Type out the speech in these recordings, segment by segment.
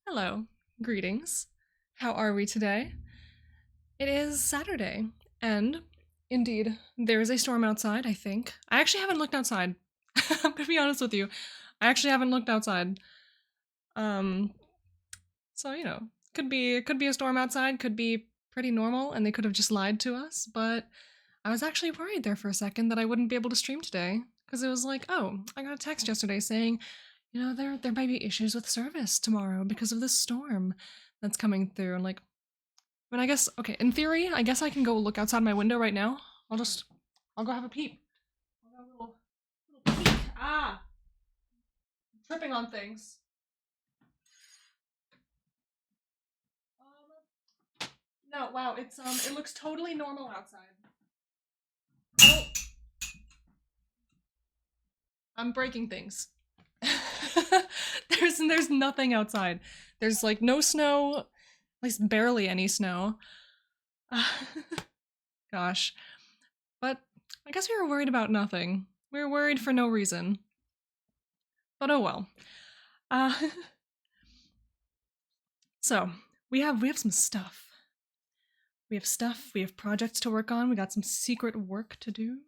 Hello, greetings. How are we today? It is Saturday, and indeed, there is a storm outside, I think. I actually haven't looked outside. I'm gonna be honest with you. I actually haven't looked outside. Um, so could be a storm outside, could be pretty normal, and they could have just lied to us, but I was actually worried there for a second that I wouldn't be able to stream today. Because it was like, oh, I got a text yesterday saying, there might be issues with service tomorrow because of this storm that's coming through. And like, I mean, I guess, okay, in theory, I guess I can go look outside my window right now. I'll go have a peep. I'll go little peek. Ah, I'm tripping on things. No, wow, it looks totally normal outside. Oh, I'm breaking things. there's nothing outside. There's like no snow, at least barely any snow. Gosh. But I guess we were worried about nothing. We were worried for no reason. But oh well. Uh, so we have some stuff. We have stuff. We have projects to work on. We got some secret work to do.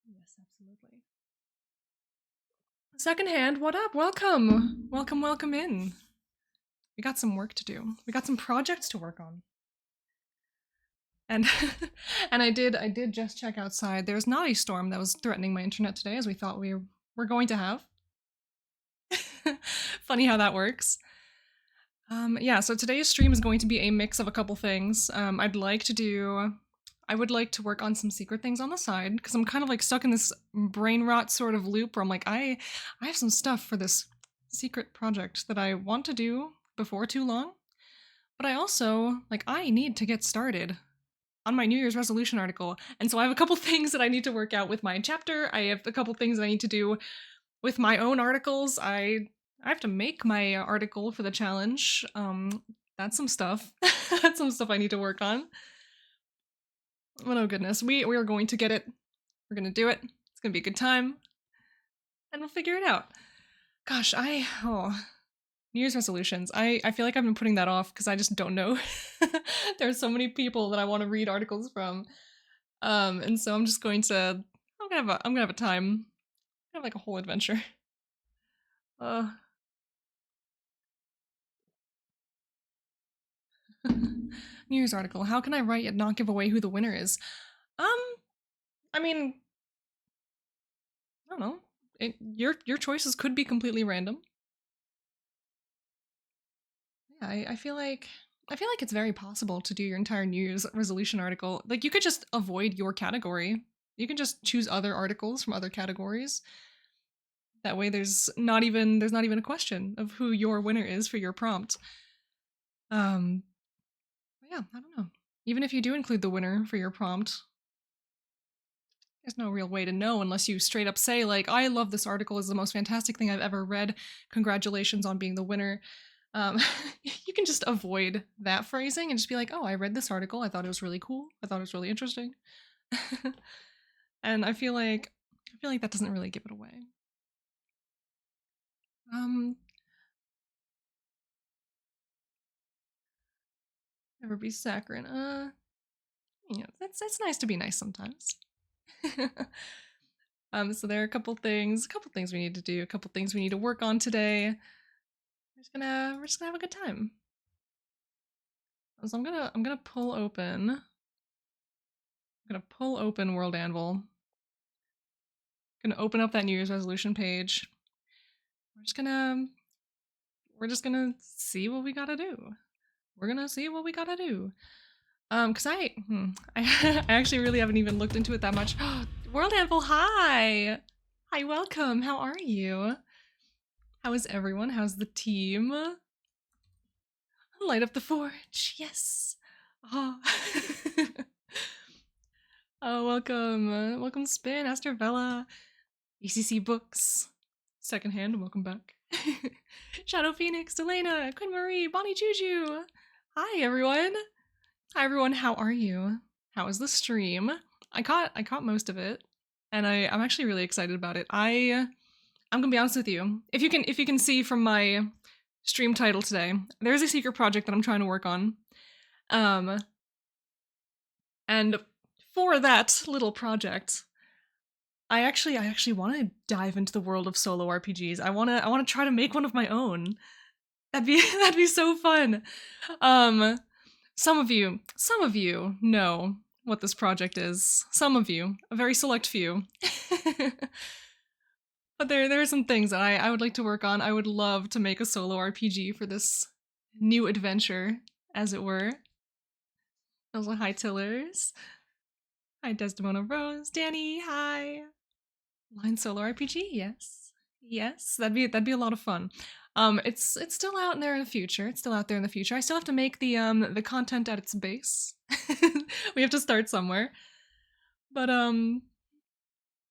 Yes, absolutely. Secondhand, what up? Welcome. Welcome in. We got some work to do. We got some projects to work on. And and I did just check outside. There's not a storm that was threatening my internet today as we thought we were going to have. Funny how that works. Yeah, so today's stream is going to be a mix of a couple things. I would like to work on some secret things on the side because I'm kind of like stuck in this brain rot sort of loop where I'm like, I have some stuff for this secret project that I want to do before too long, but I also like I need to get started on my New Year's resolution article, and so I have a couple things that I need to work out with my chapter. I have a couple things that I need to do with my own articles. I have to make my article for the challenge. That's some stuff. That's some stuff I need to work on. But oh goodness, we are going to get it. We're gonna do it. It's gonna be a good time, and we'll figure it out. Gosh, New Year's resolutions. I feel like I've been putting that off because I just don't know. There's so many people that I want to read articles from, and so I'm just going to. I'm gonna have a time. I'm gonna have like a whole adventure. Uh. New Year's article. How can I write yet not give away who the winner is? Um, I mean, I don't know. Your choices could be completely random. Yeah, I feel like it's very possible to do your entire New Year's resolution article. Like you could just avoid your category. You can just choose other articles from other categories. That way there's not even a question of who your winner is for your prompt. Um yeah, I don't know. Even if you do include the winner for your prompt, there's no real way to know unless you straight up say, like, I love this article, is the most fantastic thing I've ever read. Congratulations on being the winner. Um, you can just avoid that phrasing and just be like, oh, I read this article. I thought it was really cool. I thought it was really interesting. And I feel like that doesn't really give it away. Um, Never be saccharine. It's nice to be nice sometimes. So there are a couple things we need to do, a couple things we need to work on today. We're just gonna have a good time. So I'm gonna pull open WorldAnvil. Gonna open up that New Year's resolution page. We're just gonna see what we gotta do. We're gonna see what we gotta do. Cause I actually really haven't even looked into it that much. WorldAnvil, hi! Hi, welcome. How are you? How is everyone? How's the team? Light up the forge. Yes. Oh. Oh, welcome. Welcome, Spin, Astravella, ECC Books, Secondhand, welcome back. Shadow Phoenix, Delana, Quinn Marie, Bonnie Juju. Hi, everyone. Hi, everyone. How are you? How was the stream? I caught most of it, and I'm actually really excited about it. I'm gonna be honest with you. If you can see from my stream title today, there's a secret project that I'm trying to work on. Um, and for that little project, I actually want to dive into the world of solo RPGs. I want to try to make one of my own. That'd be that'd be so fun. Um, some of you know what this project is. Some of you, a very select few. But there are some things that I would like to work on. I would love to make a solo RPG for this new adventure, as it were. Those are hi Tillers. Hi Desdemona Rose. Danny, hi. Line solo RPG, yes. Yes, that'd be a lot of fun. It's still out there in the future. It's still out there in the future. I still have to make the content at its base. We have to start somewhere. But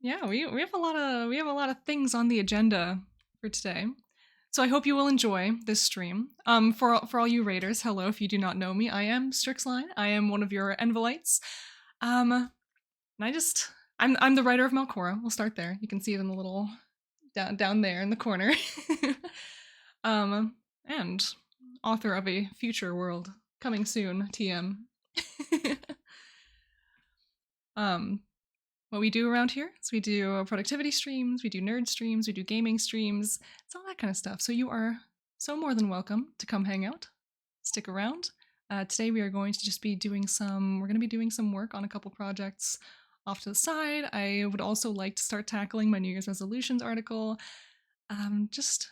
yeah, we have a lot of things on the agenda for today. So I hope you will enjoy this stream. For all you raiders, hello. If you do not know me, I am Strixline. I am one of your Envilites. And I'm the writer of Malcora. We'll start there. You can see it in the little down there in the corner. And author of a future world coming soon. TM. What we do around here is we do productivity streams, we do nerd streams, we do gaming streams. It's all that kind of stuff. So you are so more than welcome to come hang out, stick around. Today we are going to just be doing we're going to be doing some work on a couple projects off to the side. I would also like to start tackling my New Year's resolutions article. Just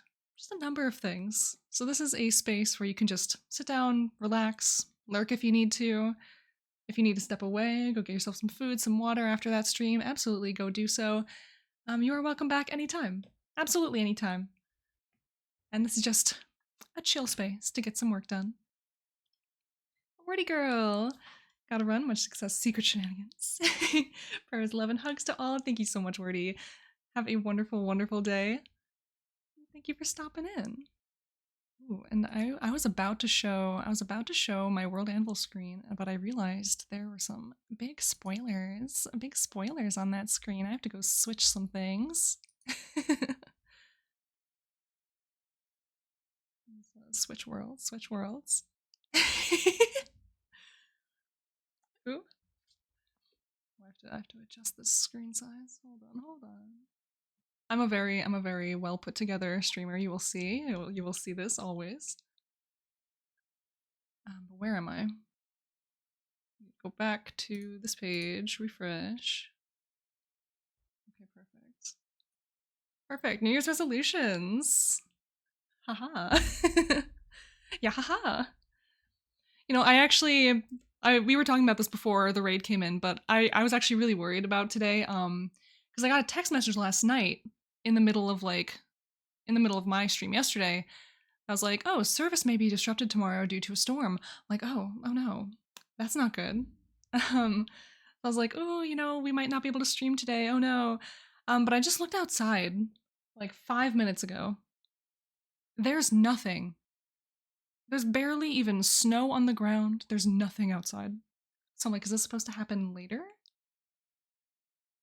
a number of things. So this is a space where you can just sit down, relax, lurk if you need to. If you need to step away, go get yourself some food, some water after that stream, absolutely go do so. You are welcome back anytime. Absolutely anytime. And this is just a chill space to get some work done. Wordy girl! Gotta run, much success, secret shenanigans. Prayers, love, and hugs to all. Thank you so much, Wordy. Have a wonderful, wonderful day. Thank you for stopping in. Ooh, and I was about to show my WorldAnvil screen, but I realized there were some big spoilers on that screen. I have to go switch some things. Switch worlds. Ooh. I have to adjust this screen size. Hold on. I'm a very well put together streamer. You will see. You will see this always. But where am I? Go back to this page. Refresh. Okay, perfect. Perfect. New Year's resolutions. Haha. Yeah, haha. You know, we were talking about this before the raid came in, but I was actually really worried about today. Because I got a text message last night in the middle of my stream yesterday. I was like, oh, service may be disrupted tomorrow due to a storm. I'm like, oh no, that's not good. I was like, oh, you know, we might not be able to stream today. Oh no. But I just looked outside like 5 minutes ago. There's nothing. There's barely even snow on the ground. There's nothing outside. So I'm like, is this supposed to happen later?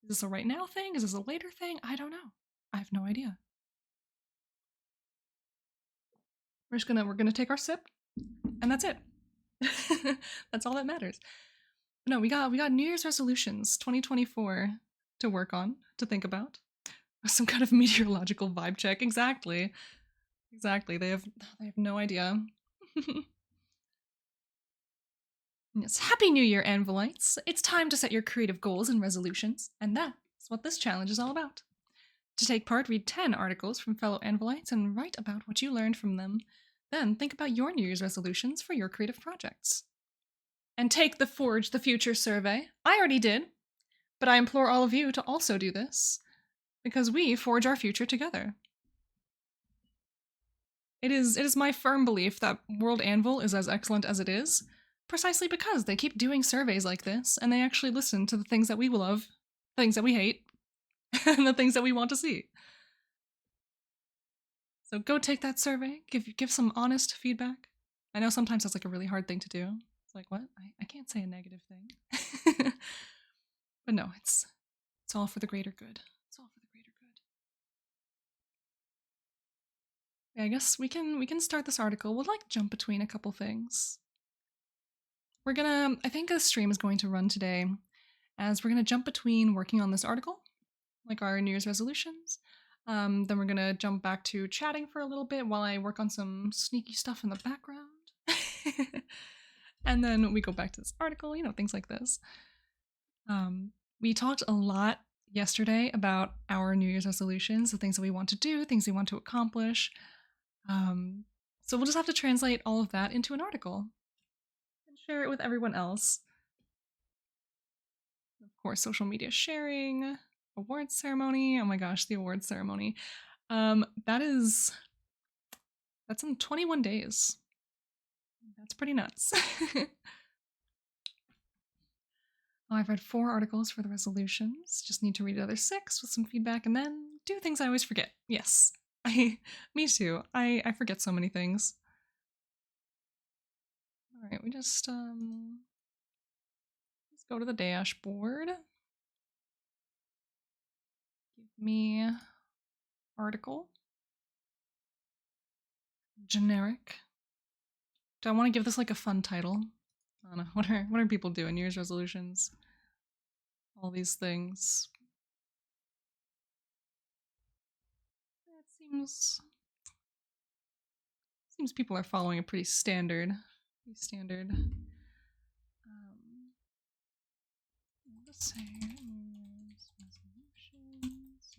Is this a right now thing? Is this a later thing? I don't know. I have no idea. We're gonna take our sip, and that's it. That's all that matters. But no, we got New Year's resolutions 2024 to work on, to think about. Some kind of meteorological vibe check. Exactly. They have no idea. Yes, Happy New Year, Anvilites! It's time to set your creative goals and resolutions, and that's what this challenge is all about. To take part, read 10 articles from fellow Anvilites and write about what you learned from them. Then think about your New Year's resolutions for your creative projects. And take the Forge the Future survey. I already did, but I implore all of you to also do this, because we forge our future together. It is my firm belief that WorldAnvil is as excellent as it is, precisely because they keep doing surveys like this, and they actually listen to the things that we love, things that we hate, and the things that we want to see. So go take that survey, give some honest feedback. I know sometimes that's like a really hard thing to do. It's like, what? I can't say a negative thing. But no, it's all for the greater good. It's all for the greater good. I guess we can start this article. We'll like jump between a couple things. I think this stream is going to run today as we're gonna jump between working on this article, like our New Year's resolutions. Then we're gonna jump back to chatting for a little bit while I work on some sneaky stuff in the background. And then we go back to this article, things like this. We talked a lot yesterday about our New Year's resolutions, the things that we want to do, things we want to accomplish. So we'll just have to translate all of that into an article and share it with everyone else. Of course, social media sharing, awards ceremony. Oh my gosh, the awards ceremony. That's in 21 days. That's pretty nuts. I've read 4 articles for the resolutions. Just need to read another 6 with some feedback and then do things I always forget. Yes. Me too. I forget so many things. All right, we just let's go to the dashboard. Give me article. Generic. Do I want to give this like a fun title? I don't know. What are people doing? New Year's resolutions. All these things. It seems people are following a pretty standard. Let's say New Year's resolutions.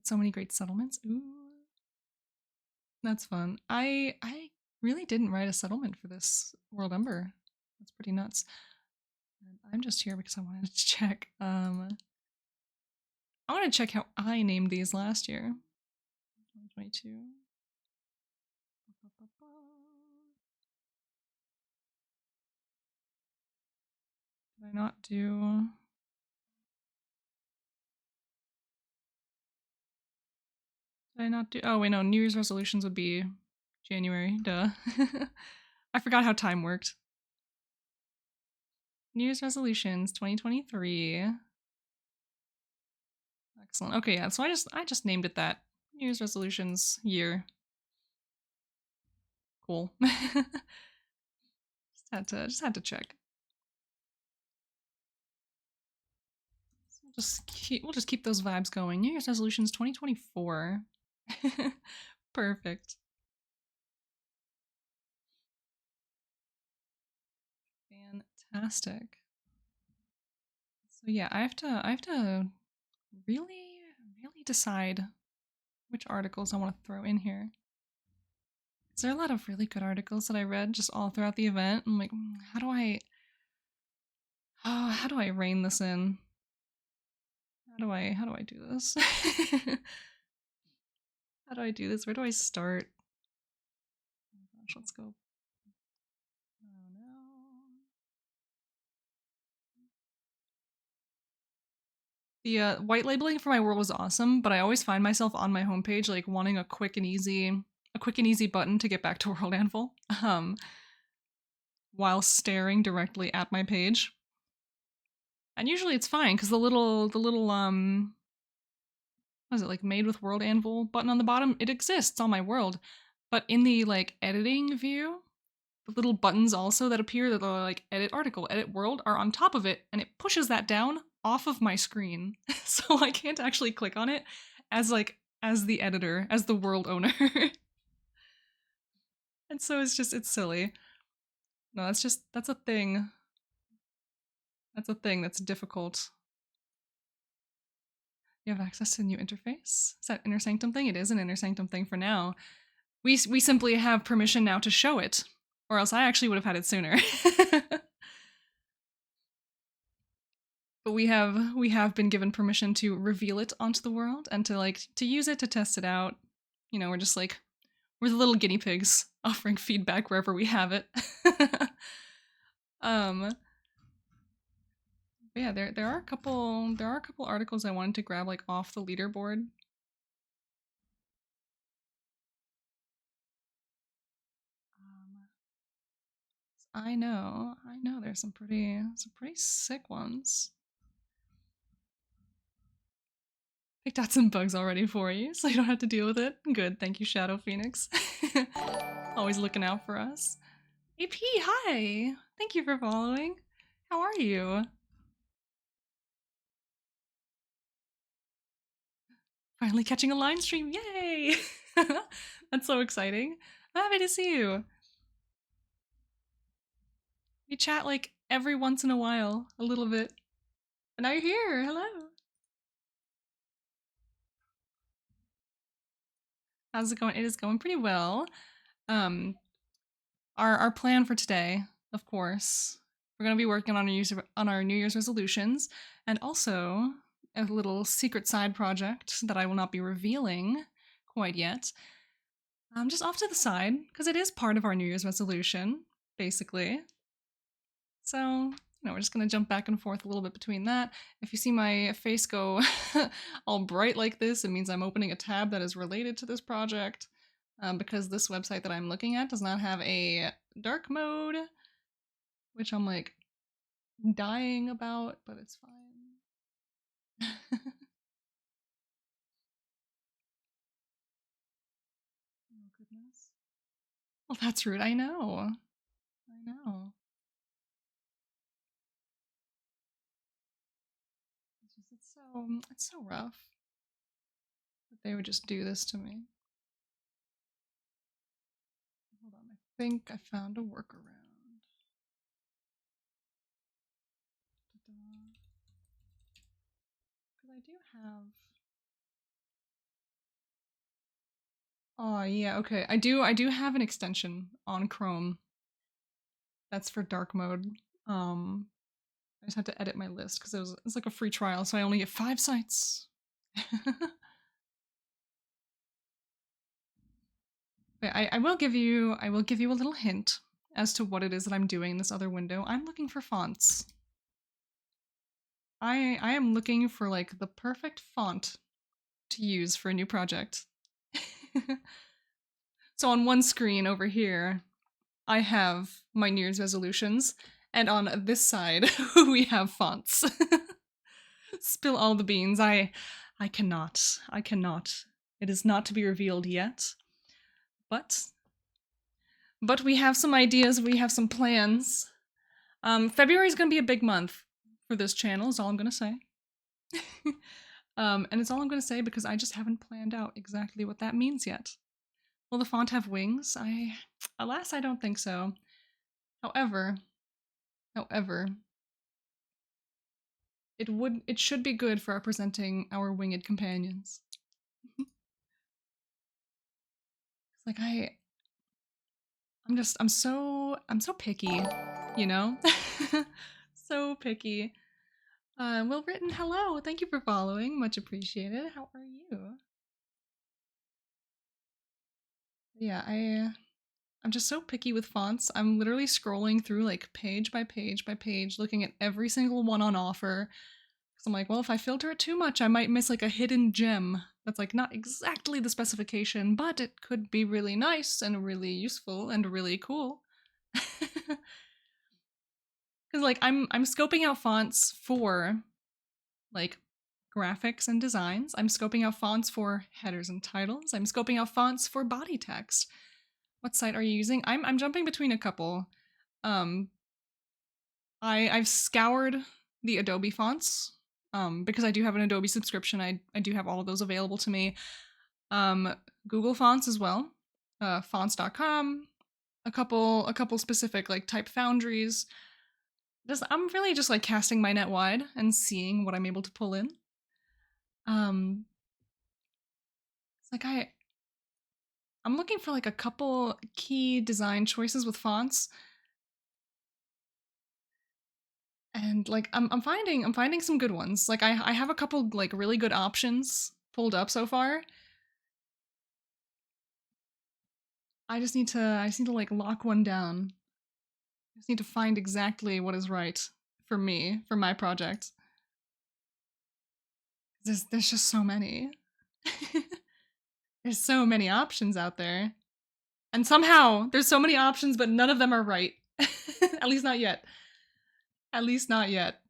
So many great settlements. Ooh, that's fun. I really didn't write a settlement for this World Ember. That's pretty nuts. And I'm just here because I wanted to check. I want to check how I named these last year. 2022. Did I not do? Did I not do? Oh wait, no. New Year's resolutions would be January. Duh. I forgot how time worked. New Year's resolutions 2023. Excellent. Okay, yeah. So I just named it that. New Year's resolutions year. Cool. just had to check. We'll just keep those vibes going. New Year's resolutions 2024. Perfect. Fantastic. So yeah, I have to really decide which articles I want to throw in here. There are a lot of really good articles that I read just all throughout the event. I'm like, how do I rein this in? How do I do this? How do I do this? Where do I start? Oh my gosh, let's go. Oh no. The white labeling for my world was awesome, but I always find myself on my homepage like wanting a quick and easy button to get back to WorldAnvil, while staring directly at my page. And usually it's fine because the little what is it, like made with WorldAnvil button on the bottom, it exists on my world. But in the like editing view, the little buttons also that appear that are like edit article, edit world are on top of it, and it pushes that down off of my screen. So I can't actually click on it as the editor, as the world owner. And so it's silly. No, that's a thing. That's a thing that's difficult. You have access to a new interface? Is that Inner Sanctum thing? It is an Inner Sanctum thing for now. We simply have permission now to show it, or else I actually would have had it sooner. But we have been given permission to reveal it onto the world and to use it, to test it out. We're just we're the little guinea pigs offering feedback wherever we have it. But yeah, there are a couple articles I wanted to grab like off the leaderboard. I know there's some pretty sick ones. picked out some bugs already for you, so you don't have to deal with it. Good, thank you, Shadow Phoenix. Always looking out for us. AP, hi! Thank you for following. How are you? Finally catching a line stream, yay! That's so exciting. I'm happy to see you. We chat like every once in a while, a little bit. But now you're here, hello! How's it going? It is going pretty well. Um, our plan for today, of course, we're gonna be working on our New Year's resolutions, and also a little secret side project that I will not be revealing quite yet. Just off to the side, because it is part of our New Year's resolution, basically. So, we're just gonna jump back and forth a little bit between that. If you see my face go all bright like this, it means I'm opening a tab that is related to this project, because this website that I'm looking at does not have a dark mode, which I'm like dying about, but it's fine. Oh goodness. Well, that's rude. I know. I know. It's so rough that they would just do this to me. Hold on, I think I found a workaround. Because I do have. Oh yeah, okay. I do have an extension on Chrome. That's for dark mode. I just had to edit my list because it's like a free trial, so I only get 5 sites. But I will give you a little hint as to what it is that I'm doing in this other window. I'm looking for fonts. I am looking for like the perfect font to use for a new project. So on one screen over here, I have my New Year's resolutions, and on this side we have fonts. Spill all the beans. I cannot. I cannot. It is not to be revealed yet. But we have some ideas, we have some plans. February is gonna be a big month for this channel, is all I'm gonna say. And it's all I'm gonna say because I just haven't planned out exactly what that means yet. Will the font have wings? Alas, I don't think so. However, it should be good for representing our winged companions. It's like I'm so picky, you know? So picky. Well written, hello. Thank you for following. Much appreciated. How are you? Yeah, I'm just so picky with fonts. I'm literally scrolling through like page by page by page, looking at every single one on offer. Because I'm like, well, if I filter it too much, I might miss like a hidden gem that's like not exactly the specification, but it could be really nice and really useful and really cool. Because like I'm scoping out fonts for like graphics and designs. I'm scoping out fonts for headers and titles. I'm scoping out fonts for body text. What site are you using? I'm jumping between a couple. I've scoured the Adobe fonts because I do have an Adobe subscription. I do have all of those available to me. Google Fonts as well. Fonts.com. A couple specific like type foundries. I'm really just like casting my net wide and seeing what I'm able to pull in. It's like I'm looking for like a couple key design choices with fonts. And like I'm finding some good ones. Like I have a couple like really good options pulled up so far. I just need to like lock one down. I just need to find exactly what is right for me, for my project. There's just so many. There's so many options out there. And somehow there's so many options, but none of them are right. At least not yet. At least not yet.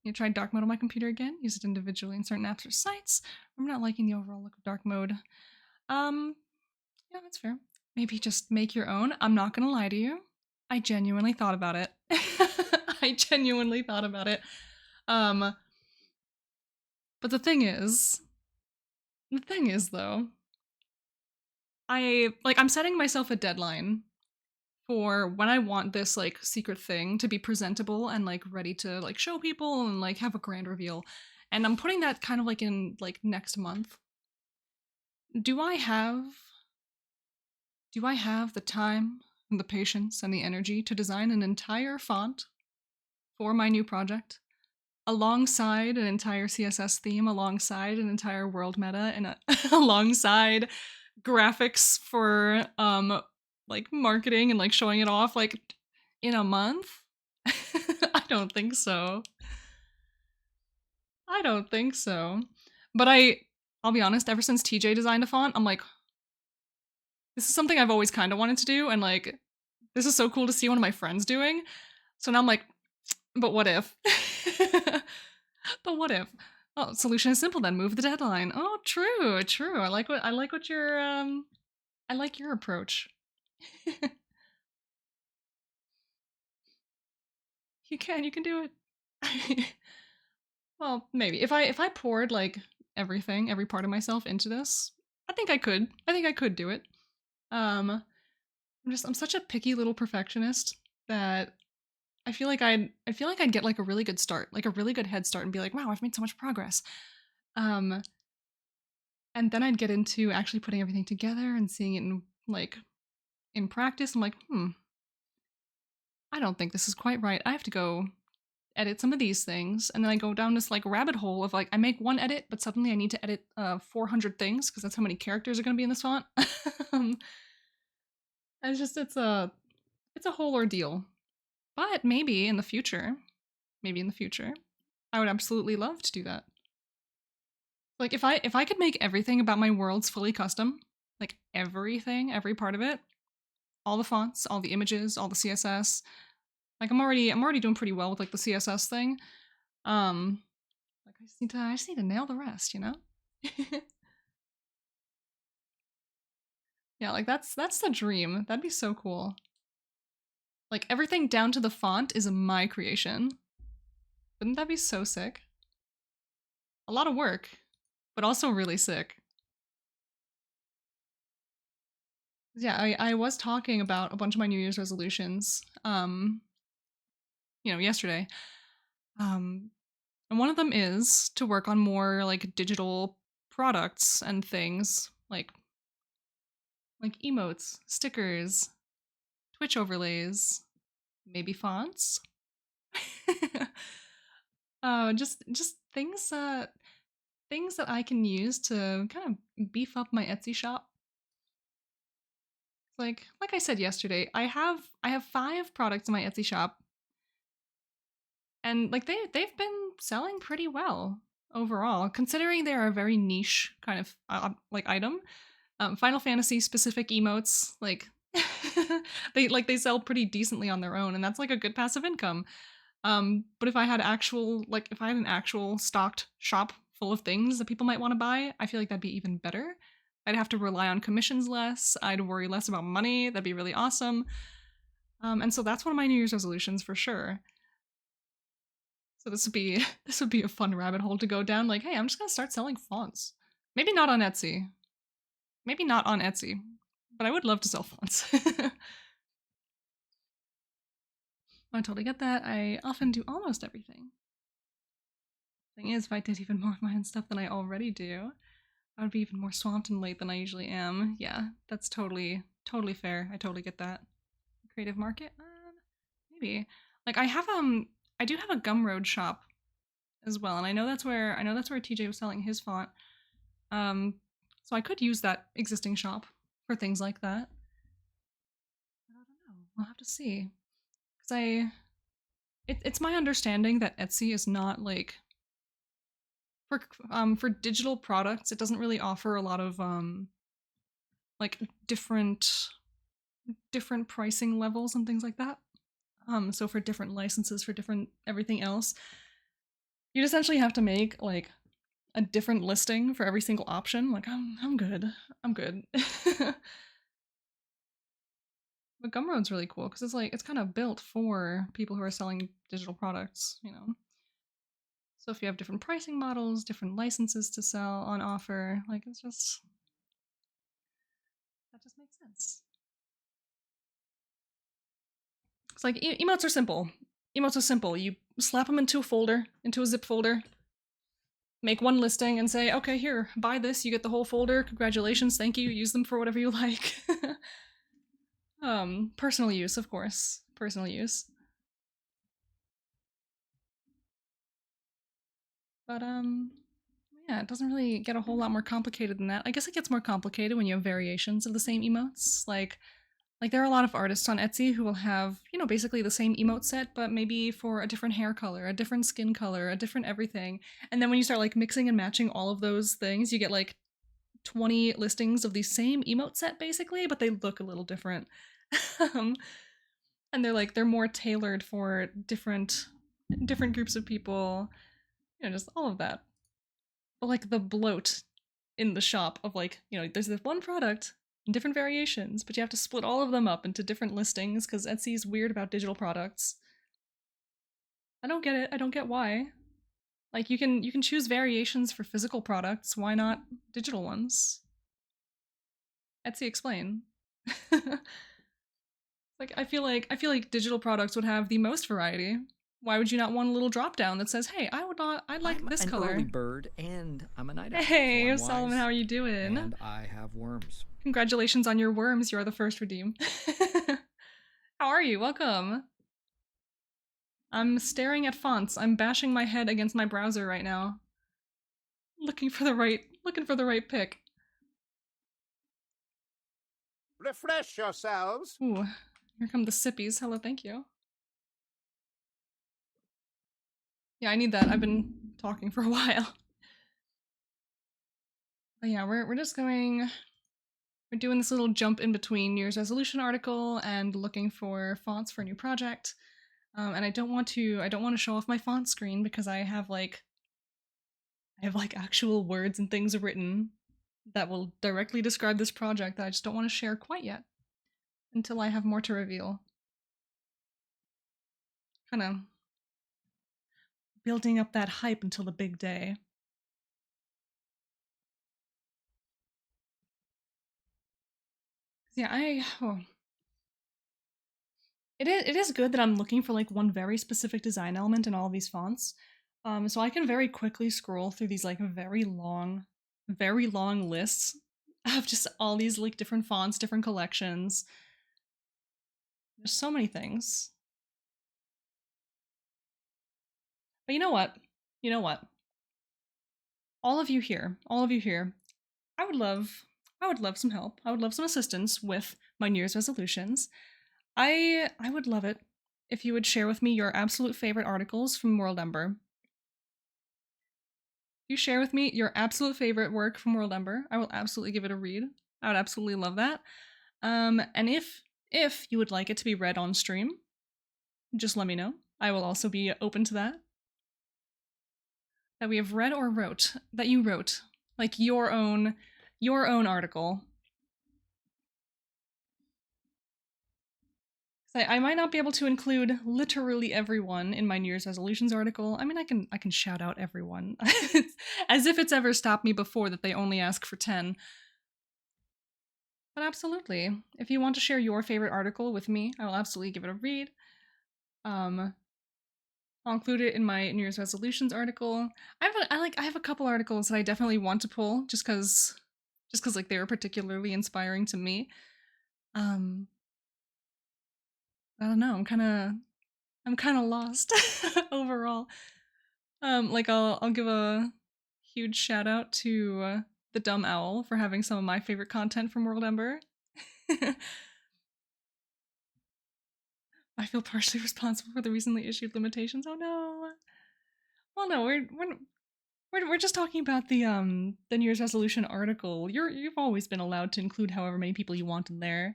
You try dark mode on my computer again. Use it individually in certain apps or sites. I'm not liking the overall look of dark mode. Yeah, that's fair. Maybe just make your own. I'm not gonna lie to you. I genuinely thought about it. I genuinely thought about it. But the thing is though, I'm setting myself a deadline for when I want this like secret thing to be presentable and like ready to like show people and like have a grand reveal. And I'm putting that kind of like in like next month. Do I have the time and the patience and the energy to design an entire font for my new project alongside an entire CSS theme, alongside an entire world meta, and alongside graphics for like marketing and like showing it off like in a month? I don't think so. I don't think so. But I'll be honest, ever since TJ designed a font, I'm like, this is something I've always kind of wanted to do, and like, this is so cool to see one of my friends doing. So now I'm like, but what if? But what if? Oh, solution is simple then. Move the deadline. Oh, true, true. I like what your I like your approach. You can do it. Well, maybe if I poured like everything, every part of myself into this, I think I could. I think I could do it. I'm such a picky little perfectionist that I feel like I'd get like a really good start, like a really good head start and be like, "Wow, I've made so much progress." Um and then I'd get into actually putting everything together and seeing it in like in practice. I'm like, I don't think this is quite right. I have to go edit some of these things, and then I go down this like rabbit hole of like I make one edit, but suddenly I need to edit 400 things because that's how many characters are going to be in this font. um, it's a whole ordeal. But maybe in the future, I would absolutely love to do that. Like if I could make everything about my worlds fully custom, like everything, every part of it, all the fonts, all the images, all the CSS. Like I'm already doing pretty well with like the CSS thing. Like I just need to nail the rest, you know? Yeah, like that's the dream. That'd be so cool. Like everything down to the font is my creation. Wouldn't that be so sick? A lot of work, but also really sick. Yeah, I was talking about a bunch of my New Year's resolutions, yesterday. Um, and one of them is to work on more like digital products and things like emotes, stickers, Twitch overlays, maybe fonts. Just things that I can use to kind of beef up my Etsy shop. Like I said yesterday, I have 5 products in my Etsy shop, and like they've been selling pretty well overall, considering they are a very niche kind of like item. Final Fantasy specific emotes, like they sell pretty decently on their own, and that's like a good passive income. But if I had an actual stocked shop full of things that people might want to buy, I feel like that'd be even better. I'd have to rely on commissions less. I'd worry less about money. That'd be really awesome. And so that's one of my New Year's resolutions for sure. So this would be a fun rabbit hole to go down. Like, hey, I'm just gonna start selling fonts. Maybe not on Etsy. Maybe not on Etsy, but I would love to sell fonts. I totally get that. I often do almost everything. Thing is, if I did even more of my own stuff than I already do, I would be even more swamped and late than I usually am. Yeah, that's totally fair. I totally get that. Creative market? Maybe. Like I do have a Gumroad shop as well, and I know that's where TJ was selling his font. Um, so I could use that existing shop for things like that. I don't know. We'll have to see. Cause it's my understanding that Etsy is not like for digital products. It doesn't really offer a lot of like different pricing levels and things like that. So for different licenses, for different everything else, You'd essentially have to make like a different listing for every single option. Like I'm good. I'm good. But Gumroad's really cool because it's like it's kind of built for people who are selling digital products, you know. So if you have different pricing models, different licenses to sell on offer, like it's just that just makes sense. It's like emotes are simple. Emotes are simple. You slap them into a folder, into a zip folder, make one listing and say, okay, here, buy this, you get the whole folder, congratulations, thank you, use them for whatever you like. Personal use, of course. Personal use. But, yeah, it doesn't really get a whole lot more complicated than that. I guess it gets more complicated when you have variations of the same emotes. Like there are a lot of artists on Etsy who will have, you know, basically the same emote set, but maybe for a different hair color, a different skin color, a different everything. And then when you start like mixing and matching all of those things, you get like 20 listings of the same emote set basically, but they look a little different. um, and they're more tailored for different groups of people, you know, just all of that. But like the bloat in the shop of like, you know, there's this one product in different variations, but you have to split all of them up into different listings because Etsy's weird about digital products. I don't get it. I don't get why. Like you can choose variations for physical products. Why not digital ones? Etsy explain. Like I feel like digital products would have the most variety. Why would you not want a little drop down that says, "Hey, I'd like I'm this an color." early bird, and I'm a night owl. Hey, So I'm Solomon, wise, how are you doing? and I have worms. Congratulations on your worms. You are the first redeem. How are you? Welcome. I'm staring at fonts. I'm bashing my head against my browser right now. Looking for the right pick. Refresh yourselves. Ooh, here come the sippies. Hello, thank you. Yeah, I need that. I've been talking for a while. But yeah, we're just going. We're doing this little jump in between New Year's resolution article and looking for fonts for a new project. And I don't want to show off my font screen because I have like actual words and things written that will directly describe this project that I just don't want to share quite yet until I have more to reveal. Kind of building up that hype until the big day. Yeah, it is good that I'm looking for like one very specific design element in all of these fonts. So I can very quickly scroll through these like very long lists of just all these like different fonts, different collections. There's so many things. But you know what? You know what? All of you here, I would love some help. I would love some assistance with my New Year's resolutions. I would love it if you would share with me your absolute favorite articles from WorldAnvil. You share with me your absolute favorite work from WorldAnvil. I will absolutely give it a read. I would absolutely love that. And if you would like it to be read on stream, just let me know. I will also be open to that. That we have read or wrote, that you wrote, like your own article. I might not be able to include literally everyone in my New Year's resolutions article. I mean, I can shout out everyone, as if it's ever stopped me before that they only ask for 10. But absolutely, if you want to share your favorite article with me, I will absolutely give it a read. I'll include it in my New Year's resolutions article. I have a couple articles that I definitely want to pull just because like they were particularly inspiring to me. I don't know. I'm kind of lost overall. Like I'll give a huge shout out to the Dumb Owl for having some of my favorite content from WorldAnvil. I feel partially responsible for the recently issued limitations. Oh no. Well, no, we're just talking about the New Year's resolution article. You've always been allowed to include however many people you want in there.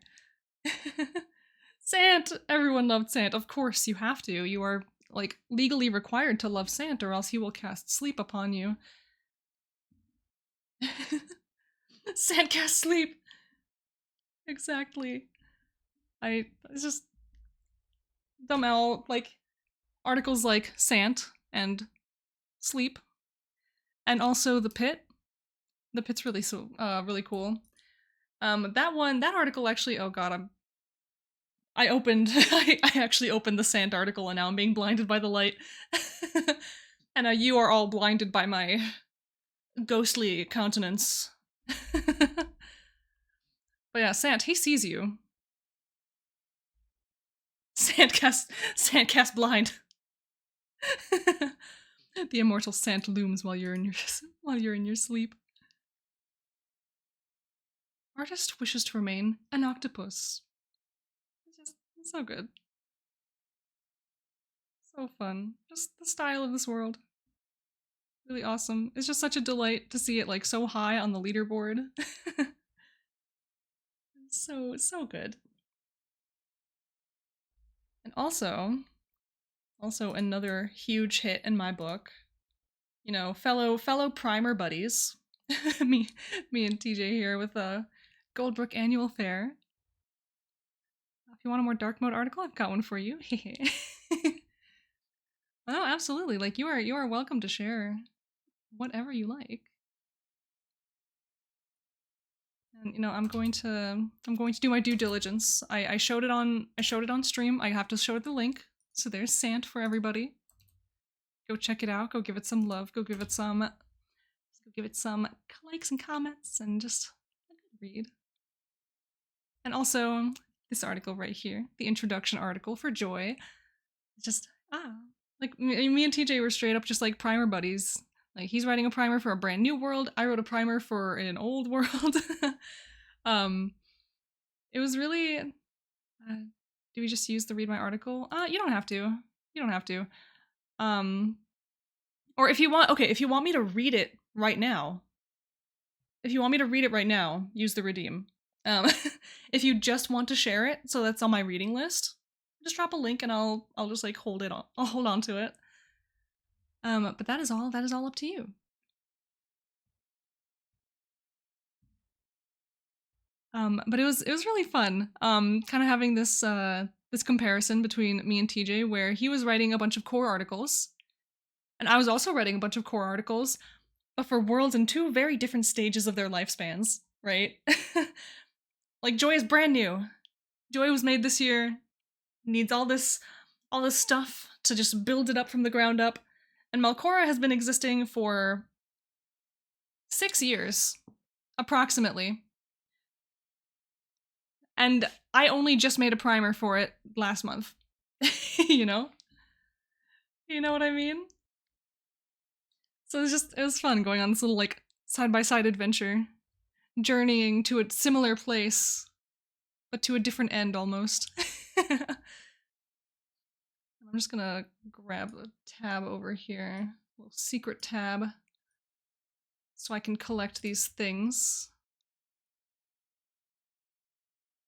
Sant! Everyone loved Sant. Of course you have to. You are like legally required to love Sant, or else he will cast sleep upon you. Sant cast sleep. Exactly. It's just dumb L, like articles like Sant and sleep, and also the pit. The pit's really really cool. That article actually. Oh god, I opened. I actually opened the Sant article, and now I'm being blinded by the light. And you are all blinded by my ghostly countenance. But yeah, Sant, he sees you. Sant cast blind. The immortal Sant looms while you're in your sleep. Artist wishes to remain an octopus. It's so good. So fun. Just the style of this world. Really awesome. It's just such a delight to see it like so high on the leaderboard. so good. And also another huge hit in my book. You know, fellow primer buddies. me and TJ here with Goldbrook Annual Fair. If you want a more dark mode article, I've got one for you. Oh, absolutely. Like you are welcome to share whatever you like. And you know, I'm going to do my due diligence. I showed it on stream. I have to show it the link. So there's Sant for everybody. Go check it out. Go give it some love. Go give it some likes and comments, and just a good read. And also this article right here, the introduction article for Joy. Just like me and TJ were straight up just like primer buddies. Like he's writing a primer for a brand new world. I wrote a primer for an old world. It was really. Do we just use the read my article? You don't have to. You don't have to. Or if you want me to read it right now. If you want me to read it right now, use the redeem. If you just want to share it, so that's on my reading list, just drop a link and I'll just like hold it on. I'll hold on to it. But that is all up to you. But it was really fun. Kind of having this this comparison between me and TJ, where he was writing a bunch of core articles, and I was also writing a bunch of core articles, but for worlds in two very different stages of their lifespans, right? Like Joy is brand new. Joy was made this year, needs all this stuff to just build it up from the ground up, and Malcora has been existing for 6 years, approximately. And I only just made a primer for it last month. You know? You know what I mean? So it was fun going on this little like side-by-side adventure, journeying to a similar place, but to a different end almost. I'm just gonna grab a tab over here, a little secret tab, so I can collect these things.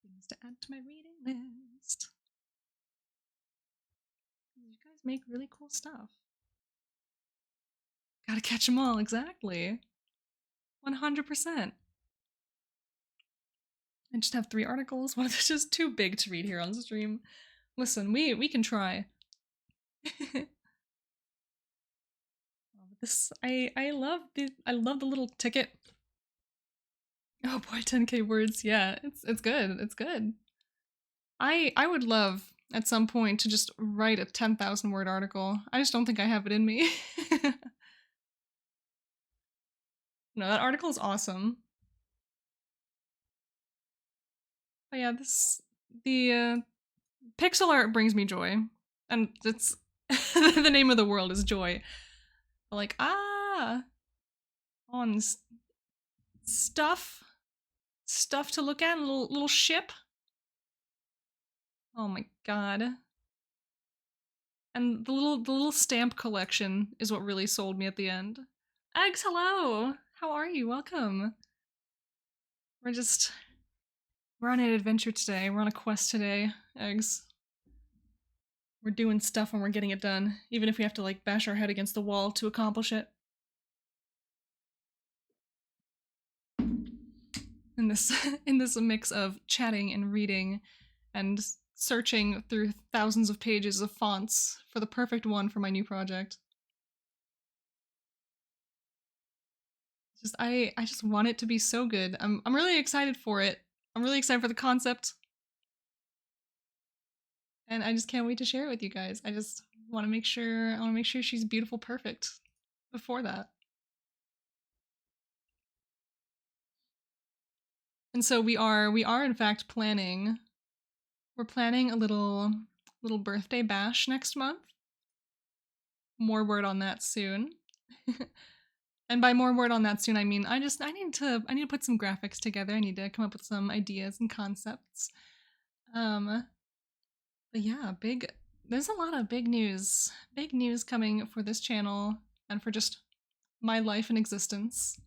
Things to add to my reading list. You guys make really cool stuff. Gotta catch them all, exactly. 100%. I just have 3 articles. One that's just too big to read here on stream. Listen, we can try. This I love the little ticket. Oh boy, 10k words. Yeah, it's good. It's good. I would love at some point to just write a 10,000 word article. I just don't think I have it in me. No, that article is awesome. But yeah, the pixel art brings me joy, and it's the name of the world is Joy. But like on stuff to look at, little ship. Oh my god. And the little stamp collection is what really sold me at the end. Eggs, hello! How are you? Welcome. We're on an adventure today. We're on a quest today, Eggs. we're doing stuff and we're getting it done, even if we have to like bash our head against the wall to accomplish it. In this in this mix of chatting and reading and searching through thousands of pages of fonts for the perfect one for my new project. I just want it to be so good. I'm really excited for it. I'm really excited for the concept. And I just can't wait to share it with you guys. I just want to make sure she's beautiful perfect before that. And so we are in fact planning, we're planning a little birthday bash next month. More word on that soon. And by more word on that soon, I mean I need to put some graphics together. I need to come up with some ideas and concepts. But yeah, there's a lot of big news coming for this channel and for just my life and existence.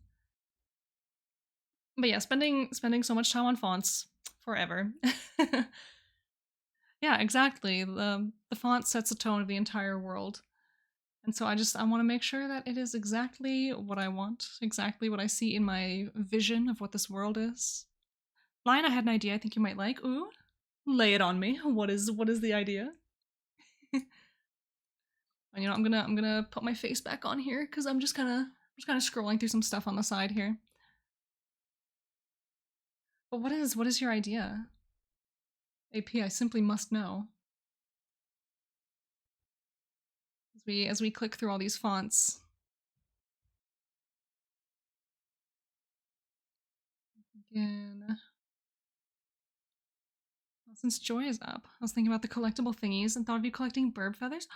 But yeah, spending so much time on fonts forever. Yeah, exactly. The font sets the tone of the entire world. And so I want to make sure that it is exactly what I want, exactly what I see in my vision of what this world is. Lion, I had an idea I think you might like. Ooh, lay it on me. What is the idea? And you know, I'm gonna put my face back on here because I'm just kind of scrolling through some stuff on the side here. But what is your idea? AP, I simply must know. As we click through all these fonts. Again. Well, since Joy is up, I was thinking about the collectible thingies and thought of you collecting burb feathers.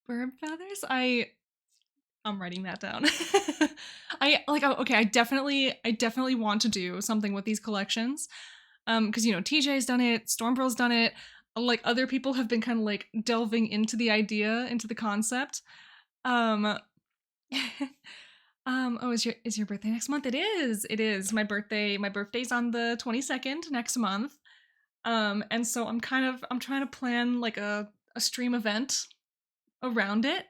Burb feathers? I'm writing that down. I definitely want to do something with these collections. Because you know, TJ's done it, Stormpearl's done it, like other people have been kind of like delving into the idea, into the concept. Oh, is your birthday next month? It is. My birthday's on the 22nd next month. And so I'm trying to plan like a stream event around it.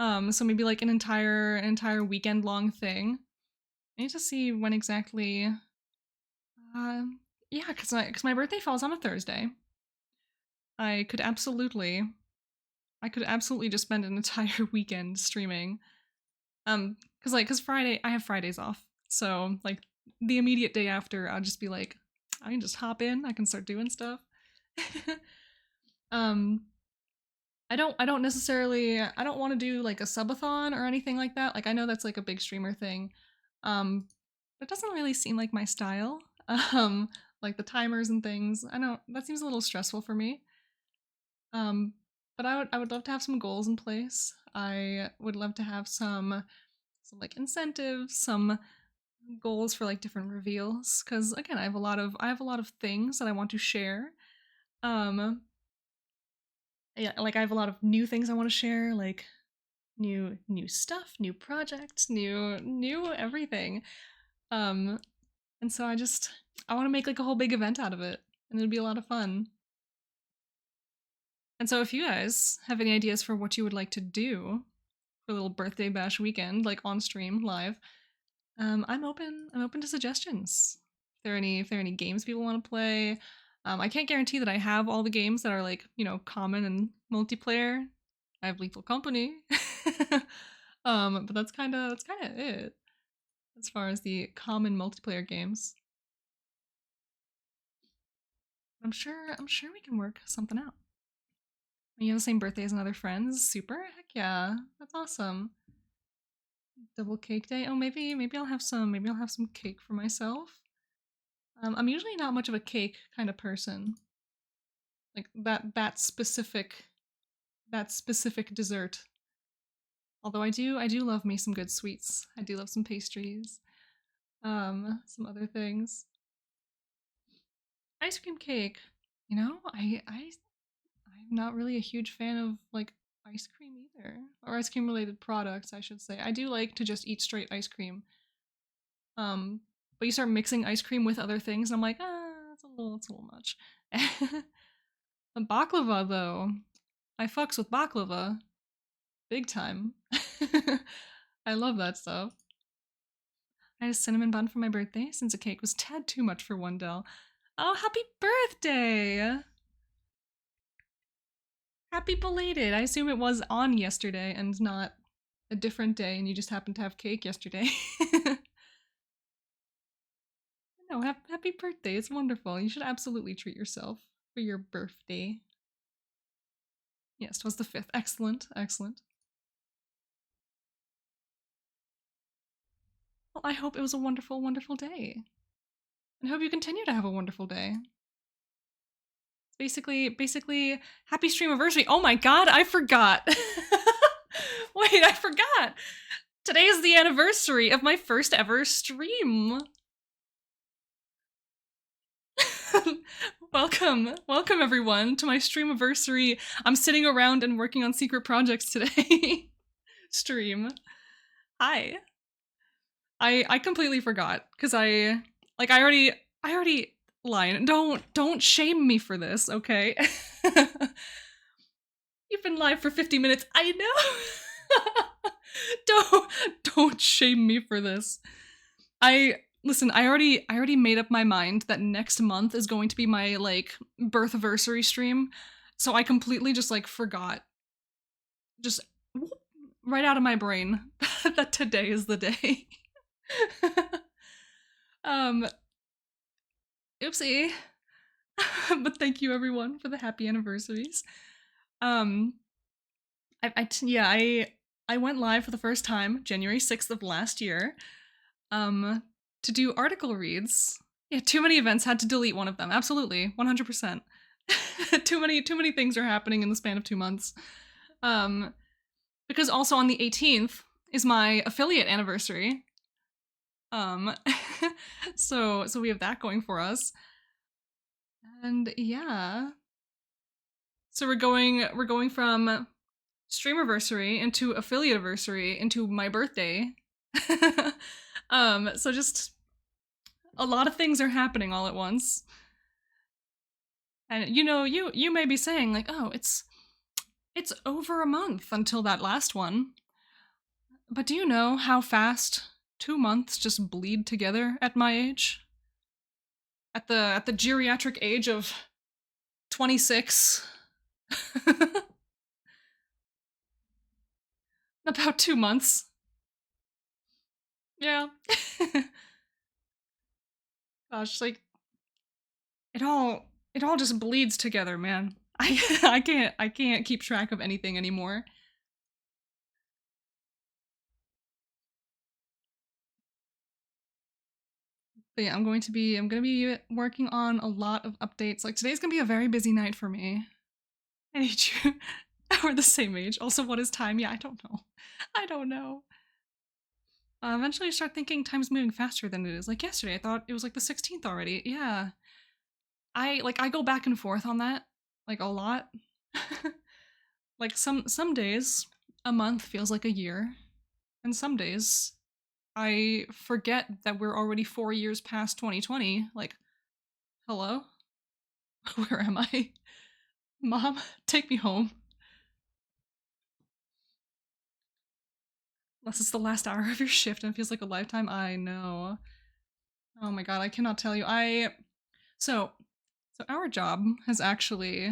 So maybe like an entire weekend long thing. I need to see when exactly. Yeah, because my birthday falls on a Thursday. I could absolutely just spend an entire weekend streaming. Cause Friday, I have Fridays off. So like the immediate day after, I'll just be like, I can just hop in, I can start doing stuff. I don't necessarily, I don't want to do like a subathon or anything like that. Like I know that's like a big streamer thing. But it doesn't really seem like my style. Like the timers and things. That seems a little stressful for me. But I would love to have some goals in place. I would love to have some like incentives, some goals for like different reveals. Because again, I have a lot of things that I want to share. Yeah, like I have a lot of new things I want to share, like new stuff, new projects, new everything. And so I want to make like a whole big event out of it, and it'll be a lot of fun. And so if you guys have any ideas for what you would like to do for a little birthday bash weekend, like on stream live, I'm open to suggestions. If there are any games people want to play, I can't guarantee that I have all the games that are like, you know, common and multiplayer. I have Lethal Company. But that's kind of it as far as the common multiplayer games. I'm sure we can work something out. You have the same birthday as another friend. Super. Heck yeah. That's awesome. Double cake day. Oh, maybe I'll have some cake for myself. I'm usually not much of a cake kind of person. Like that specific dessert. Although I do love me some good sweets. I do love some pastries. Some other things. Ice cream cake. You know, I'm not really a huge fan of like ice cream either, or ice cream related products, I should say. I do like to just eat straight ice cream. But you start mixing ice cream with other things, and I'm like, it's a little much. The baklava, though. I fucks with baklava. Big time. I love that stuff. I had a cinnamon bun for my birthday since a cake was a tad too much for one Dell. Oh, happy birthday! Happy belated. I assume it was on yesterday and not a different day and you just happened to have cake yesterday. No, happy birthday. It's wonderful. You should absolutely treat yourself for your birthday. Yes, it was the 5th. Excellent, excellent. Well, I hope it was a wonderful, wonderful day. And I hope you continue to have a wonderful day. Basically, happy streamiversary. Oh my god, I forgot. Wait, I forgot. Today is the anniversary of my first ever stream. Welcome everyone to my streamiversary. I'm sitting around and working on secret projects today. Stream. Hi. I completely forgot because I already lied. Don't shame me for this, okay? You've been live for 50 minutes. I know. Don't shame me for this. Listen, I already made up my mind that next month is going to be my, like, birthversary stream, so I completely just, like, forgot. Just right out of my brain that today is the day. Oopsie. But thank you everyone for the happy anniversaries. I went live for the first time January 6th of last year. To do article reads. Yeah, too many events, had to delete one of them. Absolutely, 100%. Too many things are happening in the span of 2 months. Because also on the 18th is my affiliate anniversary. So we have that going for us. And yeah. So we're going from streamiversary into affiliateversary into my birthday. So just a lot of things are happening all at once. And you know, you may be saying like, "Oh, it's over a month until that last one." But do you know how fast 2 months just bleed together at my age? At the geriatric age of 26. About 2 months. Yeah. Gosh, like it all just bleeds together, man. I can't keep track of anything anymore. But yeah, I'm gonna be working on a lot of updates. Like today's gonna be a very busy night for me. I need you. We're the same age. Also, what is time? Yeah, I don't know. I don't know. Eventually, I start thinking time's moving faster than it is. Like yesterday, I thought it was like the 16th already. Yeah. I go back and forth on that, like a lot. Like some days, a month feels like a year, and some days, I forget that we're already 4 years past 2020. Like, hello? Where am I? Mom, take me home. Unless it's the last hour of your shift and it feels like a lifetime. I know. Oh my god, I cannot tell you. So our job has actually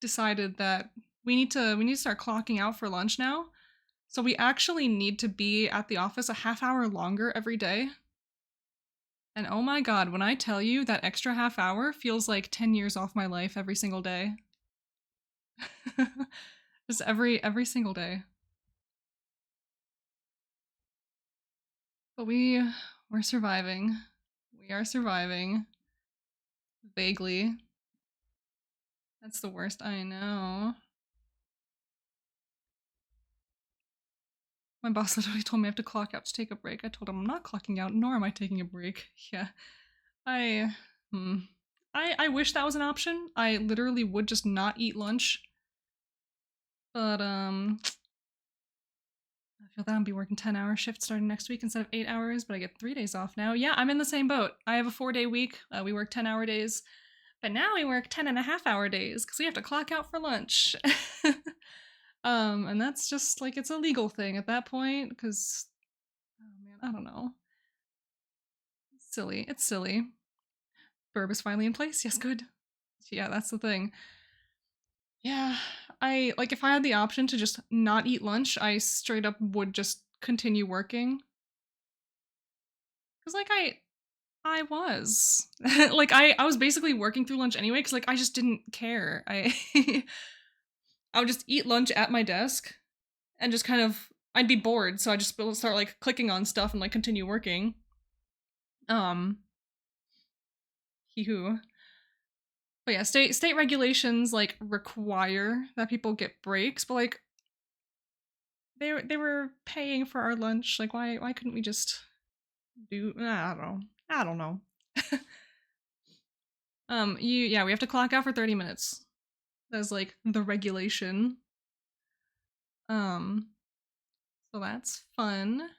decided that we need to start clocking out for lunch now. So we actually need to be at the office a half hour longer every day. And oh my god, when I tell you that extra half hour feels like 10 years off my life every single day. Just every single day. But we're surviving. We are surviving. Vaguely. That's the worst, I know. My boss literally told me I have to clock out to take a break. I told him I'm not clocking out, nor am I taking a break. Yeah. I wish that was an option. I literally would just not eat lunch. But, I feel that I'll be working 10-hour shifts starting next week instead of 8 hours, but I get 3 days off now. Yeah, I'm in the same boat. I have a 4-day week. We work 10-hour days. But now we work 10.5-hour days because we have to clock out for lunch. And that's just like, it's a legal thing at that point because, oh man, I don't know. It's silly. It's silly. Burb is finally in place. Yes, good. Yeah, that's the thing. Yeah, I like if I had the option to just not eat lunch, I straight up would just continue working. Cause like I was like I was basically working through lunch anyway. Cause like I just didn't care. I would just eat lunch at my desk and just kind of I'd be bored, so I just start like clicking on stuff and like continue working. Um, hee-hoo. But yeah, state regulations like require that people get breaks, but like they were paying for our lunch. Like why couldn't we just do I don't know. I don't know. We have to clock out for 30 minutes. That's like the regulation. Um so that's fun.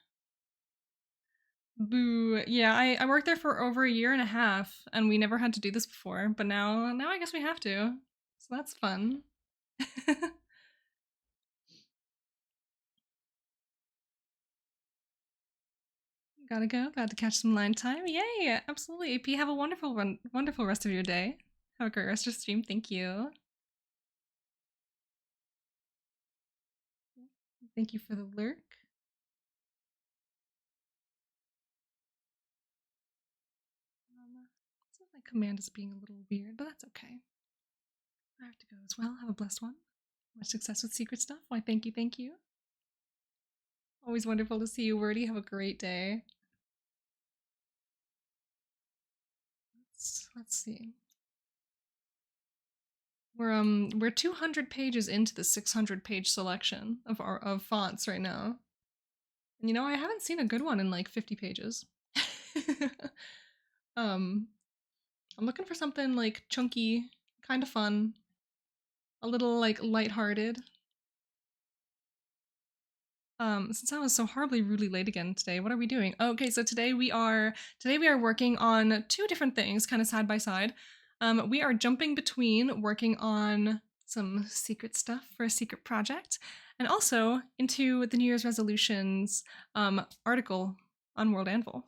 Boo. Yeah, I worked there for over a year and a half and we never had to do this before, but now I guess we have to. So that's fun. Gotta go. Got to catch some line time. Yay! Absolutely. AP, have a wonderful rest of your day. Have a great rest of your stream. Thank you. Thank you for the lurk. So my command is being a little weird, but that's okay. I have to go as well. Have a blessed one. Much success with secret stuff. Why, thank you, thank you. Always wonderful to see you, Wordy. Have a great day. Let's see. We're 200 pages into the 600-page selection of fonts right now. And you know, I haven't seen a good one in like 50 pages. I'm looking for something like chunky, kind of fun, a little like lighthearted. Since I was so horribly rudely late again today, what are we doing? Okay, so today we are working on two different things, kind of side by side. We are jumping between working on some secret stuff for a secret project, and also into the New Year's resolutions article on WorldAnvil.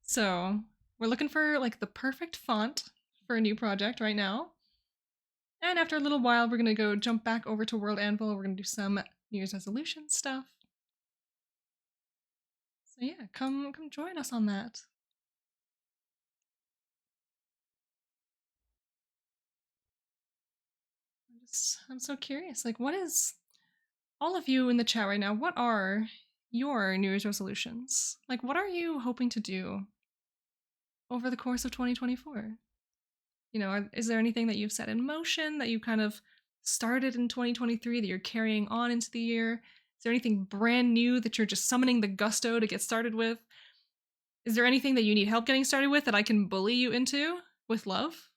So we're looking for like the perfect font for a new project right now. And after a little while, we're gonna go jump back over to WorldAnvil. We're gonna do some New Year's resolution stuff. So yeah, come join us on that. I'm so curious. Like, what is all of you in the chat right now? What are your New Year's resolutions? Like, what are you hoping to do over the course of 2024? You know, is there anything that you've set in motion that you kind of started in 2023 that you're carrying on into the year? Is there anything brand new that you're just summoning the gusto to get started with? Is there anything that you need help getting started with that I can bully you into with love?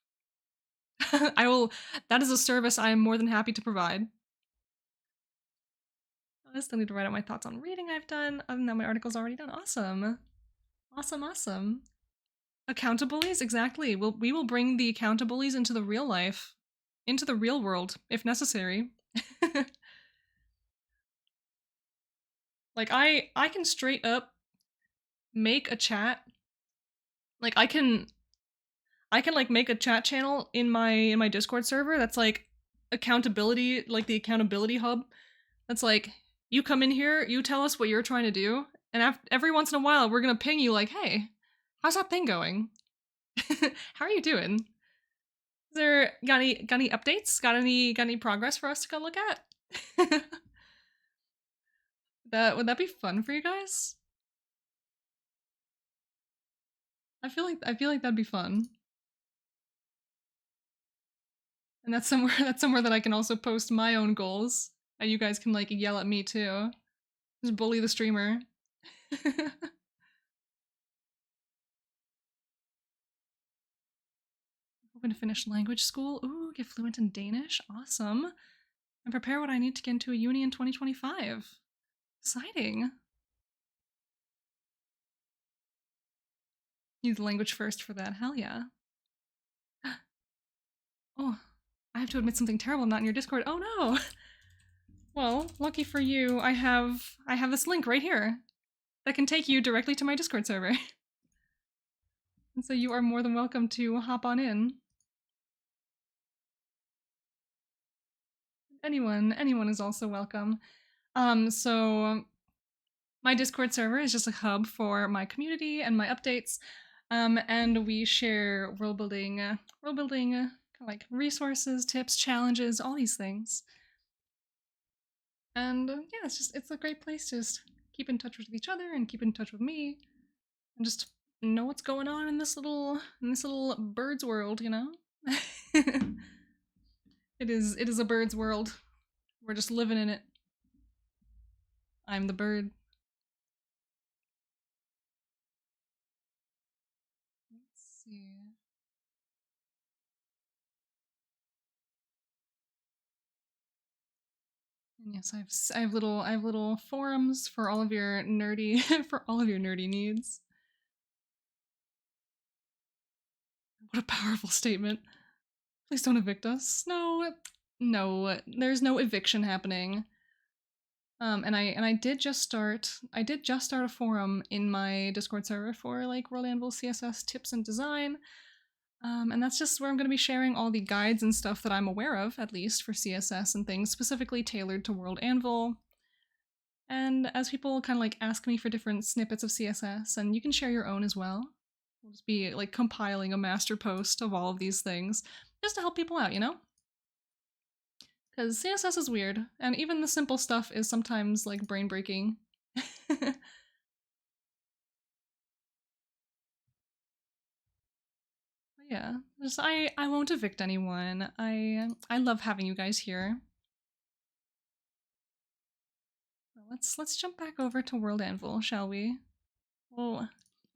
I will. That is a service I am more than happy to provide. I still need to write out my thoughts on reading I've done. Other than that, my article's already done. Awesome. Awesome. Accountabullies, exactly. We will bring the accountabullies into the real life, into the real world, if necessary. Like I can straight up make a chat. Like I can like make a chat channel in my Discord server that's like accountability, like the accountability hub. That's like, you come in here, you tell us what you're trying to do, and every once in a while we're gonna ping you like, hey, how's that thing going? How are you doing? Is there got any updates? Got any progress for us to go look at? Would that be fun for you guys? I feel like that'd be fun. And that's somewhere that I can also post my own goals. And you guys can like yell at me too. Just bully the streamer. Hoping to finish language school. Ooh, get fluent in Danish. Awesome. And prepare what I need to get into a uni in 2025. Exciting. Use language first for that. Hell yeah. Oh, I have to admit something terrible. I'm not in your Discord. Oh no! Well, lucky for you, I have this link right here that can take you directly to my Discord server. And so you are more than welcome to hop on in. Anyone is also welcome. So my Discord server is just a hub for my community and my updates. And we share world building, like resources, tips, challenges, all these things. And yeah, it's a great place to just keep in touch with each other and keep in touch with me, and just know what's going on in this little bird's world, you know. It is a bird's world. We're just living in it. I'm the bird. Let's see. And yes, I have little forums for all of your nerdy needs. What a powerful statement. Please don't evict us. No, there's no eviction happening. And I did just start a forum in my Discord server for like WorldAnvil CSS tips and design. And that's just where I'm going to be sharing all the guides and stuff that I'm aware of, at least for CSS and things specifically tailored to WorldAnvil. And as people kind of like ask me for different snippets of CSS, and you can share your own as well. We'll just be like compiling a master post of all of these things just to help people out, you know? Because CSS is weird, and even the simple stuff is sometimes like brain breaking. Yeah, just I won't evict anyone. I love having you guys here. Let's jump back over to WorldAnvil, shall we? We'll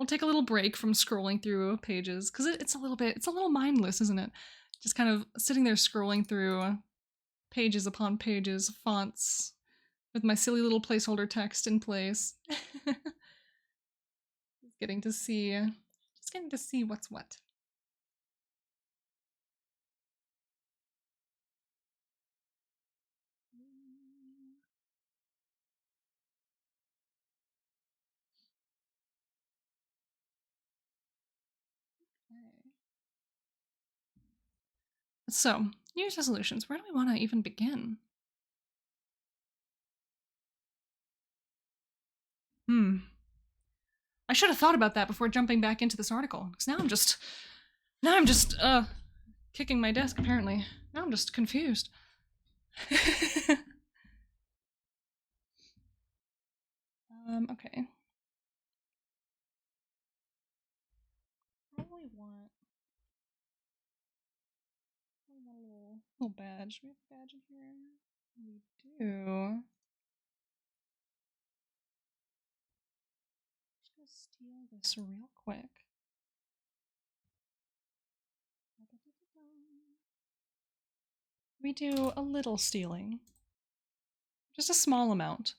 take a little break from scrolling through pages because it's a little mindless, isn't it? Just kind of sitting there scrolling through pages upon pages, fonts, with my silly little placeholder text in place. Just getting to see what's what. Okay. So, New Year's resolutions. Where do we want to even begin? I should have thought about that before jumping back into this article, because now I'm just kicking my desk, apparently. Now I'm just confused. Okay. Probably want a little badge. Do we have a badge in here? We do. Just gonna steal this real quick. We do a little stealing. Just a small amount.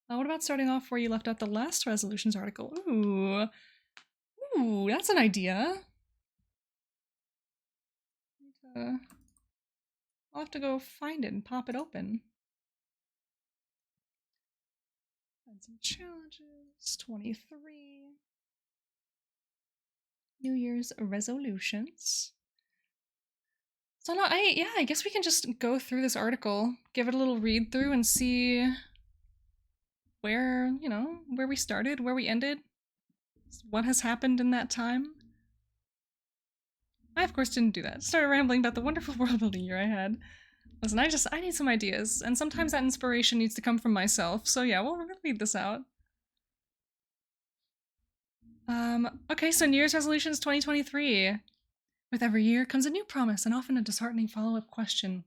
What about starting off where you left out the last resolutions article? Ooh, that's an idea. I'll have to go find it and pop it open. Find some challenges. 23. New Year's resolutions. So no, I guess we can just go through this article, give it a little read through, and see where we started, where we ended, what has happened in that time. I of course didn't do that. Started rambling about the wonderful world building year I had. Listen, I need some ideas, and sometimes that inspiration needs to come from myself. So yeah, we'll read this out. Okay, so New Year's resolutions 2023. With every year comes a new promise and often a disheartening follow-up question.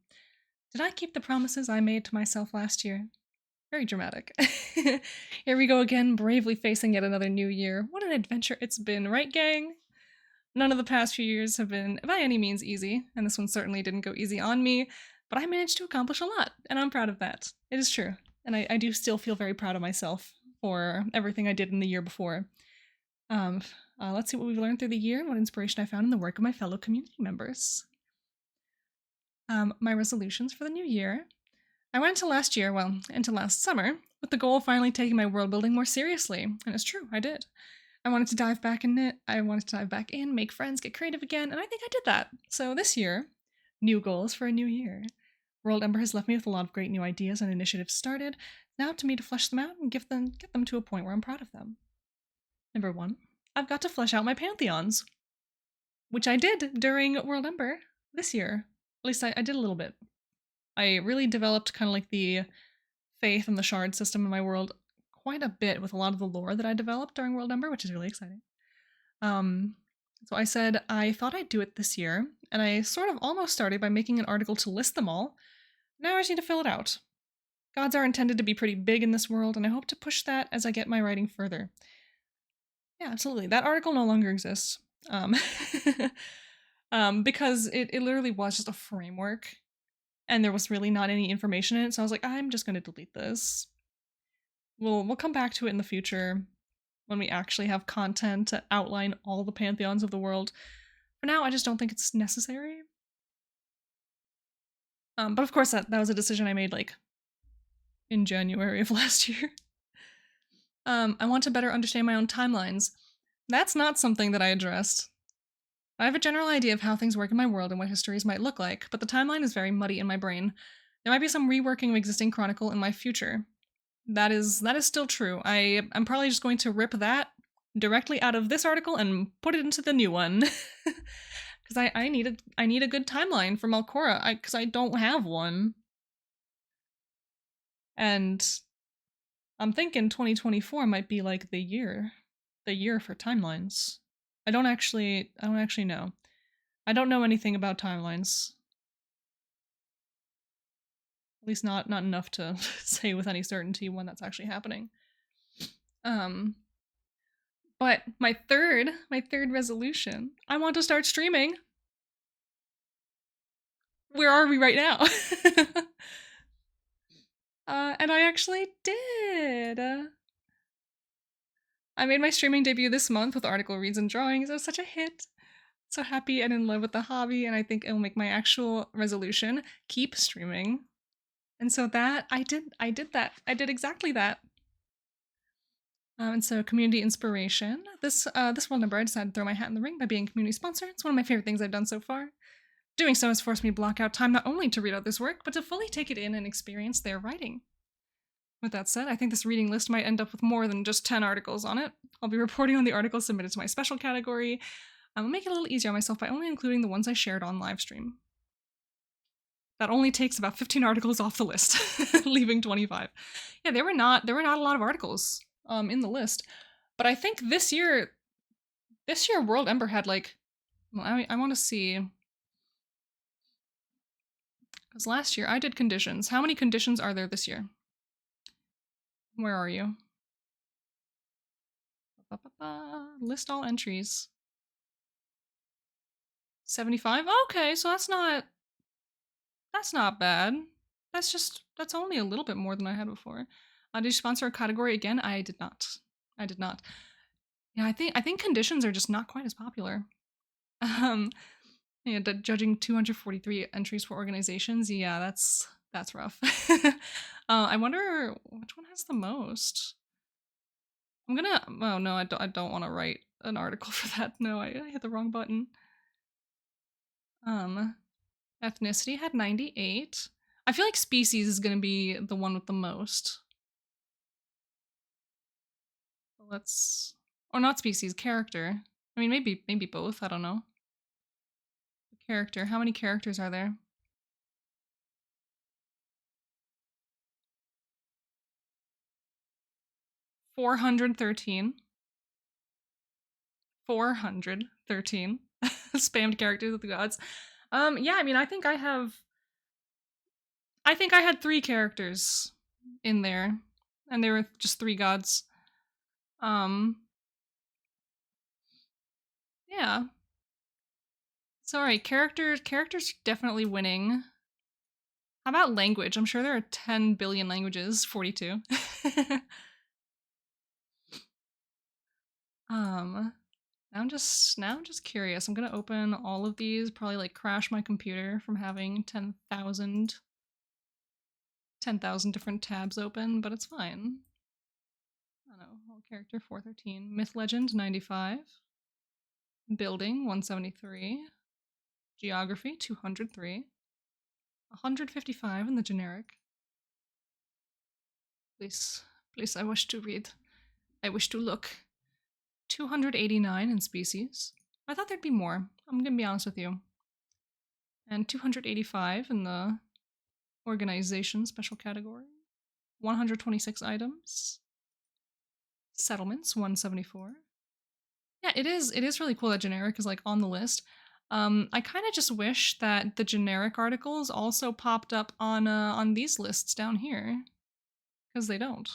Did I keep the promises I made to myself last year? Very dramatic. Here we go again, bravely facing yet another new year. What an adventure it's been, right, gang? None of the past few years have been by any means easy, and this one certainly didn't go easy on me, but I managed to accomplish a lot, and I'm proud of that. It is true, and I do still feel very proud of myself for everything I did in the year before. Let's see what we've learned through the year and what inspiration I found in the work of my fellow community members. My resolutions for the new year. I went into into last summer, with the goal of finally taking my world building more seriously. And it's true, I did. I wanted to dive back in it. I wanted to dive back in, make friends, get creative again, and I think I did that. So this year, new goals for a new year. WorldAnvil has left me with a lot of great new ideas and initiatives started. Now up to me to flesh them out and get them to a point where I'm proud of them. Number 1, I've got to flesh out my pantheons, which I did during WorldAnvil this year. At least I did a little bit. I really developed kind of like the faith and the shard system in my world quite a bit with a lot of the lore that I developed during WorldAnvil, which is really exciting. So I said I thought I'd do it this year, and I sort of almost started by making an article to list them all. Now I just need to fill it out. Gods are intended to be pretty big in this world, and I hope to push that as I get my writing further. Yeah, absolutely. That article no longer exists. Because it literally was just a framework, and there was really not any information in it, so I was like, I'm just going to delete this. We'll come back to it in the future when we actually have content to outline all the pantheons of the world. For now, I just don't think it's necessary. But of course, that was a decision I made like in January of last year. I want to better understand my own timelines. That's not something that I addressed. I have a general idea of how things work in my world and what histories might look like, but the timeline is very muddy in my brain. There might be some reworking of existing chronicle in my future. That is still true. I'm probably just going to rip that directly out of this article and put it into the new one. Because I need a good timeline for Malcora, because I don't have one. And I'm thinking 2024 might be like the year for timelines. I don't actually know. I don't know anything about timelines. At least not enough to say with any certainty when that's actually happening. But my third resolution, I want to start streaming. Where are we right now? And I actually did. I made my streaming debut this month with article reads and drawings. It was such a hit. So happy and in love with the hobby, and I think it'll make my actual resolution keep streaming. And so that I did that. I did exactly that. And so community inspiration. This WorldAnvil, I decided to throw my hat in the ring by being a community sponsor. It's one of my favorite things I've done so far. Doing so has forced me to block out time not only to read others' work, but to fully take it in and experience their writing. With that said, I think this reading list might end up with more than just 10 articles on it. I'll be reporting on the articles submitted to my special category. I'll make it a little easier on myself by only including the ones I shared on livestream. That only takes about 15 articles off the list, leaving 25. Yeah, there were not a lot of articles in the list, but I think this year WorldAnvil had like, well, I want to see, because last year I did conditions. How many conditions are there this year? Where are you? List all entries. 75? Okay, so that's not bad. That's only a little bit more than I had before. Did you sponsor a category again? I did not. Yeah, I think conditions are just not quite as popular. Yeah, judging 243 entries for organizations, yeah, that's rough. I wonder which one has the most. Oh no, I don't want to write an article for that. No, I hit the wrong button. Ethnicity had 98. I feel like species is gonna be the one with the most. Or not species, character. I mean, maybe both, I don't know. Character, how many characters are there? $413. 413 spammed characters with the gods. Yeah, I mean, I think I had 3 characters in there, and they were just 3 gods. Yeah. So, alright, characters definitely winning. How about language? I'm sure there are 10 billion languages. 42. Now I'm just curious. I'm gonna open all of these, probably like crash my computer from having 10,000 different tabs open, but it's fine. I don't know. Whole character 413. Myth Legend 95. Building 173. Geography 203. 155 in the generic. Please, please, I wish to read. I wish to look. 289 in species. I thought there'd be more. I'm gonna be honest with you. And 285 in the organization special category. 126 items. Settlements 174. Yeah, it is really cool that generic is like on the list. I kind of just wish that the generic articles also popped up on these lists down here, because they don't.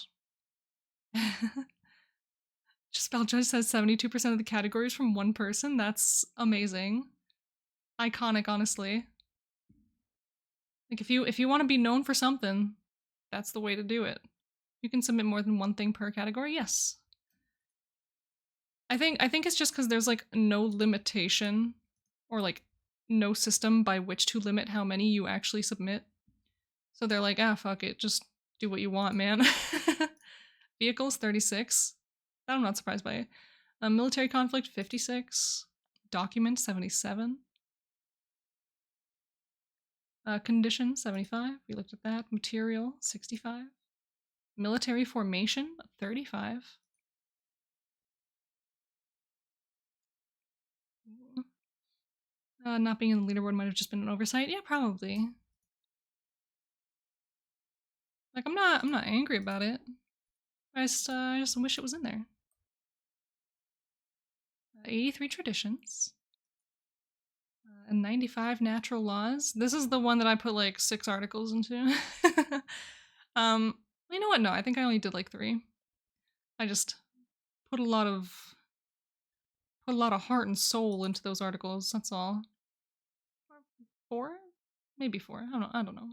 Just Spell Judge says 72% of the categories from one person. That's amazing. Iconic, honestly. Like if you want to be known for something, that's the way to do it. You can submit more than one thing per category. Yes. I think it's just because there's like no limitation or like no system by which to limit how many you actually submit. So they're like, ah, fuck it, just do what you want, man. Vehicles 36. That I'm not surprised by. Military conflict 56. Document 77. Condition 75. We looked at that. Material 65. Military formation 35. Not being in the leaderboard might have just been an oversight. Yeah, probably. Like I'm not angry about it. I just wish it was in there. 83 traditions. And 95 natural laws. This is the one that I put like 6 articles into. You know what? No, I think I only did like 3. I just put a lot of heart and soul into those articles. That's all. 4? Maybe 4. I don't know.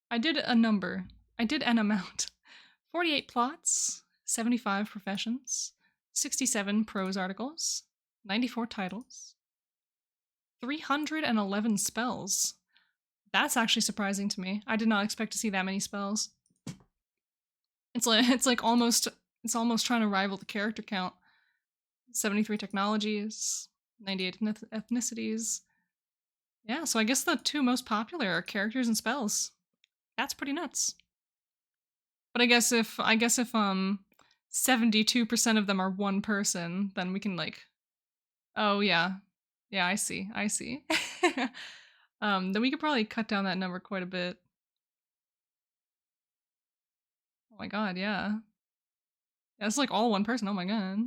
I did a number. I did an amount. 48 plots, 75 professions, 67 prose articles, 94 titles, 311 spells. That's actually surprising to me. I did not expect to see that many spells. It's almost trying to rival the character count. 73 technologies, 98 ethnicities. Yeah, so I guess the 2 most popular are characters and spells. That's pretty nuts. But I guess if 72% of them are one person, then we can like, oh yeah, I see. Then we could probably cut down that number quite a bit. Oh my god, yeah. Yeah, it's like all one person. Oh my god.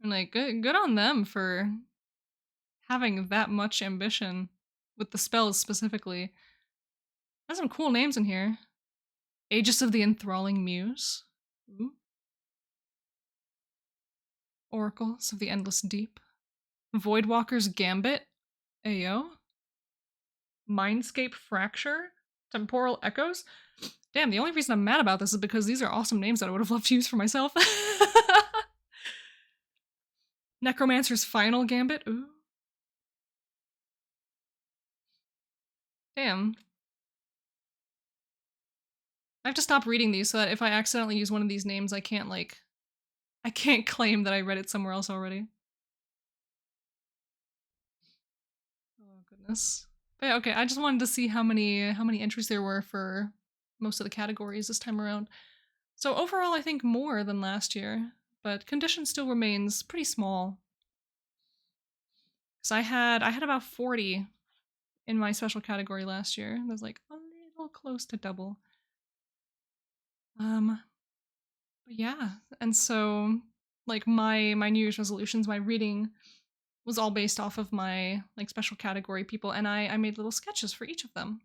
And like, good on them for having that much ambition with the spells specifically. There's some cool names in here. Aegis of the Enthralling Muse. Ooh. Oracles of the Endless Deep. Voidwalker's Gambit. Ayo. Mindscape Fracture. Temporal Echoes. Damn, the only reason I'm mad about this is because these are awesome names that I would have loved to use for myself. Necromancer's Final Gambit. Ooh. Damn. I have to stop reading these so that if I accidentally use one of these names, I can't claim that I read it somewhere else already. Oh goodness. But yeah, okay, I just wanted to see how many entries there were for most of the categories this time around. So overall, I think more than last year, but condition still remains pretty small. Because I had about 40 in my special category last year. That was like a little close to double. But yeah, and so like my New Year's resolutions, my reading was all based off of my like special category people, and I made little sketches for each of them.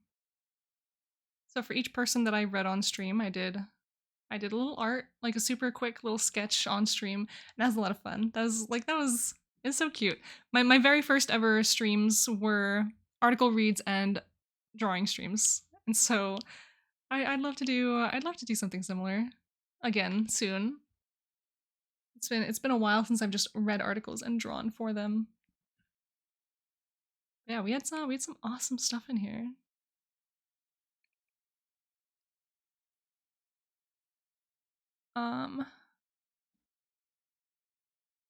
So for each person that I read on stream, I did a little art, like a super quick little sketch on stream, and that was a lot of fun. It's so cute. My very first ever streams were article reads and drawing streams, and so I'd love to do something similar again soon. It's been a while since I've just read articles and drawn for them. Yeah, we had some awesome stuff in here.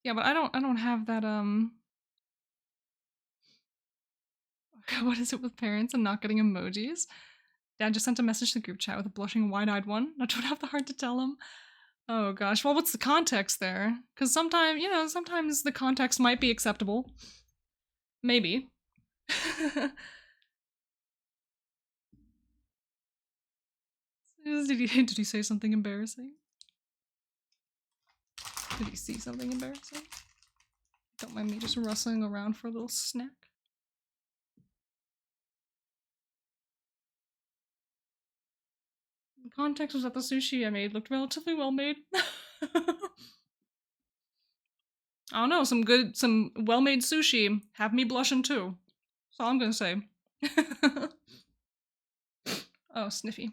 Yeah, but I don't have that what is it with parents and not getting emojis? Dad just sent a message to the group chat with a blushing wide-eyed one. I don't have the heart to tell him. Oh gosh, well what's the context there? Because sometimes, sometimes the context might be acceptable. Maybe. Did he say something embarrassing? Did he see something embarrassing? Don't mind me just rustling around for a little snack. The context was that the sushi I made looked relatively well made. I don't know, some well-made sushi have me blushing too. That's all I'm gonna say. Oh, sniffy.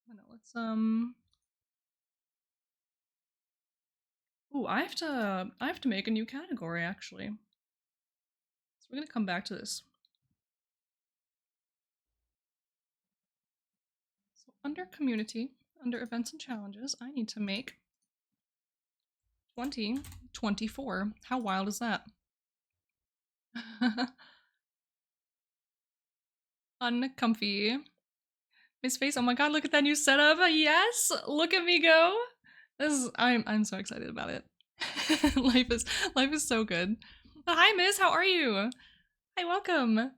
No, let's Ooh, I have to make a new category actually. So we're gonna come back to this. So under community, under events and challenges, I need to make 2024. How wild is that? Uncomfy. Miss Face, oh my god, look at that new setup. Yes! Look at me go. I'm so excited about it. life is so good. Hi Miss, how are you? Hi, welcome.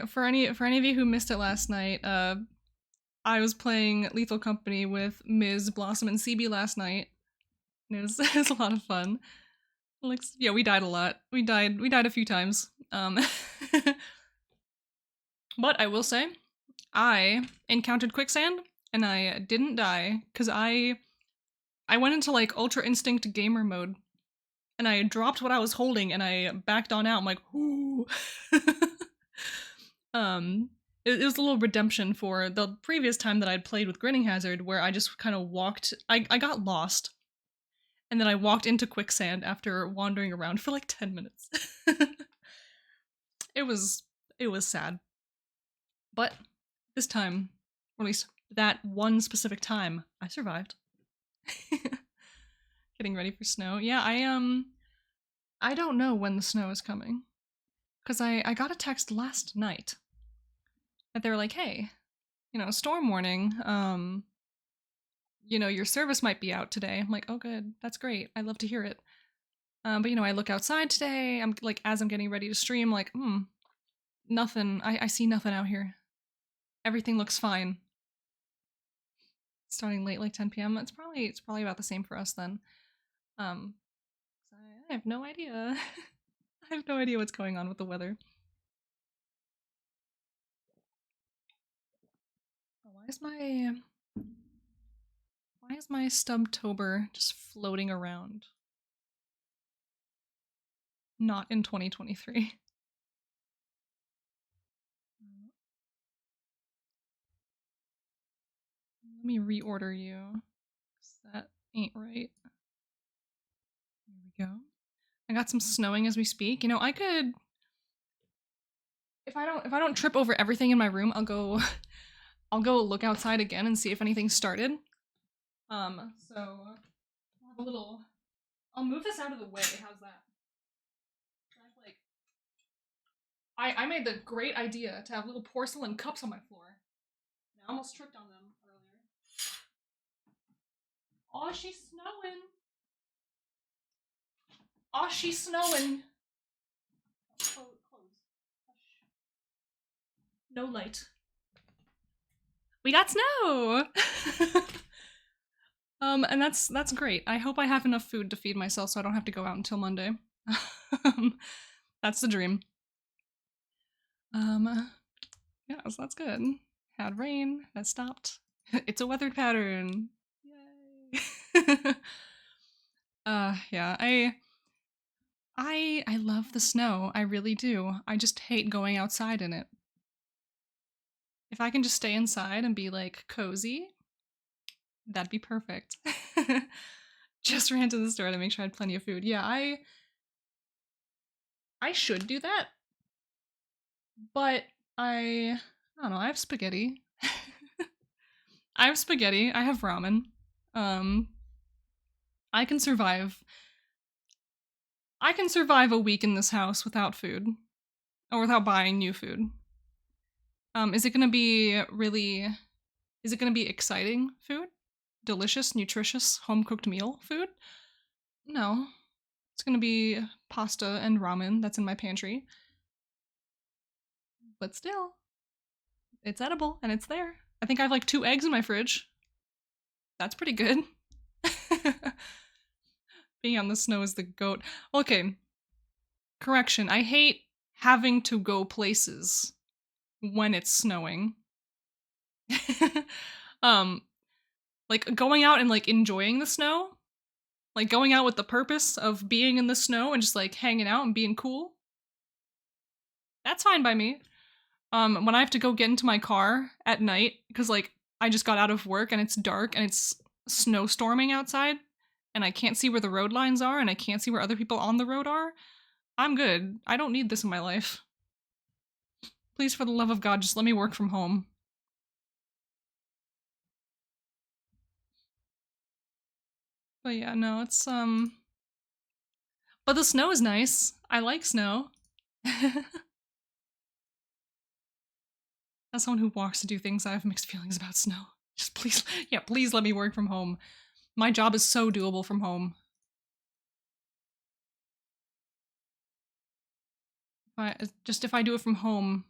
For any of you who missed it last night, I was playing Lethal Company with Ms. Blossom and CB last night. And it was it was a lot of fun. Like, yeah, we died a lot. We died a few times. But I will say, I encountered quicksand and I didn't die because I went into like Ultra Instinct gamer mode and I dropped what I was holding and I backed on out. I'm like, ooh. It was a little redemption for the previous time that I'd played with Grinning Hazard where I just kind of walked, I got lost. And then I walked into quicksand after wandering around for like 10 minutes. It was sad. But this time, or at least that one specific time, I survived. Getting ready for snow. Yeah, I don't know when the snow is coming. Because I got a text last night that they were like, hey, storm warning, your service might be out today. I'm like, oh good, that's great. I love to hear it. But I look outside today, I'm like, as I'm getting ready to stream, like, nothing, I see nothing out here. Everything looks fine. Starting late, like 10 p.m. It's probably about the same for us then. I have no idea. I have no idea what's going on with the weather. Why is my Stubtober just floating around? Not in 2023. Let me reorder you. 'Cause that ain't right. There we go. I got some snowing as we speak. I could, if I don't trip over everything in my room, I'll go look outside again and see if anything started. So I'll have a little, I'll move this out of the way. How's that? I made the great idea to have little porcelain cups on my floor. I almost tripped on them earlier. Oh, she's snowing. Oh, she's snowing. Close. No light. We got snow! And that's great. I hope I have enough food to feed myself so I don't have to go out until Monday. That's the dream. Yeah, so that's good. Had rain, that stopped. It's a weathered pattern. Yay! Yeah, I love the snow. I really do. I just hate going outside in it. If I can just stay inside and be like cozy, that'd be perfect. Just ran to the store to make sure I had plenty of food. Yeah, I should do that, but I don't know, I have spaghetti. I have spaghetti, I have ramen. Um I can survive. I can survive a week in this house without food. Or without buying new food. Is it gonna be really is it gonna be exciting food? Delicious, nutritious, home-cooked meal food? No. It's gonna be pasta and ramen that's in my pantry. But still, it's edible and it's there. I think I have like 2 eggs in my fridge. That's pretty good. Being on the snow is the goat. Okay. Correction, I hate having to go places when it's snowing. um, like going out and like enjoying the snow, like going out with the purpose of being in the snow and just like hanging out and being cool. That's fine by me. When I have to go get into my car at night because like I just got out of work and it's dark and it's snowstorming outside and I can't see where the road lines are and I can't see where other people on the road are, I'm good. I don't need this in my life. Please, for the love of God, just let me work from home. But yeah, no, it's but the snow is nice. I like snow. As someone who walks to do things, I have mixed feelings about snow. Just please, yeah, please let me work from home. My job is so doable from home. If I do it from home,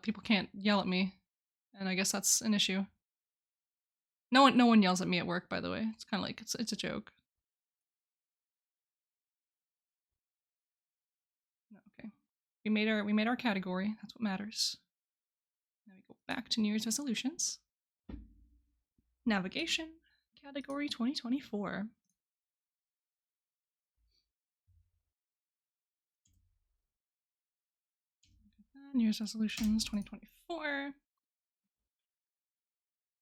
people can't yell at me, and I guess that's an issue. No one yells at me at work, by the way. It's kind of like it's a joke. No, okay, we made our category. That's what matters. Now we go back to New Year's resolutions. Navigation, category 2024. New Year's resolutions 2024.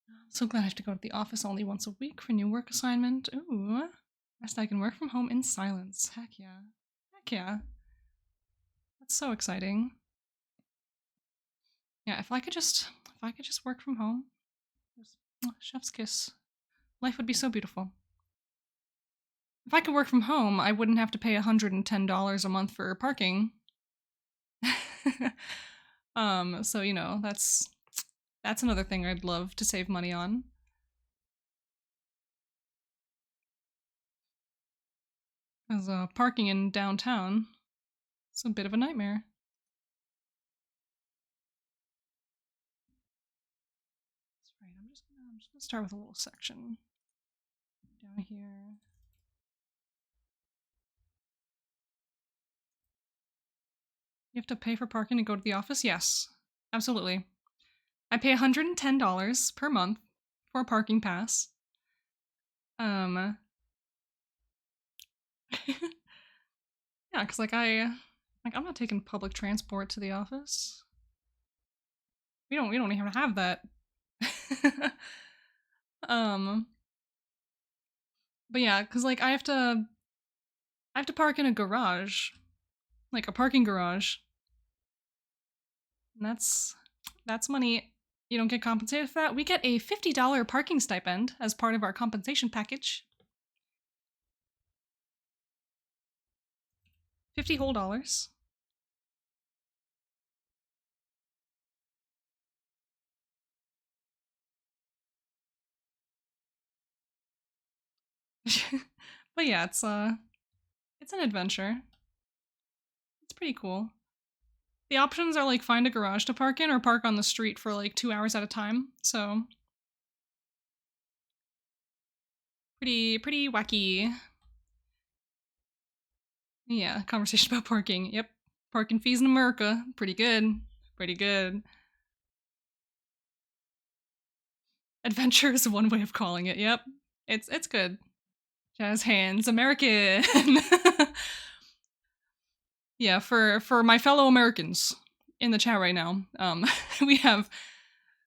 I'm so glad I have to go to the office only once a week for a new work assignment. Ooh. Rest I can work from home in silence. Heck yeah. Heck yeah. That's so exciting. Yeah, if I could just work from home. Just, chef's kiss. Life would be so beautiful. If I could work from home, I wouldn't have to pay $110 a month for parking. So you know, that's another thing I'd love to save money on. As parking in downtown, it's a bit of a nightmare. That's right. I'm just gonna start with a little section down here. You have to pay for parking to go to the office? Yes, absolutely. I pay $110 per month for a parking pass. Yeah, because I'm not taking public transport to the office. We don't even have that. But yeah, because like I have to park in a garage, like a parking garage. And that's money. You don't get compensated for that. We get a $50 parking stipend as part of our compensation package. $50 whole dollars. But yeah, it's an adventure. It's pretty cool. The options are like find a garage to park in or park on the street for like 2 hours at a time. So pretty wacky. Yeah, conversation about parking. Yep. Parking fees in America. Pretty good. Pretty good. Adventure is one way of calling it. Yep. It's good. Jazz hands, American. Yeah, for my fellow Americans in the chat right now, we have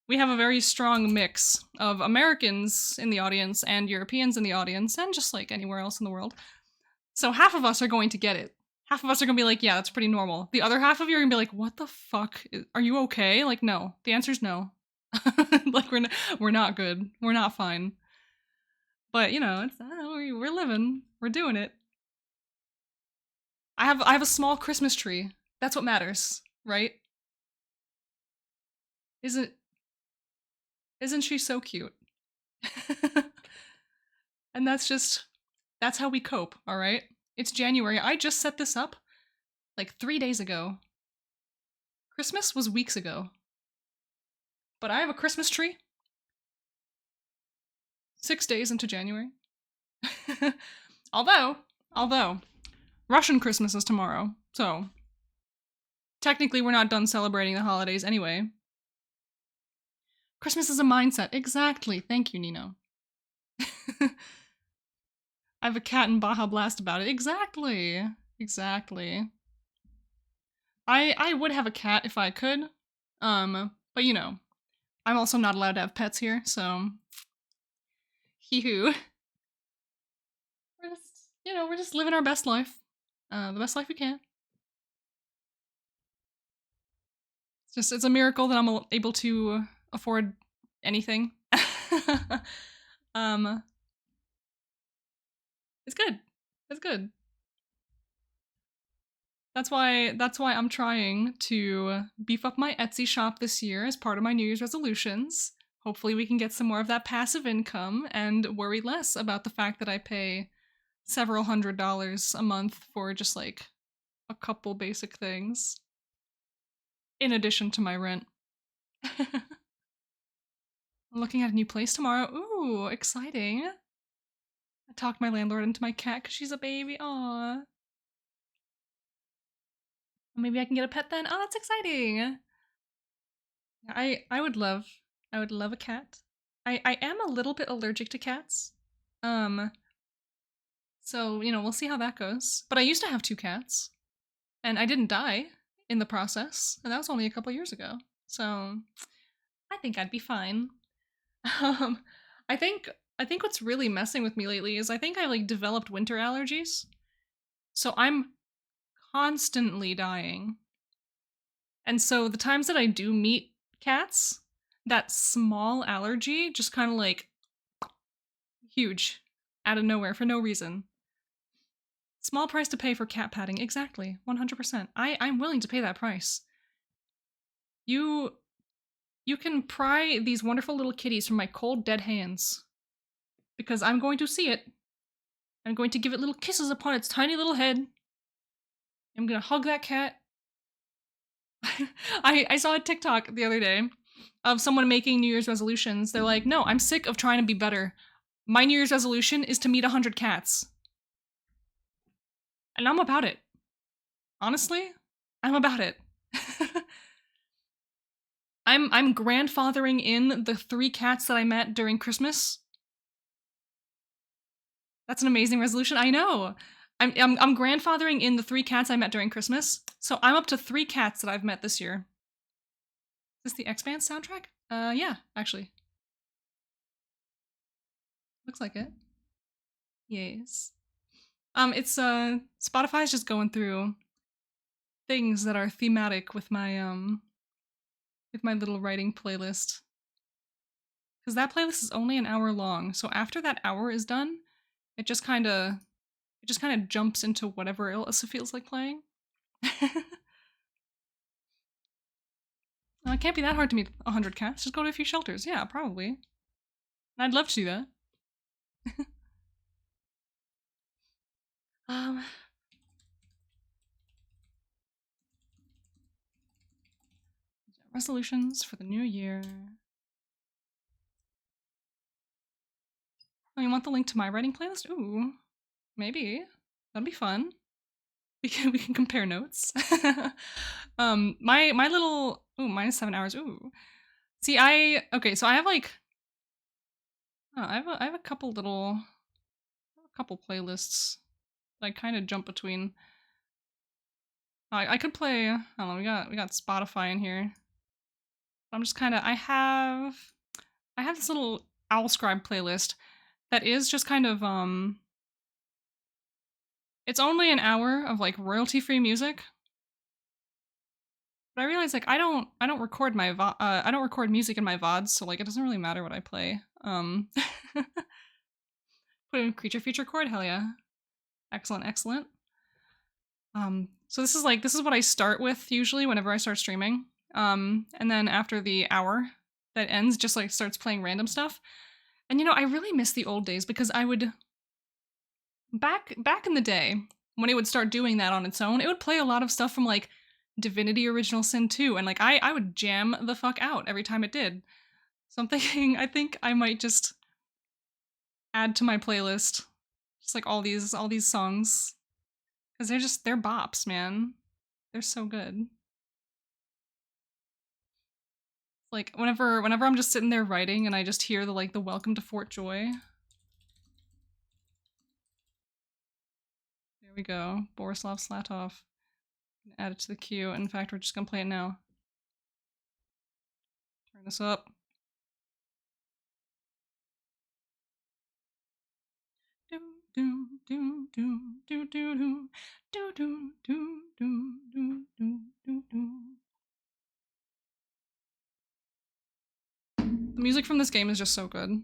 we have a very strong mix of Americans in the audience and Europeans in the audience, and just like anywhere else in the world. So half of us are going to get it. Half of us are gonna be like, yeah, that's pretty normal. The other half of you are gonna be like, what the fuck? Are you okay? Like, no. The answer's no. Like, we're not good. We're not fine. But you know, it's we're living. We're doing it. I have a small Christmas tree. That's what matters, right? Isn't she so cute? And that's how we cope, all right? It's January. I just set this up like 3 days ago. Christmas was weeks ago. But I have a Christmas tree 6 days into January. although Russian Christmas is tomorrow. So technically we're not done celebrating the holidays anyway. Christmas is a mindset. Exactly. Thank you, Nino. I have a cat in Baja Blast about it. Exactly. Exactly. I would have a cat if I could. But you know, I'm also not allowed to have pets here, so hee-hoo. We're just living our best life. The best life we can. It's a miracle that I'm able to afford anything. It's good. It's good. That's why I'm trying to beef up my Etsy shop this year as part of my New Year's resolutions. Hopefully we can get some more of that passive income and worry less about the fact that I pay several $100s a month for just like a couple basic things. In addition to my rent. I'm looking at a new place tomorrow. Ooh, exciting. I talked my landlord into my cat because she's a baby. Aww. Maybe I can get a pet then. Oh, that's exciting. I would love a cat. I am a little bit allergic to cats. So, you know, we'll see how that goes. But I used to have 2 cats. And I didn't die in the process. And that was only a couple years ago. So I think I'd be fine. I think what's really messing with me lately is I think I like developed winter allergies. So I'm constantly dying. And so the times that I do meet cats, that small allergy just kind of like huge out of nowhere for no reason. Small price to pay for cat padding. Exactly. 100%. I'm willing to pay that price. You can pry these wonderful little kitties from my cold, dead hands. Because I'm going to see it. I'm going to give it little kisses upon its tiny little head. I'm gonna hug that cat. I saw a TikTok the other day of someone making New Year's resolutions. They're like, no, I'm sick of trying to be better. My New Year's resolution is to meet 100 cats. And I'm about it. Honestly, I'm about it. I'm grandfathering in the 3 cats that I met during Christmas. That's an amazing resolution. I know. I'm grandfathering in the 3 cats I met during Christmas. So I'm up to 3 cats that I've met this year. Is this the X-Band soundtrack? Yeah, actually. Looks like it. Yes. It's Spotify's just going through things that are thematic with my little writing playlist. Because that playlist is only an hour long, so after that hour is done, it just kinda jumps into whatever else it feels like playing. Well, it can't be that hard to meet 100 cats. Just go to a few shelters. Yeah, probably. I'd love to do that. um, Resolutions for the new year. Oh, you want the link to my writing playlist? Ooh, maybe. That'd be fun. We can compare notes. My little minus 7 hours. Ooh. See, okay, so I have like I have a couple playlists that I kind of jump between. I could play. I don't know. We got Spotify in here. I'm just kind of I have this little Owlscribe playlist that is just kind of it's only an hour of like royalty-free music. But I realize like I don't record my I don't record music in my VODs, so like it doesn't really matter what I play. Put in creature feature chord, hell yeah. Excellent, excellent. So this is what I start with usually whenever I start streaming. And then after the hour that ends, just like starts playing random stuff. And you know, I really miss the old days because I would back in the day when it would start doing that on its own, it would play a lot of stuff from like Divinity Original Sin 2, and like I would jam the fuck out every time it did. So I'm thinking I think I might just add to my playlist just like all these songs because they're bops, man. They're so good. Like whenever I'm just sitting there writing and I just hear the like the Welcome to Fort Joy. There we go. Borislav Slatov. Add it to the queue. In fact, we're just gonna play it now. Turn this up. The music from this game is just so good.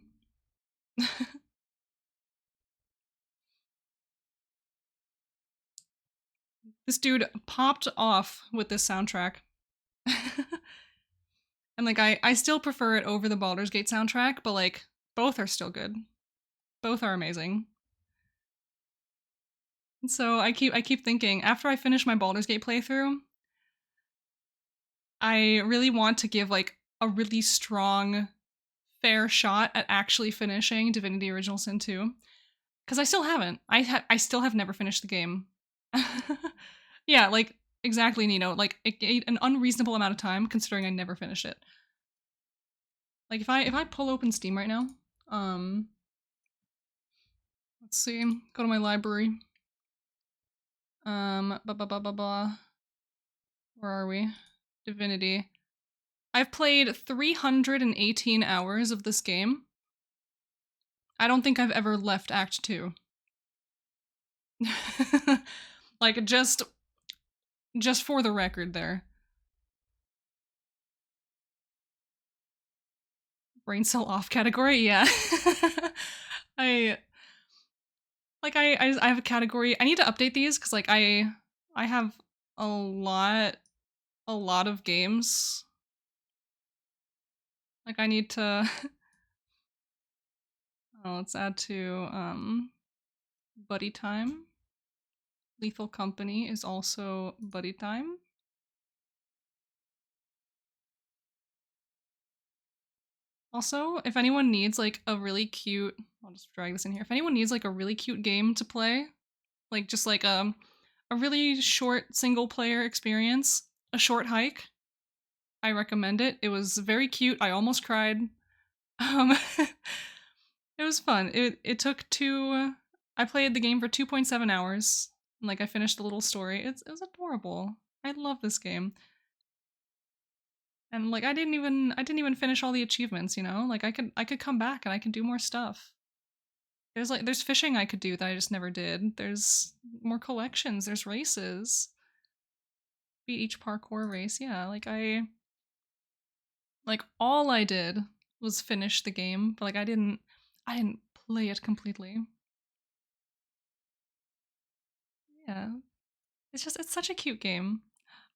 This dude popped off with this soundtrack. And like I still prefer it over the Baldur's Gate soundtrack, but like both are still good. Both are amazing. And so I keep thinking after I finish my Baldur's Gate playthrough, I really want to give like a really strong fair shot at actually finishing Divinity Original Sin 2 because I still haven't. I still have never finished the game. Yeah, like exactly, Nino. Like an unreasonable amount of time considering I never finished it. Like if I pull open Steam right now, let's see, go to my library. Blah blah blah blah blah. Where are we? Divinity. I've played 318 hours of this game. I don't think I've ever left Act 2. Like just for the record there. Brain cell off category, yeah. I I have a category. I need to update these because like I have a lot of games. Like I need to oh, let's add to buddy time. Lethal Company is also buddy time. Also, if anyone needs like a really cute, I'll just drag this in here. If anyone needs like a really cute game to play, like just like a really short single player experience, A Short Hike, I recommend it. It was very cute. I almost cried. It was fun. It took I played the game for 2.7 hours. And like I finished the little story. It was adorable. I love this game. And like I didn't even finish all the achievements, you know? Like I could come back and I could do more stuff. There's fishing I could do that I just never did. There's more collections, there's races. Beat each parkour race. Yeah, like all I did was finish the game, but like I didn't play it completely. Yeah. It's such a cute game.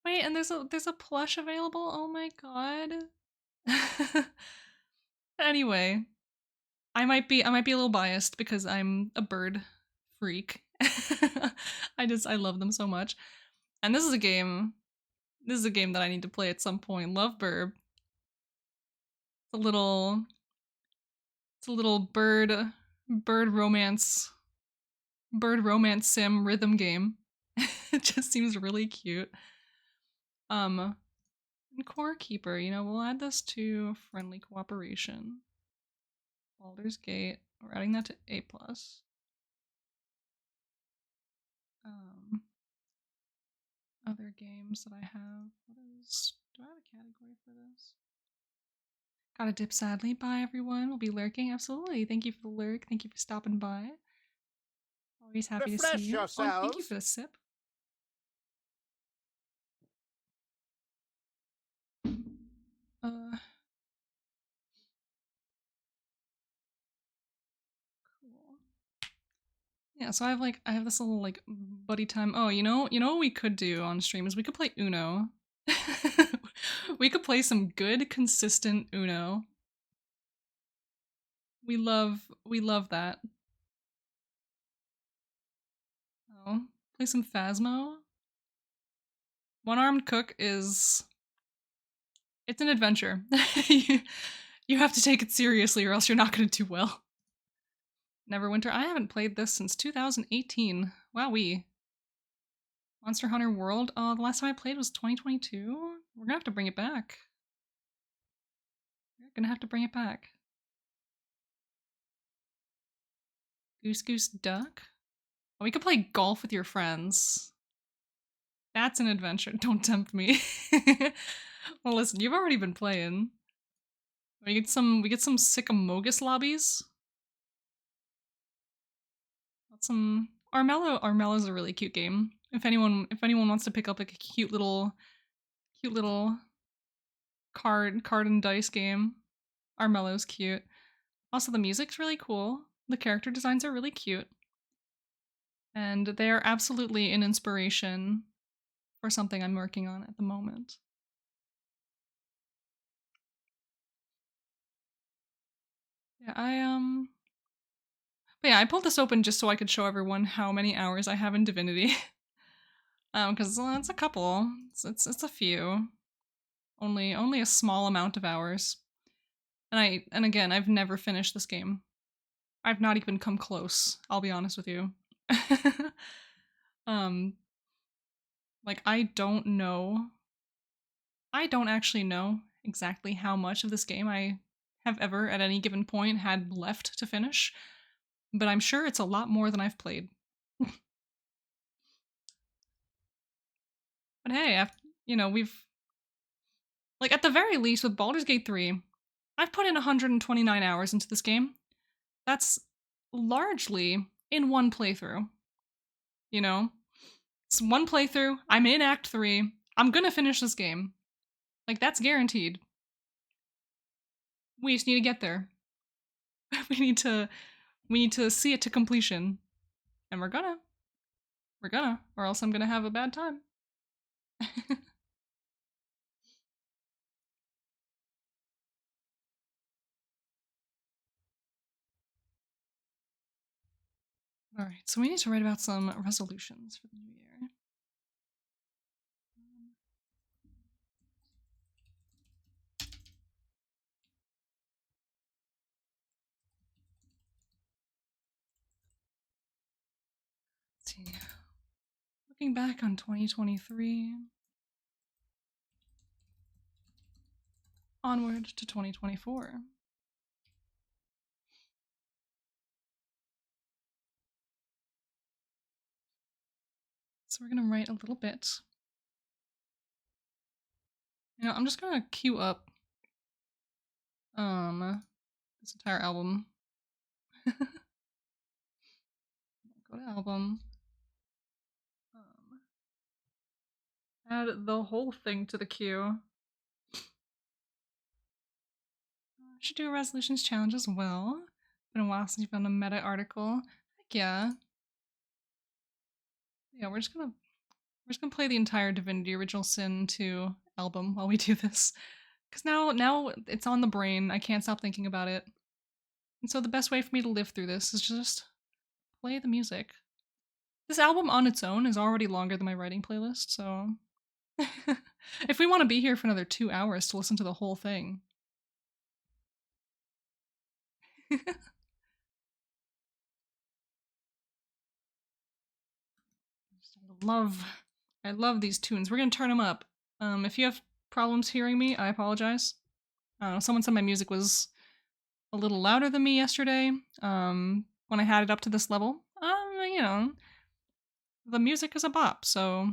Wait, and there's a plush available? Oh my god. Anyway, I might be a little biased because I'm a bird freak. I love them so much. And this is a game that I need to play at some point. Love Burb. It's a little bird romance sim rhythm game. It just seems really cute. And Core Keeper, you know, we'll add this to friendly cooperation. Baldur's Gate, we're adding that to A+. Other games that I have. Do I have a category for this? Gotta dip sadly. Bye, everyone. We'll be lurking. Absolutely. Thank you for the lurk. Thank you for stopping by. Always happy to see Refresh you. Oh, thank you yourselves. for the sip. Cool. Yeah, so I have this little like buddy time. Oh, you know what we could do on stream is we could play Uno. We could play some good, consistent Uno. We love that. Oh, play some Phasmo. One-armed cook is it's an adventure. You have to take it seriously or else you're not going to do well. Neverwinter. I haven't played this since 2018. Wowee. Monster Hunter World. Oh, the last time I played was 2022. We're gonna have to bring it back. We're gonna have to bring it back. Goose Goose Duck. Oh, we could play golf with your friends. That's an adventure. Don't tempt me. Well, listen, you've already been playing. We get some sick Amogus lobbies. Got some Armello's a really cute game. If anyone wants to pick up like a cute little card and dice game, Armello's cute. Also, the music's really cool. The character designs are really cute. And they are absolutely an inspiration for something I'm working on at the moment. Yeah, but yeah, I pulled this open just so I could show everyone how many hours I have in Divinity. Because it's a couple. It's a few. Only a small amount of hours. And again, I've never finished this game. I've not even come close, I'll be honest with you. um like I don't actually know exactly how much of this game I have ever at any given point had left to finish, but I'm sure it's a lot more than I've played. But hey, we've like at the very least with Baldur's Gate 3, I've put in 129 hours into this game. That's largely in one playthrough. You know? It's one playthrough, I'm in Act 3, I'm gonna finish this game. Like, that's guaranteed. We just need to get there. we need to see it to completion. And we're gonna. Or else I'm gonna have a bad time. Alright, so we need to write about some resolutions for the new year. Let's see. Looking back on 2023. Onward to 2024. So we're gonna write a little bit. I'm just gonna queue up this entire album. Go to album. Add the whole thing to the queue. Should do a resolutions challenge as well. Been a while since you've done a meta article. Heck yeah. Yeah, we're just gonna play the entire Divinity Original Sin 2 album while we do this. Because now it's on the brain. I can't stop thinking about it. And so the best way for me to live through this is just play the music. This album on its own is already longer than my writing playlist, so if we want to be here for another 2 hours to listen to the whole thing. I love these tunes. We're gonna turn them up. If you have problems hearing me, I apologize. Someone said my music was a little louder than me yesterday. When I had it up to this level. The music is a bop, so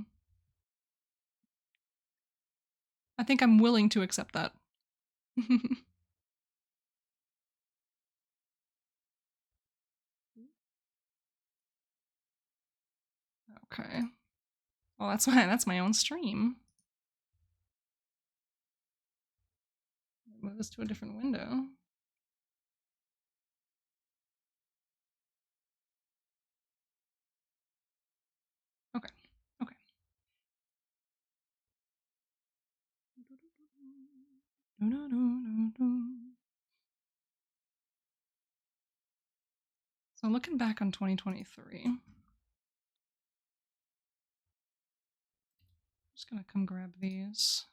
I think I'm willing to accept that. Okay. Well, that's my own stream. Move this to a different window. Okay. Okay. So looking back on 2023. Just gonna come grab these.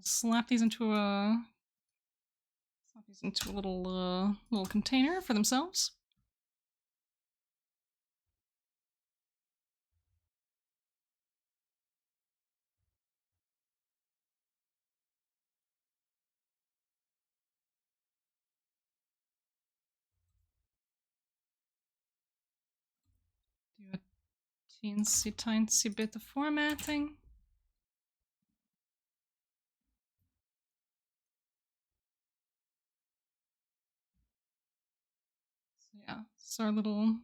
Slap these into a little container for themselves. Do a teensy bit of formatting. So yeah, so our little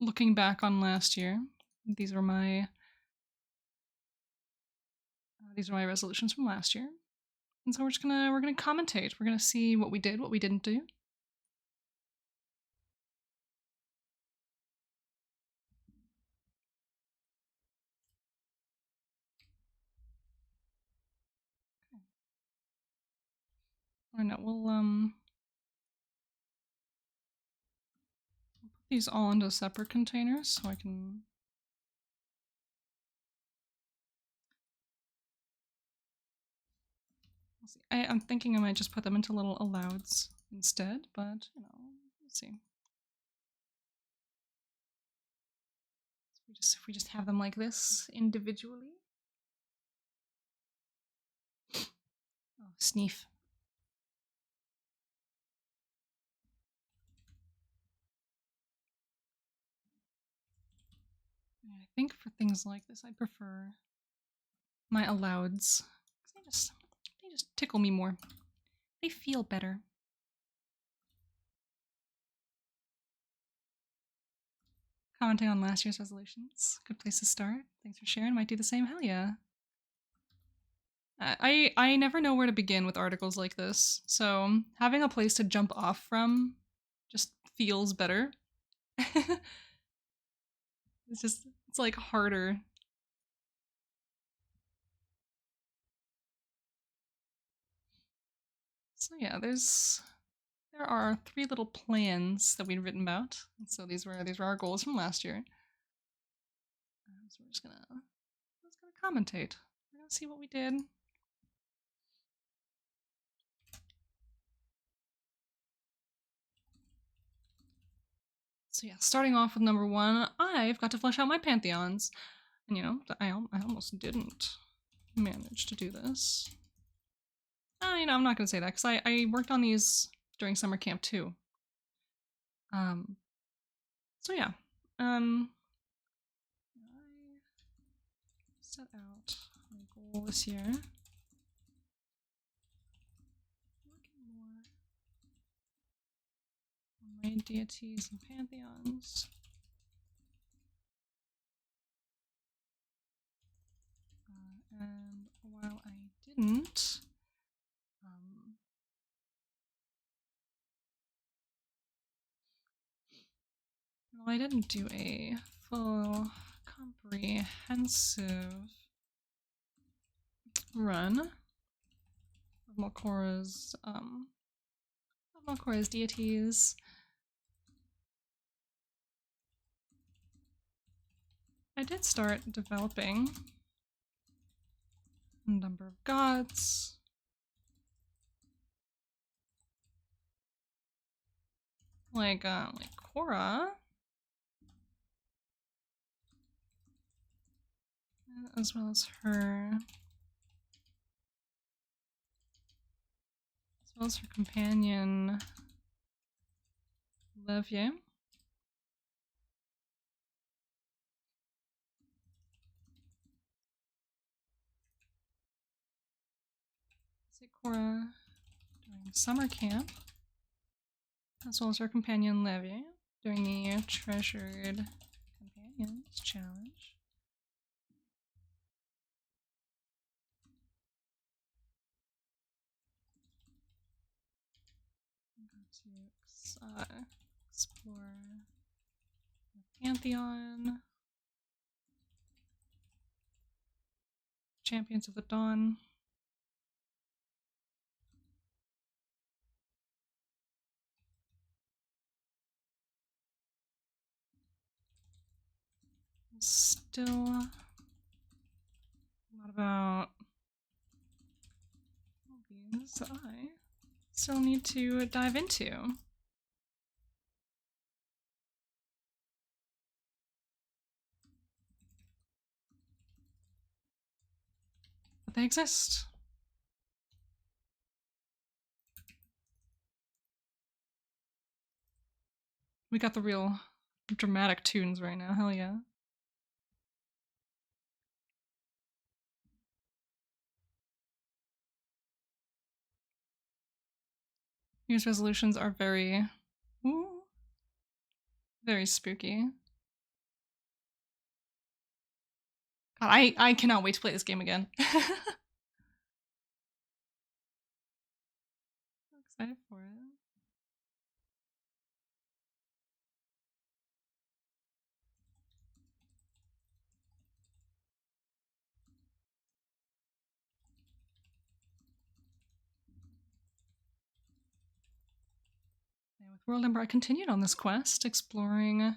looking back on last year. These are my resolutions from last year. And so we're gonna commentate. We're gonna see what we did, what we didn't do. Or no, we'll put these all into separate containers so I can. See. I'm thinking I might just put them into little allouds instead, but you know, we'll see. If we just have them like this individually. Oh, sneef. I think for things like this, I prefer my allouds. They just tickle me more. They feel better. Commenting on last year's resolutions. Good place to start. Thanks for sharing. Might do the same. Hell yeah. I never know where to begin with articles like this, so having a place to jump off from just feels better. It's like harder. So yeah, there are 3 little plans that we'd written about. And so these were our goals from last year. So we're just gonna commentate. We're gonna see what we did. So yeah, starting off with number 1, I've got to flesh out my pantheons. And you know, I almost didn't manage to do this. You know, I'm not gonna say that because I worked on these during summer camp too. So yeah, I set out my goal this year. Working more on my deities and pantheons. And while I didn't, do a full comprehensive run of Malcora's deities, I did start developing a number of gods. Like Cora, as well as her companion Levier. Cora during summer camp, as well as our companion Levy during the Treasured Companions Challenge. To explore the Pantheon, Champions of the Dawn. Still a lot about movies that I still need to dive into. But they exist. We got the real dramatic tunes right now, hell yeah. New Year's resolutions are very, ooh, very spooky. God, I cannot wait to play this game again. So excited for it. And with WorldAnvil, I continued on this quest, exploring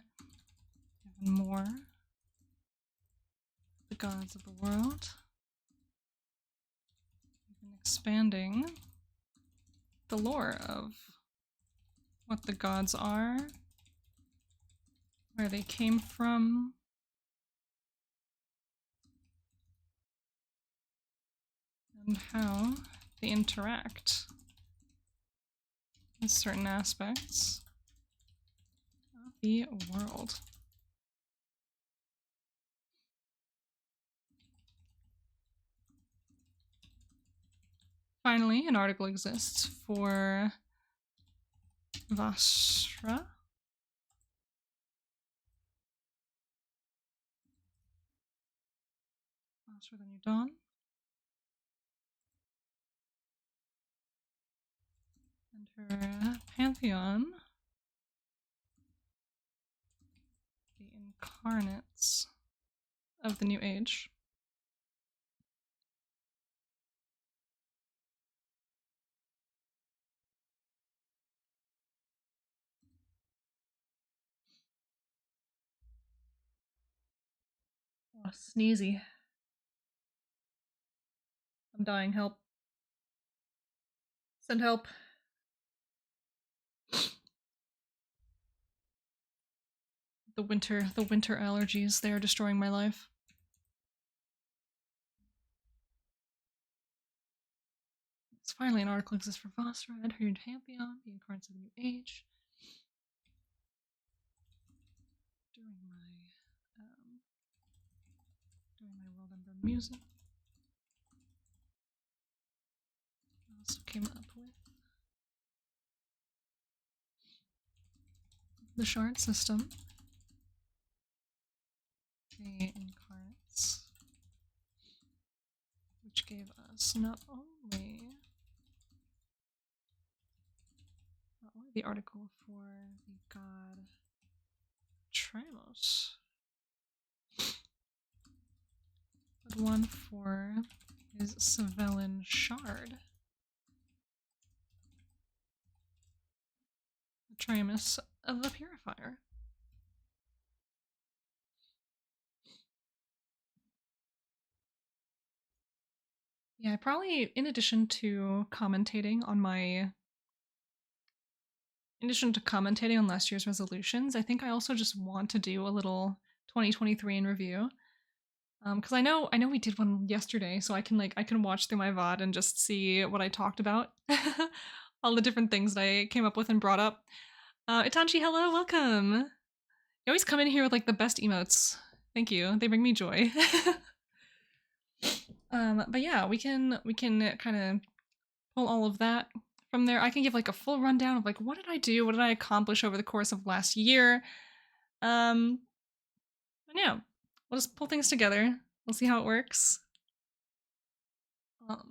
even more the gods of the world, even expanding the lore of what the gods are, where they came from, and how they interact with certain aspects of the world. Finally, an article exists for Vasra. Vasra the New Dawn. And her pantheon. The incarnates of the New Age. Oh, sneezy. I'm dying. Help. Send help. The winter allergies, they are destroying my life. It's finally an article exists for Vasra and her pantheon, the incarnates of the New Age. During my WorldAnvil music, I also came up with the shard system, the incarnates, which gave us not only the article for the god Tramos, but one for his Savellan shard. The Tramus of the Purifier. Yeah, probably in addition to commentating on last year's resolutions, I think I also just want to do a little 2023 in review. Because I know we did one yesterday, so I can watch through my VOD and just see what I talked about. All the different things that I came up with and brought up. Itanchi, hello, welcome! You always come in here with like the best emotes. Thank you, they bring me joy. But yeah, we can kind of pull all of that from there. I can give like a full rundown of like what did I do, what did I accomplish over the course of last year. And yeah, we'll just pull things together. We'll see how it works. Hold on.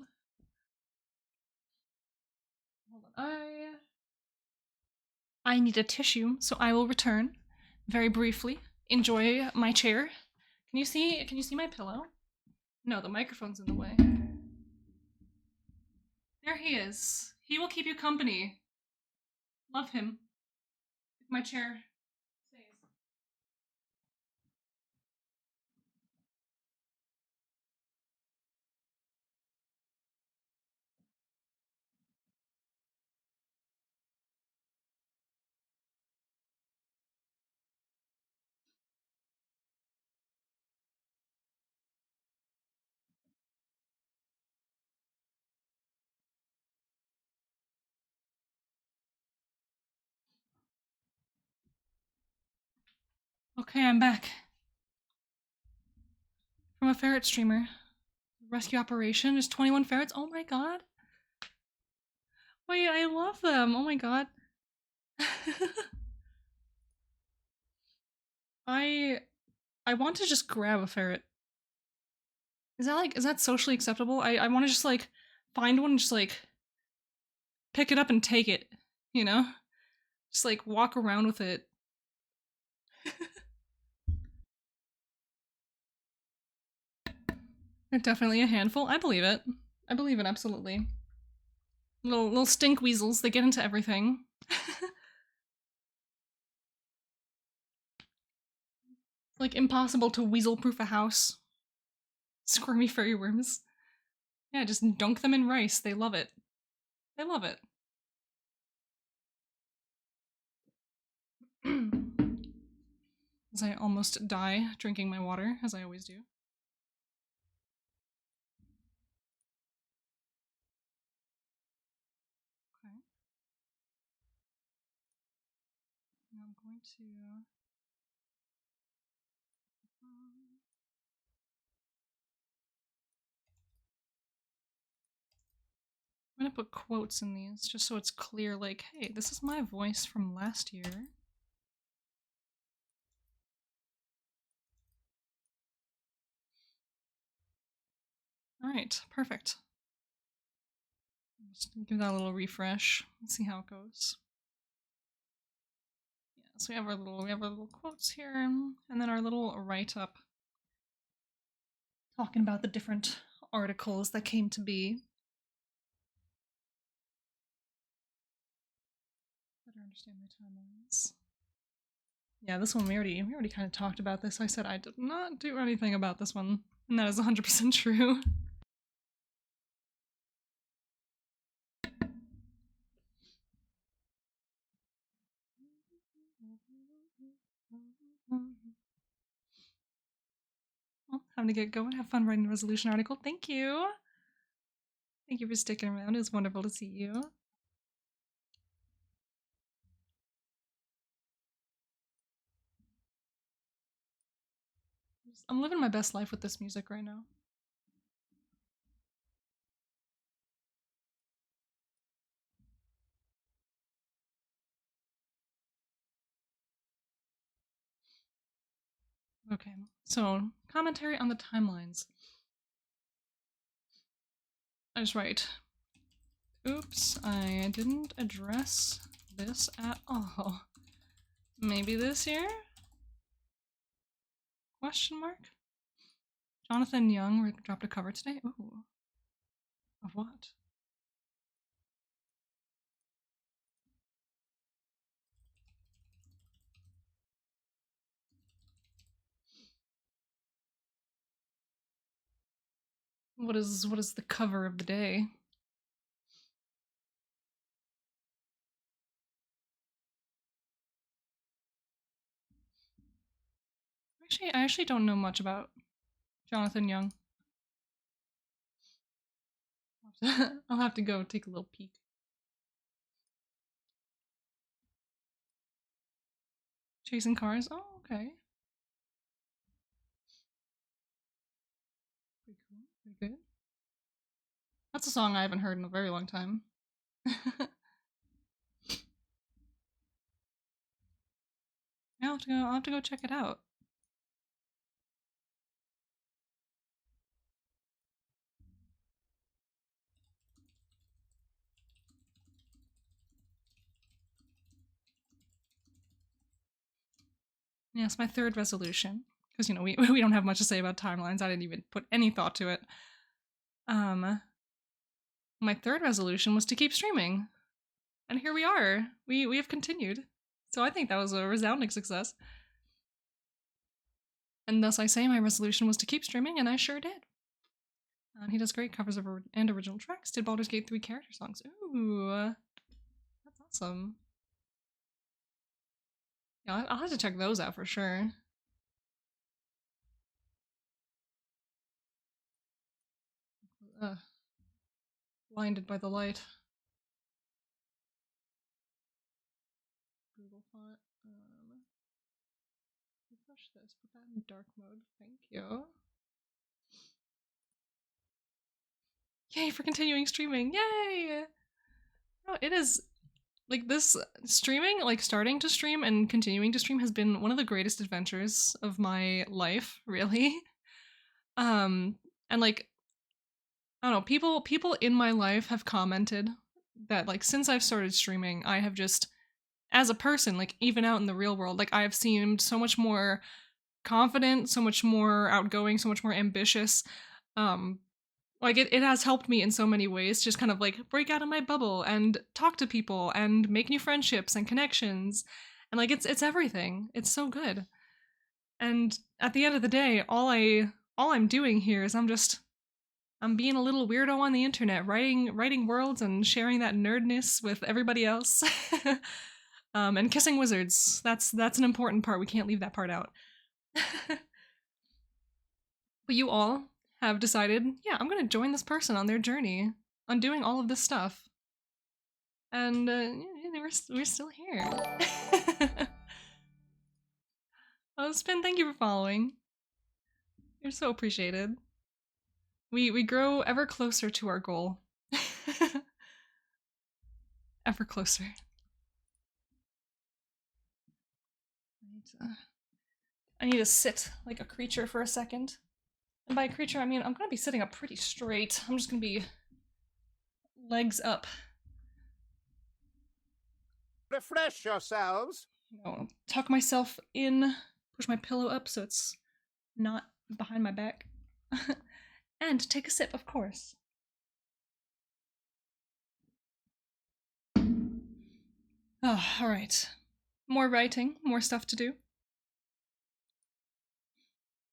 I need a tissue, so I will return very briefly. Enjoy my chair. Can you see my pillow? No, the microphone's in the way. There he is. He will keep you company. Love him. If my chair stays. Okay, I'm back. From a ferret streamer. Rescue operation is 21 ferrets. Oh my god. Wait, I love them. Oh my god. I want to just grab a ferret. Is that socially acceptable? I want to just like find one and just like pick it up and take it, you know? Just like walk around with it. They're definitely a handful. I believe it. I believe it absolutely. Little stink weasels, they get into everything. Like impossible to weasel-proof a house. Squirmy furry worms. Yeah, just dunk them in rice. They love it. They love it. As I almost die drinking my water, as I always do. Okay. Now I'm going to... I'm gonna put quotes in these, just so it's clear, like, hey, this is my voice from last year. Alright, perfect. Just give that a little refresh and see how it goes. Yeah, so we have our little quotes here, and then our little write-up talking about the different articles that came to be. Better understand my timelines. Yeah, this one we already kind of talked about this. I said I did not do anything about this one, and that is 100% true. Well, time to get going. Have fun writing the resolution article. Thank you. Thank you for sticking around. It was wonderful to see you. I'm living my best life with this music right now. Okay, so commentary on the timelines. I just write, oops, I didn't address this at all. Maybe this year? Question mark? Jonathan Young dropped a cover today? Ooh. Of what? What is the cover of the day? I actually don't know much about Jonathan Young. I'll have to go take a little peek. Chasing cars? Oh, okay. Pretty cool. Pretty good. That's a song I haven't heard in a very long time. I'll have to go check it out. Yes, my third resolution. Because, you know, we don't have much to say about timelines. I didn't even put any thought to it. My third resolution was to keep streaming. And here we are. We have continued. So I think that was a resounding success. And thus I say my resolution was to keep streaming, and I sure did. And he does great covers of and original tracks. Did Baldur's Gate 3 character songs. Ooh. That's awesome. Yeah, I'll have to check those out for sure. Blinded by the light. Google font. Refresh this. Put that in dark mode. Thank you. Yay for continuing streaming. Yay! No, it is like this streaming, like starting to stream and continuing to stream has been one of the greatest adventures of my life, really. And like I don't know, people in my life have commented that like since I've started streaming, I have just as a person, like even out in the real world, like I have seemed so much more confident, so much more outgoing, so much more ambitious. Like it has helped me in so many ways, just kind of like break out of my bubble and talk to people and make new friendships and connections. And like it's everything. It's so good. And at the end of the day, all I'm doing here is I'm being a little weirdo on the internet, writing worlds and sharing that nerdness with everybody else. And kissing wizards. That's an important part. We can't leave that part out. But you all have decided, yeah, I'm gonna join this person on their journey on doing all of this stuff. And we're still here. Oh, Spin, thank you for following. You're so appreciated. We grow ever closer to our goal. Ever closer. I need to sit like a creature for a second. And by creature, I mean I'm gonna be sitting up pretty straight. I'm just gonna be legs up. Refresh yourselves. You know, tuck myself in, push my pillow up so it's not behind my back. And take a sip, of course. Oh, alright. More writing, more stuff to do.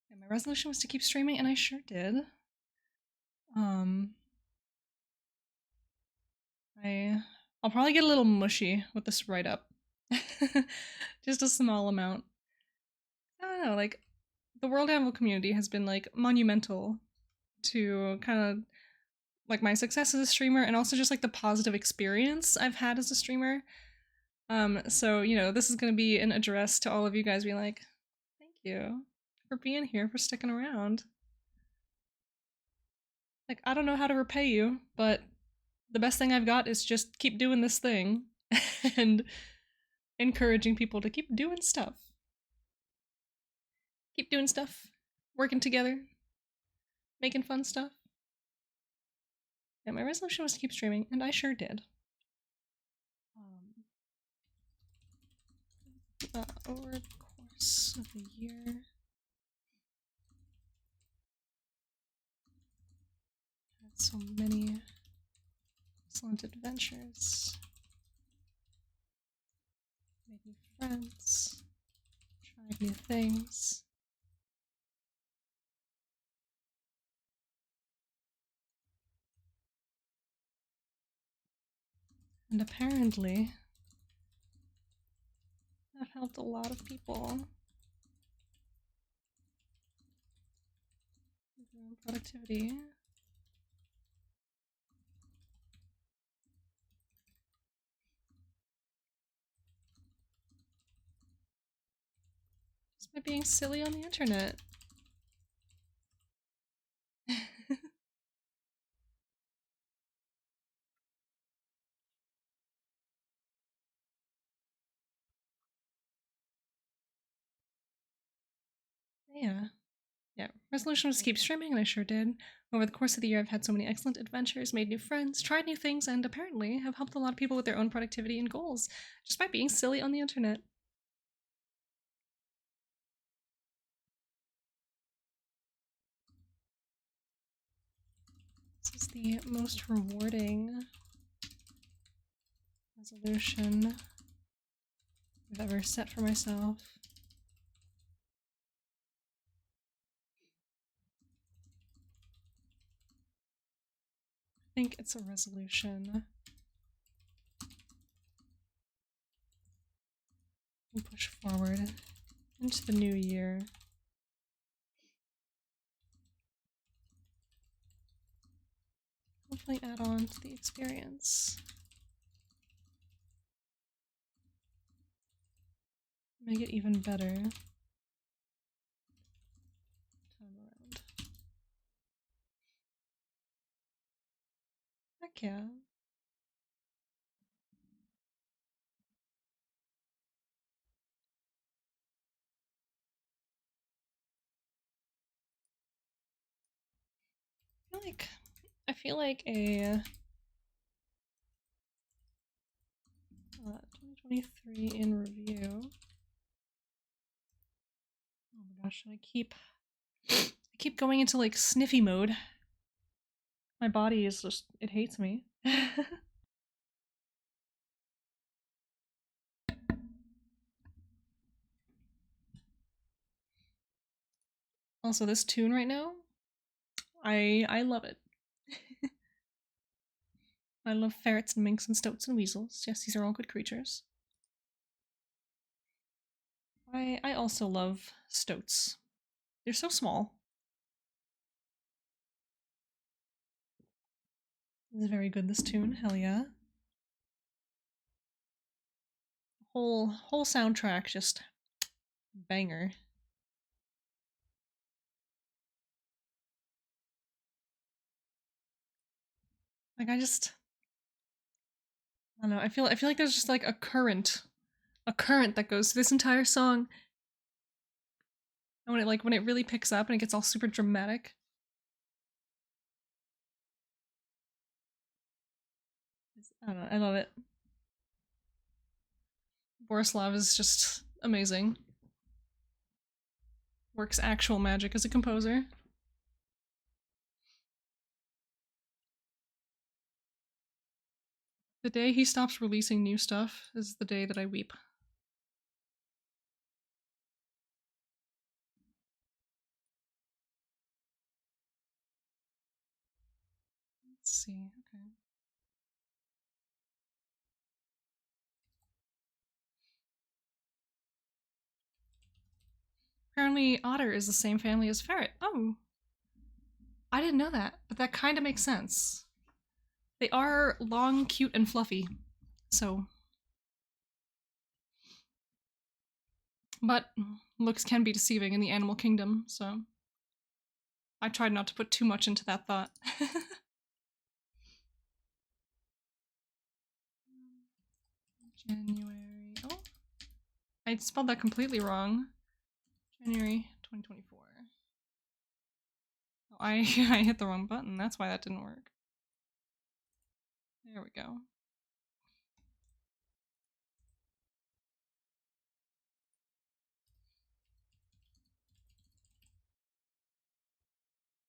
And my resolution was to keep streaming, and I sure did. I'll probably get a little mushy with this write-up. Just a small amount. I don't know, like, the WorldAnvil community has been, like, monumental to kind of, like, my success as a streamer, and also just, like, the positive experience I've had as a streamer. So, you know, this is gonna be an address to all of you guys being like, thank you for being here, for sticking around. Like, I don't know how to repay you, but the best thing I've got is just keep doing this thing and encouraging people to keep doing stuff. Keep doing stuff, working together, making fun stuff. Yeah, my resolution was to keep streaming, and I sure did. Over the course of the year, had so many excellent adventures, made new friends, tried new things. And apparently, I've helped a lot of people with their own productivity. Just by being silly on the internet. Yeah. Yeah. Resolution was to keep streaming, and I sure did. Over the course of the year, I've had so many excellent adventures, made new friends, tried new things, and apparently have helped a lot of people with their own productivity and goals, just by being silly on the internet. This is the most rewarding resolution I've ever set for myself. I think it's a resolution. We push forward into the new year. Hopefully add on to the experience. Make it even better. Time around. Heck yeah. I feel like a 2023 in review. Oh my gosh, I keep going into like sniffy mode. My body is just, it hates me. Also, this tune right now, I love it. I love ferrets and minks and stoats and weasels. Yes, these are all good creatures. I also love stoats. They're so small. This is very good, this tune. Hell yeah. Whole soundtrack just banger. Like I don't know. I feel like there's just like a current that goes through this entire song. And when it really picks up and it gets all super dramatic. I don't know, I love it. Borislav is just amazing. Works actual magic as a composer. The day he stops releasing new stuff is the day that I weep. Let's see, okay. Apparently otter is the same family as ferret. Oh. I didn't know that, but that kind of makes sense. They are long, cute, and fluffy. So. But looks can be deceiving in the animal kingdom, so. I tried not to put too much into that thought. January. Oh. I spelled that completely wrong. January 2024. Oh, I hit the wrong button. That's why that didn't work. There we go.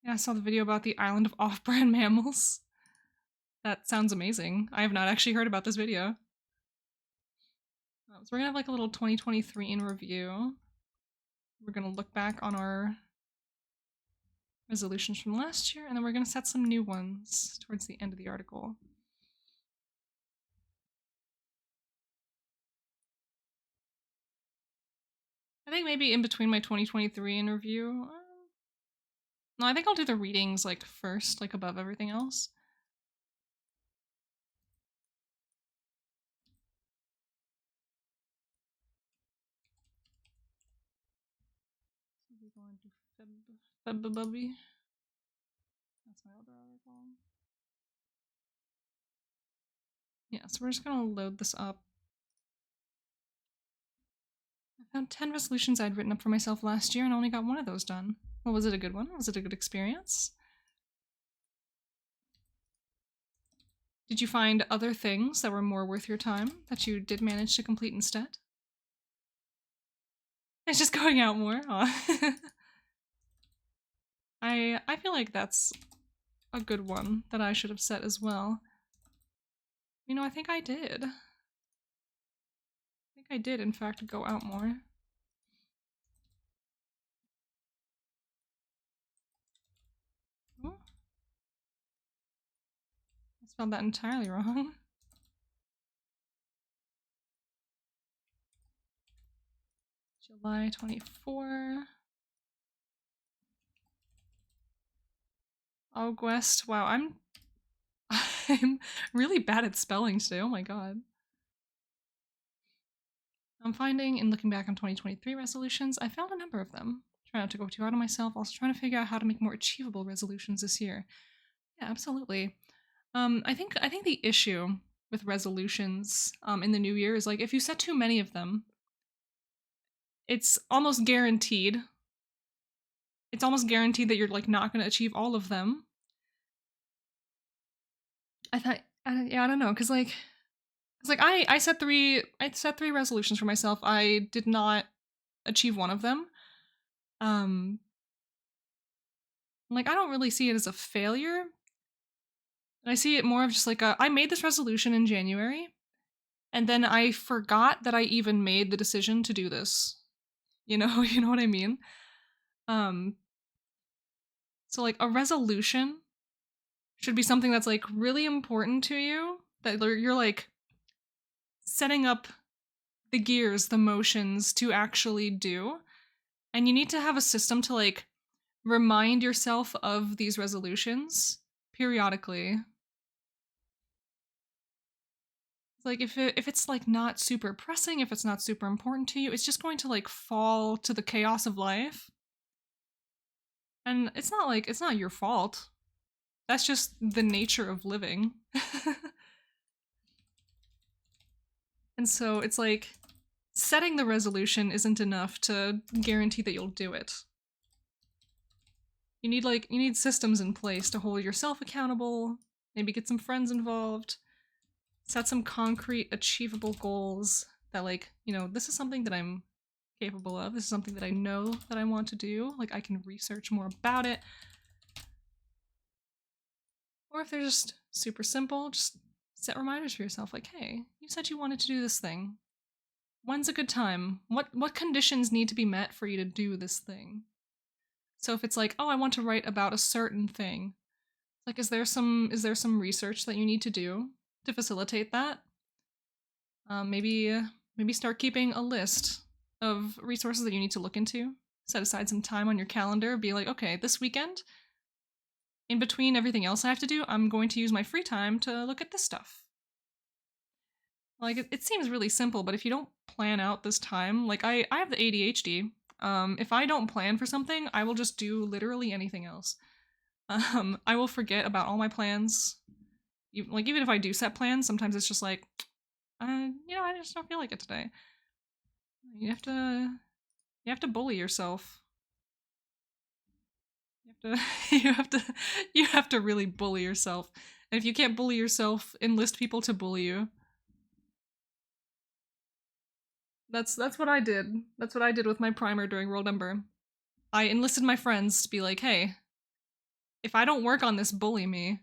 Yeah, I saw the video about the island of off-brand mammals. That sounds amazing. I have not actually heard about this video. So we're gonna have like a little 2023 in review. We're gonna look back on our resolutions from last year, and then we're gonna set some new ones towards the end of the article. I think maybe in between my 2023 in review. No, I think I'll do the readings like first, like above everything else. So we're going to February. That's my other article. Yeah, so we're just gonna load this up. about 10 resolutions I'd written up for myself last year and only got one of those done. Well, was it a good one? Was it a good experience? Did you find other things that were more worth your time that you did manage to complete instead? It's just going out more. Aw. I feel like that's a good one that I should have set as well. You know, I think I did. I think I did, in fact, go out more. Oh. I spelled that entirely wrong. July 24. August. Wow, I'm really bad at spelling today. Oh my god. I'm finding, in looking back on 2023 resolutions, I found a number of them. Try not to go too hard on myself, also trying to figure out how to make more achievable resolutions this year. Yeah, absolutely. I think the issue with resolutions in the new year is like if you set too many of them, it's almost guaranteed. It's almost guaranteed that you're like not going to achieve all of them. Yeah, I don't know, because I set three resolutions for myself. I did not achieve one of them. Like I don't really see it as a failure. I see it more of just like I made this resolution in January, and then I forgot that I even made the decision to do this. You know, you know what I mean? So like a resolution should be something that's like really important to you, that you're like setting up the gears, the motions to actually do. And you need to have a system to like remind yourself of these resolutions periodically. Like if it's like not super pressing, if it's not super important to you, it's just going to like fall to the chaos of life. And it's not your fault. That's just the nature of living. And so it's like setting the resolution isn't enough to guarantee that you'll do it. You need systems in place to hold yourself accountable, maybe get some friends involved, set some concrete achievable goals that like, you know, this is something that I'm capable of. This is something that I know that I want to do. Like I can research more about it. Or if they're just super simple, just set reminders for yourself like, hey, you said you wanted to do this thing. When's a good time? What conditions need to be met for you to do this thing? So if it's like, oh, I want to write about a certain thing, like is there some research that you need to do to facilitate that? Maybe start keeping a list of resources that you need to look into. Set aside some time on your calendar. Be like, okay, this weekend, in between everything else I have to do, I'm going to use my free time to look at this stuff. Like, it seems really simple, but if you don't plan out this time, like I have the ADHD. If I don't plan for something, I will just do literally anything else. I will forget about all my plans. Even if I do set plans, sometimes it's just like, I just don't feel like it today. You have to bully yourself. You have to really bully yourself. And if you can't bully yourself, enlist people to bully you. That's what I did. That's what I did with my primer during WorldAnvil. I enlisted my friends to be like, hey, if I don't work on this, bully me.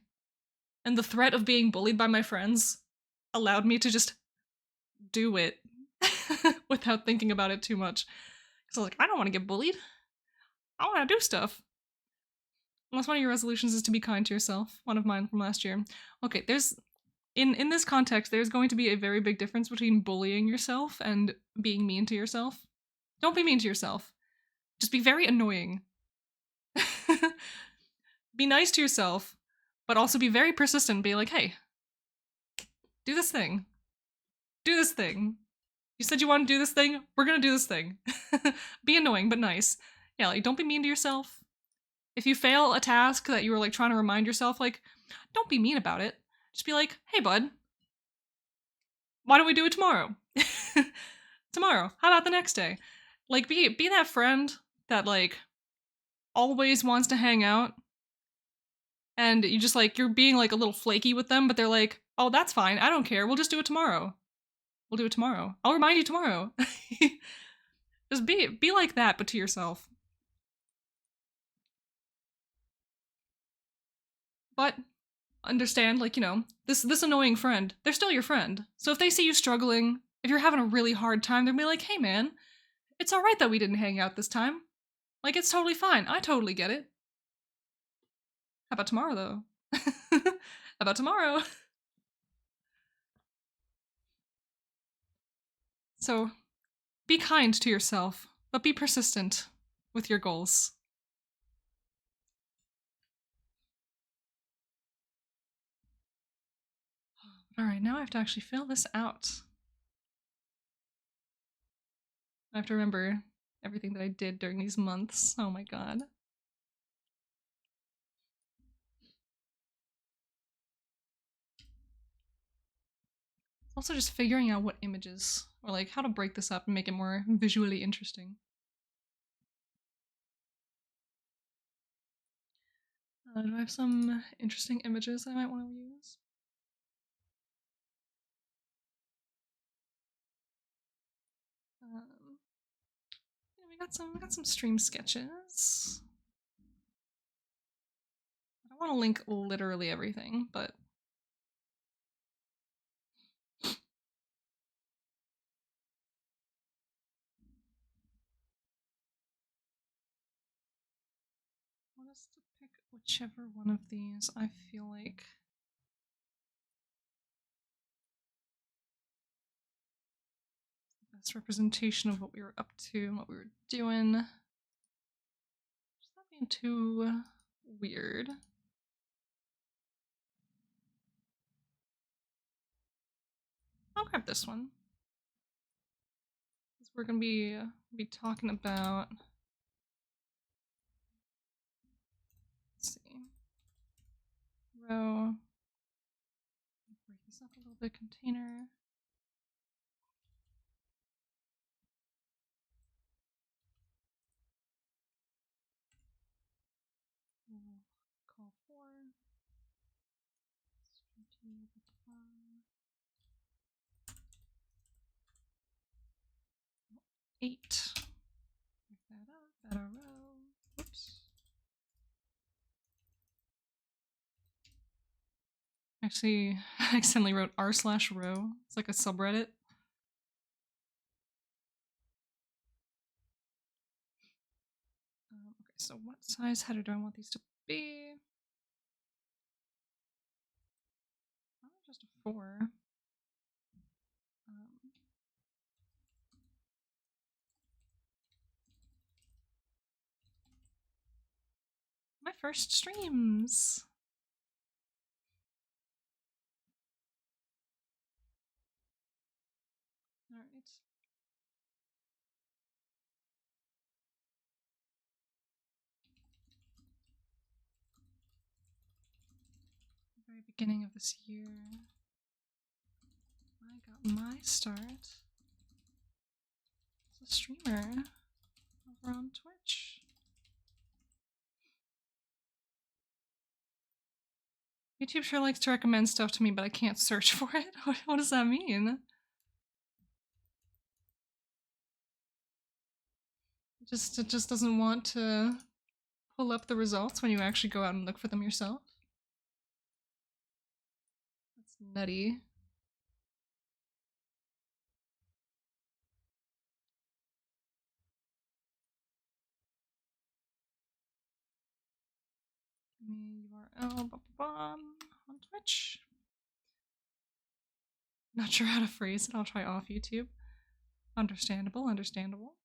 And the threat of being bullied by my friends allowed me to just do it without thinking about it too much. Because I was like, I don't want to get bullied. I want to do stuff. Unless one of your resolutions is to be kind to yourself. One of mine from last year. Okay, there's in this context, there's going to be a very big difference between bullying yourself and being mean to yourself. Don't be mean to yourself. Just be very annoying. Be nice to yourself, but also be very persistent. Be like, hey, do this thing. Do this thing. You said you want to do this thing? We're gonna do this thing. Be annoying, but nice. Yeah, like, don't be mean to yourself. If you fail a task that you were like trying to remind yourself, like, don't be mean about it. Just be like, hey bud, why don't we do it tomorrow? Tomorrow. How about the next day? Like, be that friend that, like, always wants to hang out, and you just, like, you're being, like, a little flaky with them, but they're like, oh, that's fine, I don't care, we'll just do it tomorrow. We'll do it tomorrow. I'll remind you tomorrow. Just be like that, but to yourself. But understand, like, you know, this annoying friend, they're still your friend. So if they see you struggling, if you're having a really hard time, they'll be like, hey man, it's alright that we didn't hang out this time. Like, it's totally fine. I totally get it. How about tomorrow, though? How about tomorrow? So, be kind to yourself, but be persistent with your goals. Alright, now I have to actually fill this out. I have to remember everything that I did during these months. Oh my god. Also just figuring out what images, or like how to break this up and make it more visually interesting. Do I have some interesting images I might want to use? Yeah, we got some stream sketches. I don't want to link literally everything, but I want us to pick whichever one of these I feel like is the best representation of what we were up to and what we were doing. Just not being too weird. I'll grab this one. Because we're gonna be talking about, let's see. Row. Break this up a little bit. Container. We'll call 4. Continue the plan. 8. Break that up. Add a row. Oops. Actually, I accidentally wrote r/row. It's like a subreddit. Okay, so what size header do I want these to be? Probably just a 4. My first streams. All right. The very beginning of this year, I got my start as a streamer over on Twitch. YouTube sure likes to recommend stuff to me, but I can't search for it. What does that mean? It just doesn't want to pull up the results when you actually go out and look for them yourself. That's nutty. Give me URL on Twitch. Not sure how to phrase it. I'll try off YouTube. Understandable, understandable.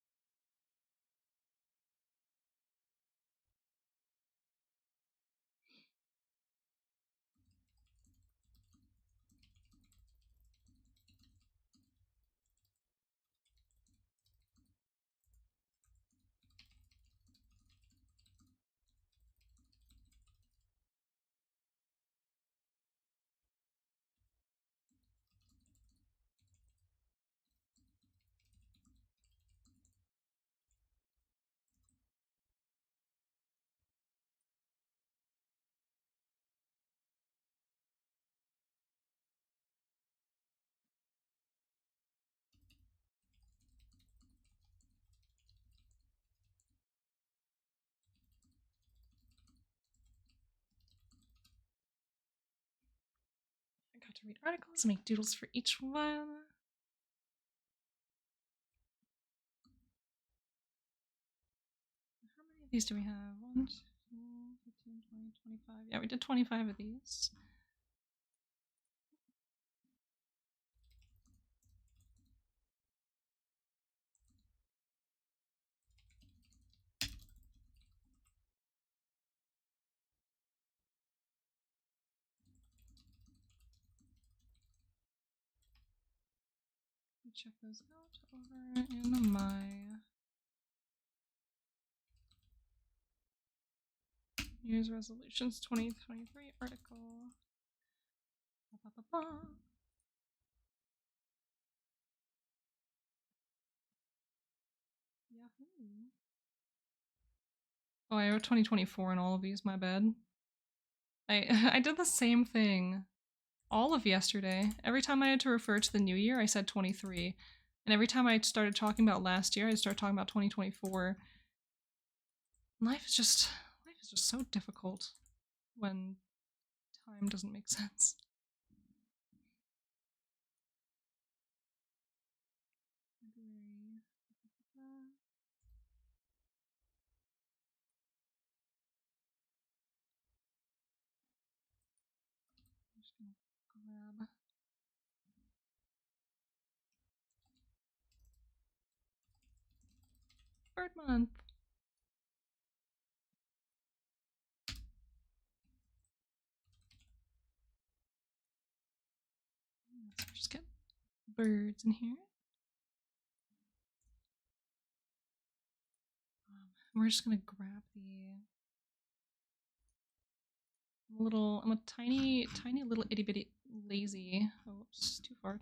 have to read articles and make doodles for each one. How many of these do we have? 1, 2, 15, 20, 25. Yeah, we did 25 of these. Check those out over in my New Year's Resolutions 2023 article. Ba, ba, ba, ba. Yahoo! Oh, I wrote 2024 in all of these, my bad. I did the same thing all of yesterday. Every time I had to refer to the new year, I said 23. And every time I started talking about last year, I started talking about 2024. Life is just so difficult when time doesn't make sense. February. I'm just gonna grab Bird Month. Let's just get birds in here. We're just gonna grab I'm a tiny little itty bitty lazy. Oops, too far.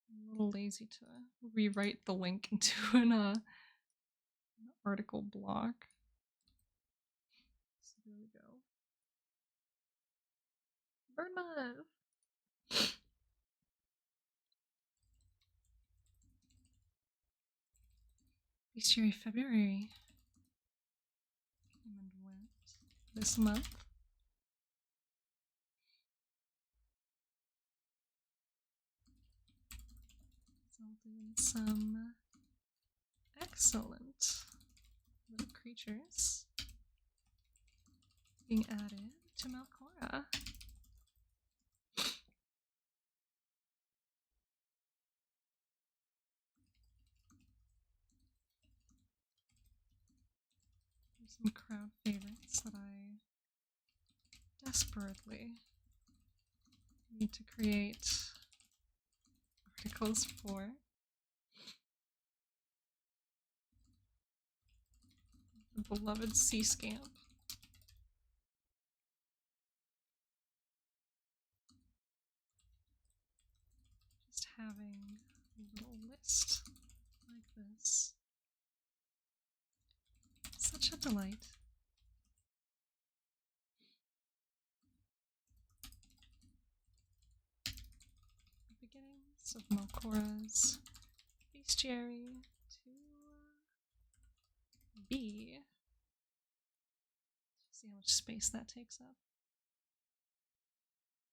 I'm a little lazy to rewrite the link into an article block. So there we go. Bird Month! Bestiary February. And went this month. Resulted in some excellent little creatures being added to Malcora. Some crowd favorites that I desperately need to create articles for. The beloved sea scamp. Just having a little list like this. Such a delight. The beginnings of Malcora's bestiary to be. See how much space that takes up.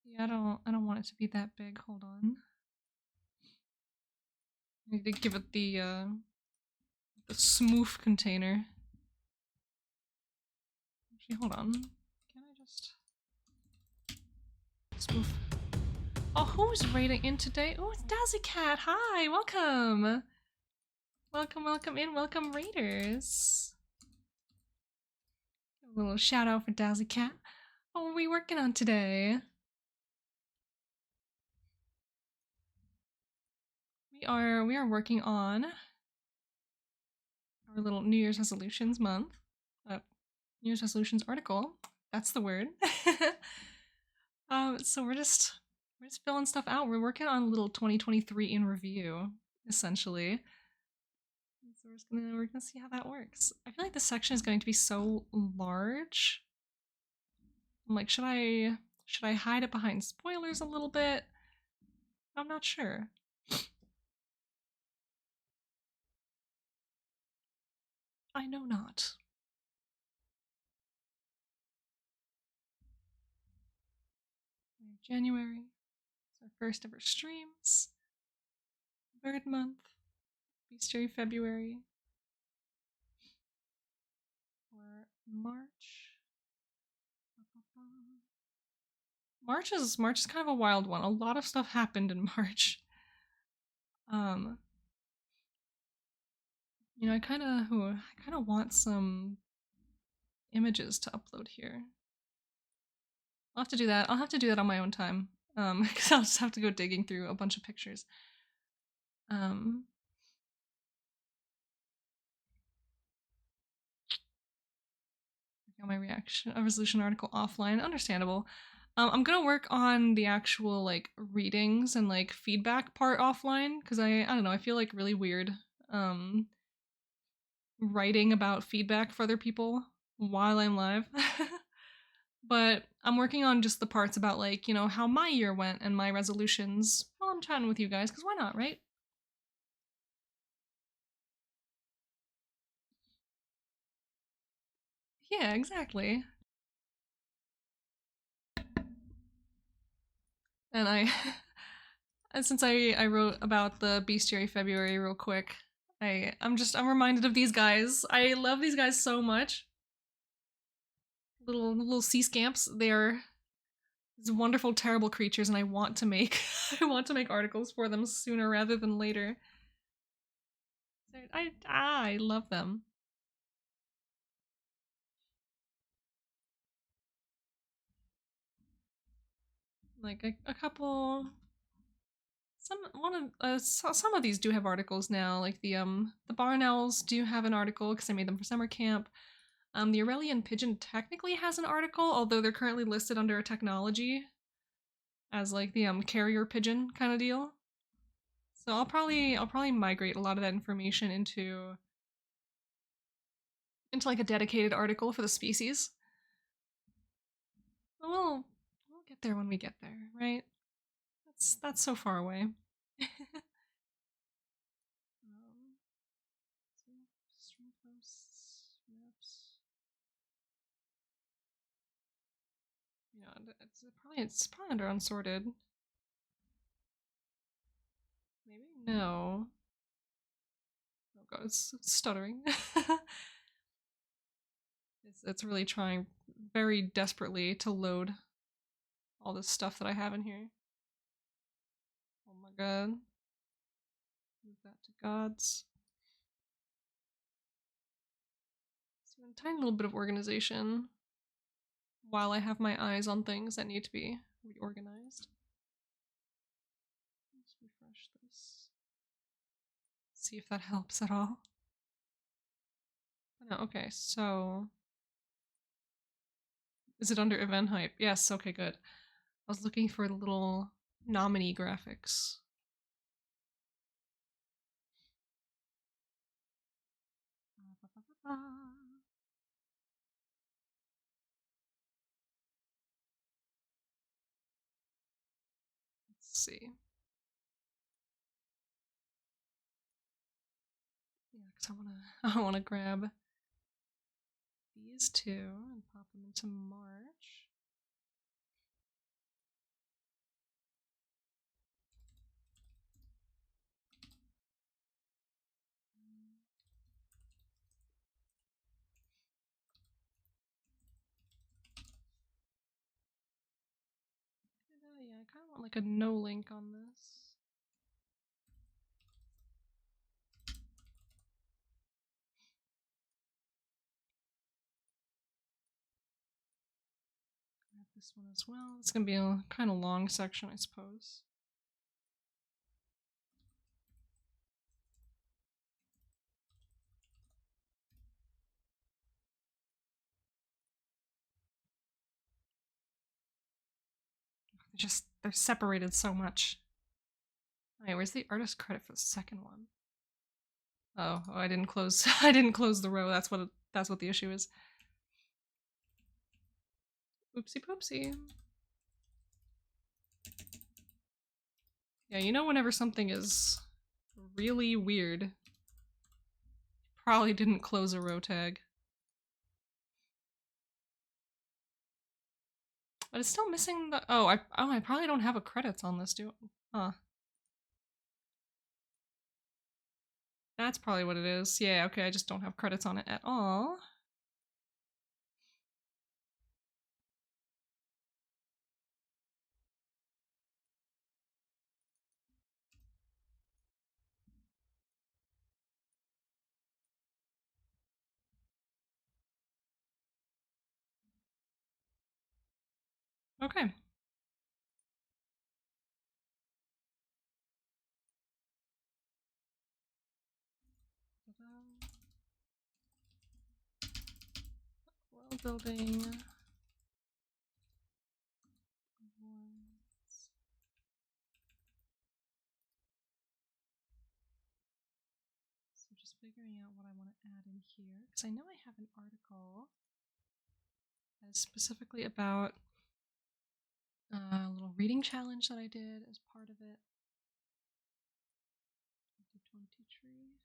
Yeah, I don't want it to be that big. Hold on. I need to give it the smooth container. Actually, hold on. Can I just smooth? Oh, who's raiding in today? Oh, it's Dazzy Cat. Hi, welcome. Welcome in. Welcome, raiders. A little shout out for Dazzy Cat. What are we working on today? We are working on our little New Year's resolutions month. New Year's resolutions article. That's the word. So we're just filling stuff out. We're working on a little 2023 in review, essentially. So we're gonna see how that works. I feel like this section is going to be so large. I'm like, should I hide it behind spoilers a little bit? I'm not sure. I know not. January. It's our first ever streams. Third month. Bestiary February. Or March. March is kind of a wild one. A lot of stuff happened in March. You know, I kind of want some images to upload here. I'll have to do that. I'll have to do that on my own time. Because I'll just have to go digging through a bunch of pictures. Got my resolution article offline. Understandable. I'm gonna work on the actual like readings and like feedback part offline because I don't know, I feel like really weird writing about feedback for other people while I'm live. But I'm working on just the parts about like, you know, how my year went and my resolutions while I'm chatting with you guys, because why not, right? Yeah, exactly. And and since I wrote about the Bestiary February real quick, I'm reminded of these guys. I love these guys so much. Little sea scamps. They're these wonderful, terrible creatures, and I want to make I want to make articles for them sooner rather than later. I love them. Like a couple. Some of these do have articles now. Like the barn owls do have an article because I made them for summer camp. The Aurelian pigeon technically has an article, although they're currently listed under a technology as like the carrier pigeon kind of deal. So I'll probably migrate a lot of that information into like a dedicated article for the species. But we'll get there when we get there, right? That's so far away. Yeah, it's probably under unsorted. Maybe no. Oh god, it's stuttering. It's really trying very desperately to load all this stuff that I have in here. Oh my god. Move that to gods. So a tiny little bit of organization while I have my eyes on things that need to be reorganized. Let's refresh this. See if that helps at all. No, okay, so is it under event hype? Yes, okay, good. I was looking for the little nominee graphics. Let's see. Yeah, because I wanna grab these two and pop them into March. Yeah, I kind of want like a no link on this. Grab this one as well. It's gonna be a kind of long section, I suppose. They're separated so much. Alright, where's the artist credit for the second one? Oh, I didn't close I didn't close the row. That's what the issue is. Oopsie poopsie. Yeah, you know whenever something is really weird, probably didn't close a row tag. But it's still missing the I probably don't have a credits on this, do huh. That's probably what it is. Yeah, okay, I just don't have credits on it at all. Okay. World building. So just figuring out what I want to add in here, because I know I have an article that is specifically about a little reading challenge that I did as part of it. 2020 tree.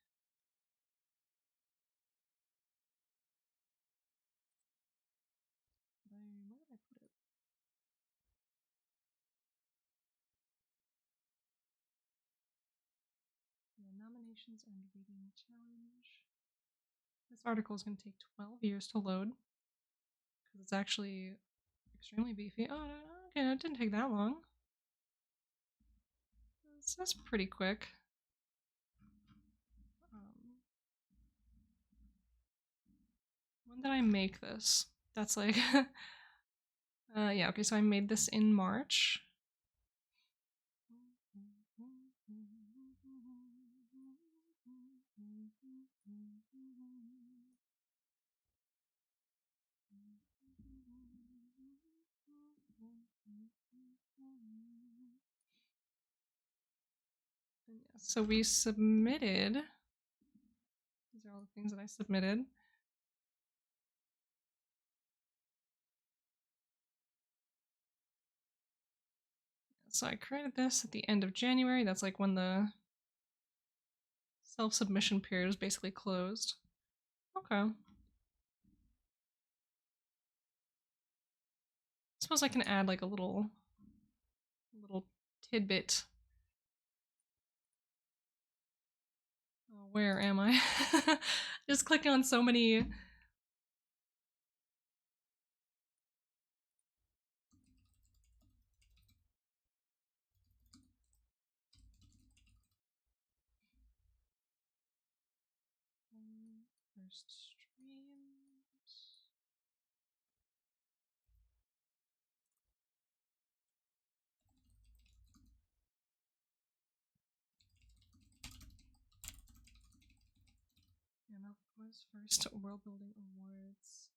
Where did I put it? Yeah, nominations and reading challenge. This article is going to take 12 years to load because it's actually extremely beefy. Oh, okay, it didn't take that long. That's pretty quick. When did I make this? That's like, yeah, okay, so I made this in March. So we submitted. These are all the things that I submitted. So I created this at the end of January. That's like when the self-submission period was basically closed. Okay. I suppose I can add like a little tidbit. Oh, where am I? Just clicking on so many. First streams. Yeah, that was first World Building Awards.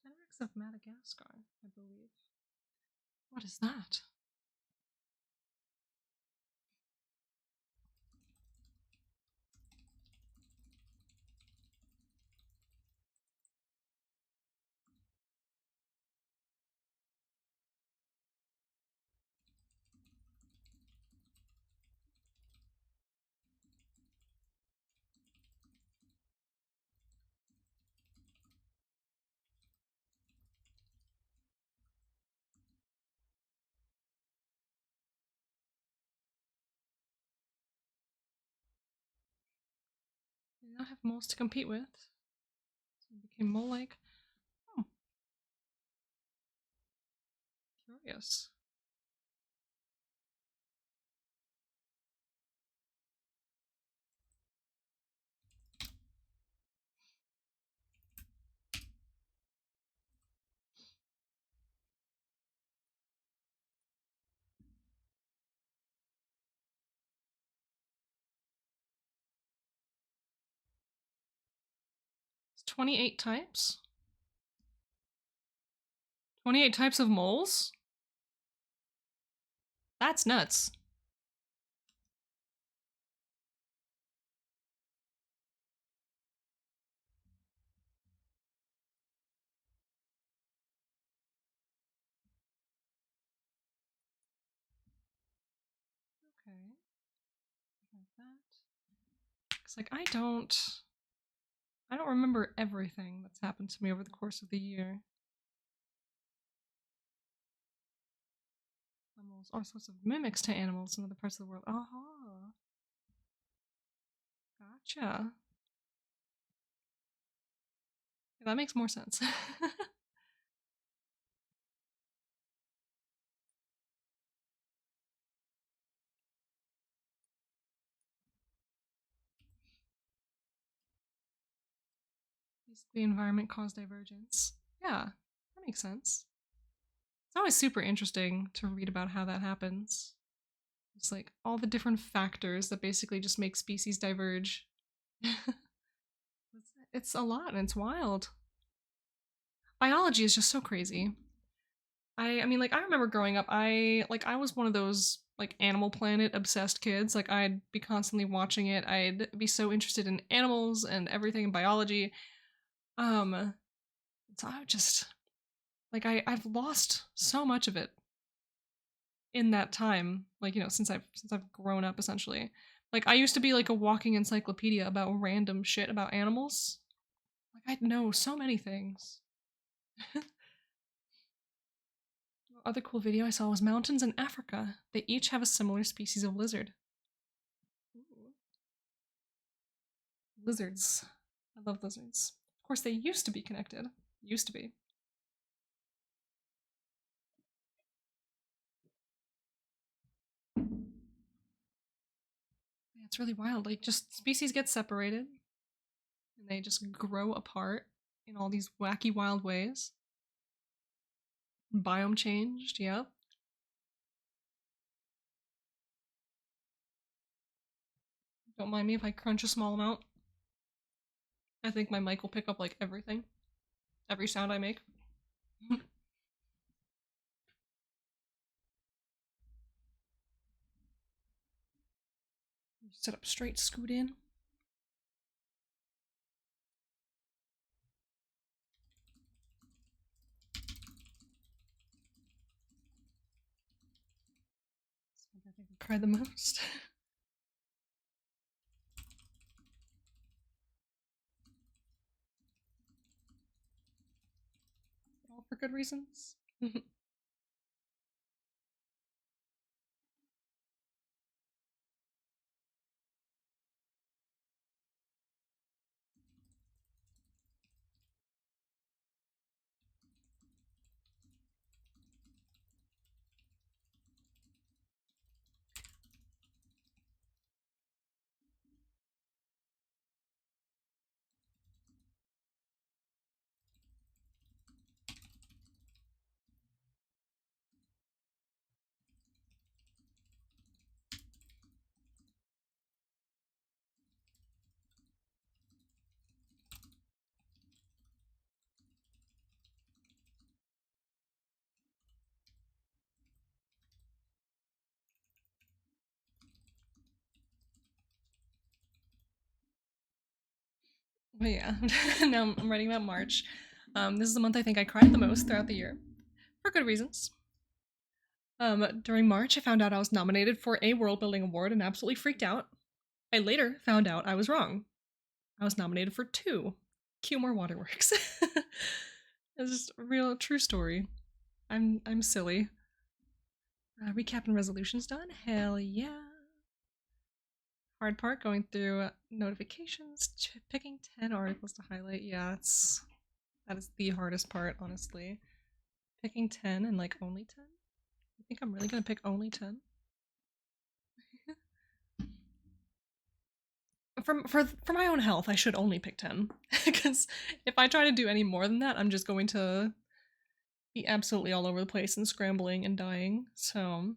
10x of Madagascar, I believe. What is that? They did not have moles to compete with. So it became mole-like. Oh. Curious. It's 28 types? 28 types of moles? That's nuts. Like that. Cause like I don't remember everything that's happened to me over the course of the year. Animals, all sorts of mimics to animals in other parts of the world. Aha. Gotcha. Yeah, that makes more sense. Basically, environment caused divergence. Yeah, that makes sense. It's always super interesting to read about how that happens. It's like all the different factors that basically just make species diverge. It's a lot and it's wild. Biology is just so crazy. I mean like I remember growing up I was one of those like Animal Planet obsessed kids. Like I'd be constantly watching it. I'd be so interested in animals and everything in biology. So I just like I've lost so much of it in that time, like since I've grown up essentially. Like I used to be like a walking encyclopedia about random shit about animals. Like I know so many things. Other cool video I saw was mountains in Africa. They each have a similar species of lizard. Ooh. Lizards. I love lizards. Of course, they used to be connected. Used to be. Yeah, it's really wild. Like, just species get separated and they just grow apart in all these wacky, wild ways. Biome changed, yep. Don't mind me if I crunch a small amount. I think my mic will pick up like everything. Every sound I make. Sit up straight, scoot in. I think I cried the most. All for good reasons. But yeah, now I'm writing about March. This is the month I think I cried the most throughout the year, for good reasons. During March, I found out I was nominated for a World Building Award and absolutely freaked out. I later found out I was wrong. I was nominated for 2 Cumore Waterworks. It's just a real true story. I'm silly. Recap and resolutions done. Hell yeah. Hard part going through notifications, picking 10 articles to highlight. Yeah, that is the hardest part, honestly. Picking 10 and like only 10? I think I'm really gonna pick only 10. For my own health, I should only pick 10. Because if I try to do any more than that, I'm just going to be absolutely all over the place and scrambling and dying. So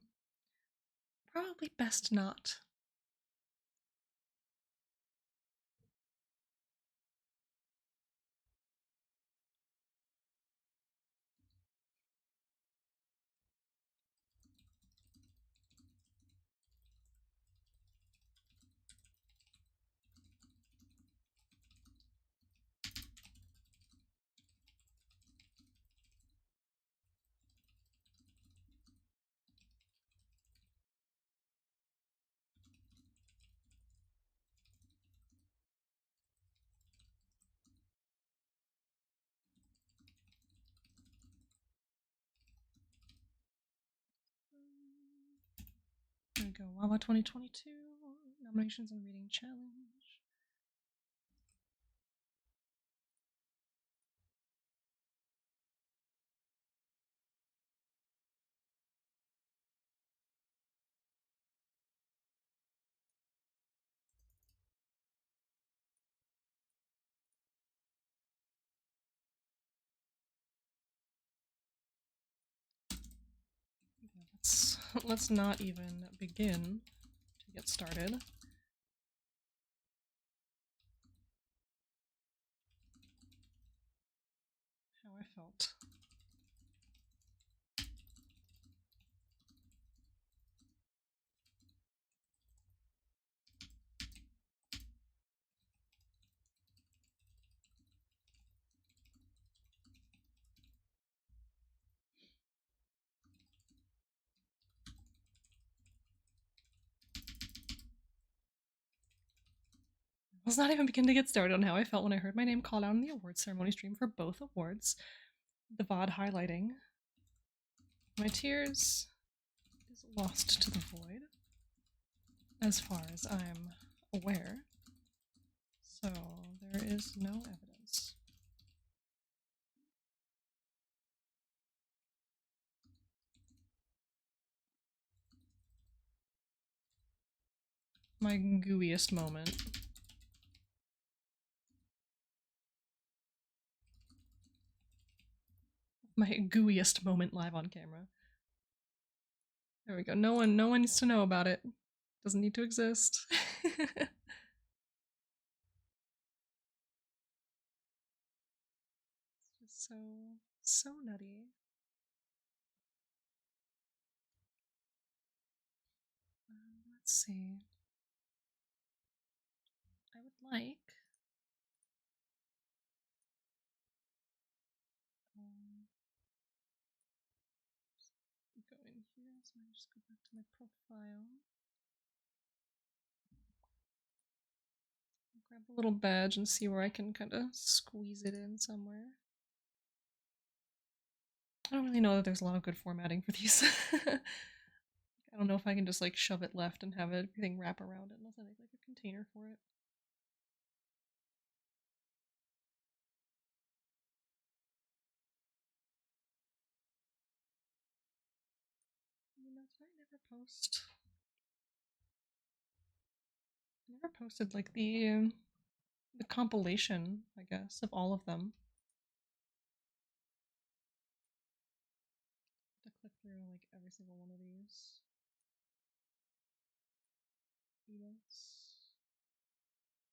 probably best not. we go. Wawa 2022 nominations and reading challenge. Let's not even begin to get started. How I felt. Let's not even begin to get started on how I felt when I heard my name called out in the awards ceremony stream for both awards. The VOD highlighting. My tears is lost to the void, as far as I'm aware. So there is no evidence. My gooeyest moment. My gooeyest moment live on camera. There we go. No one needs to know about it. Doesn't need to exist. It's just so nutty. Let's see. I would like go in here, so I just go back to my profile. Grab a little badge and see where I can kind of squeeze it in somewhere. I don't really know that there's a lot of good formatting for these. I don't know if I can just like shove it left and have everything wrap around it unless I make like a container for it. You know, did I never post? I never posted like the compilation, I guess, of all of them. To click through like every single one of these events.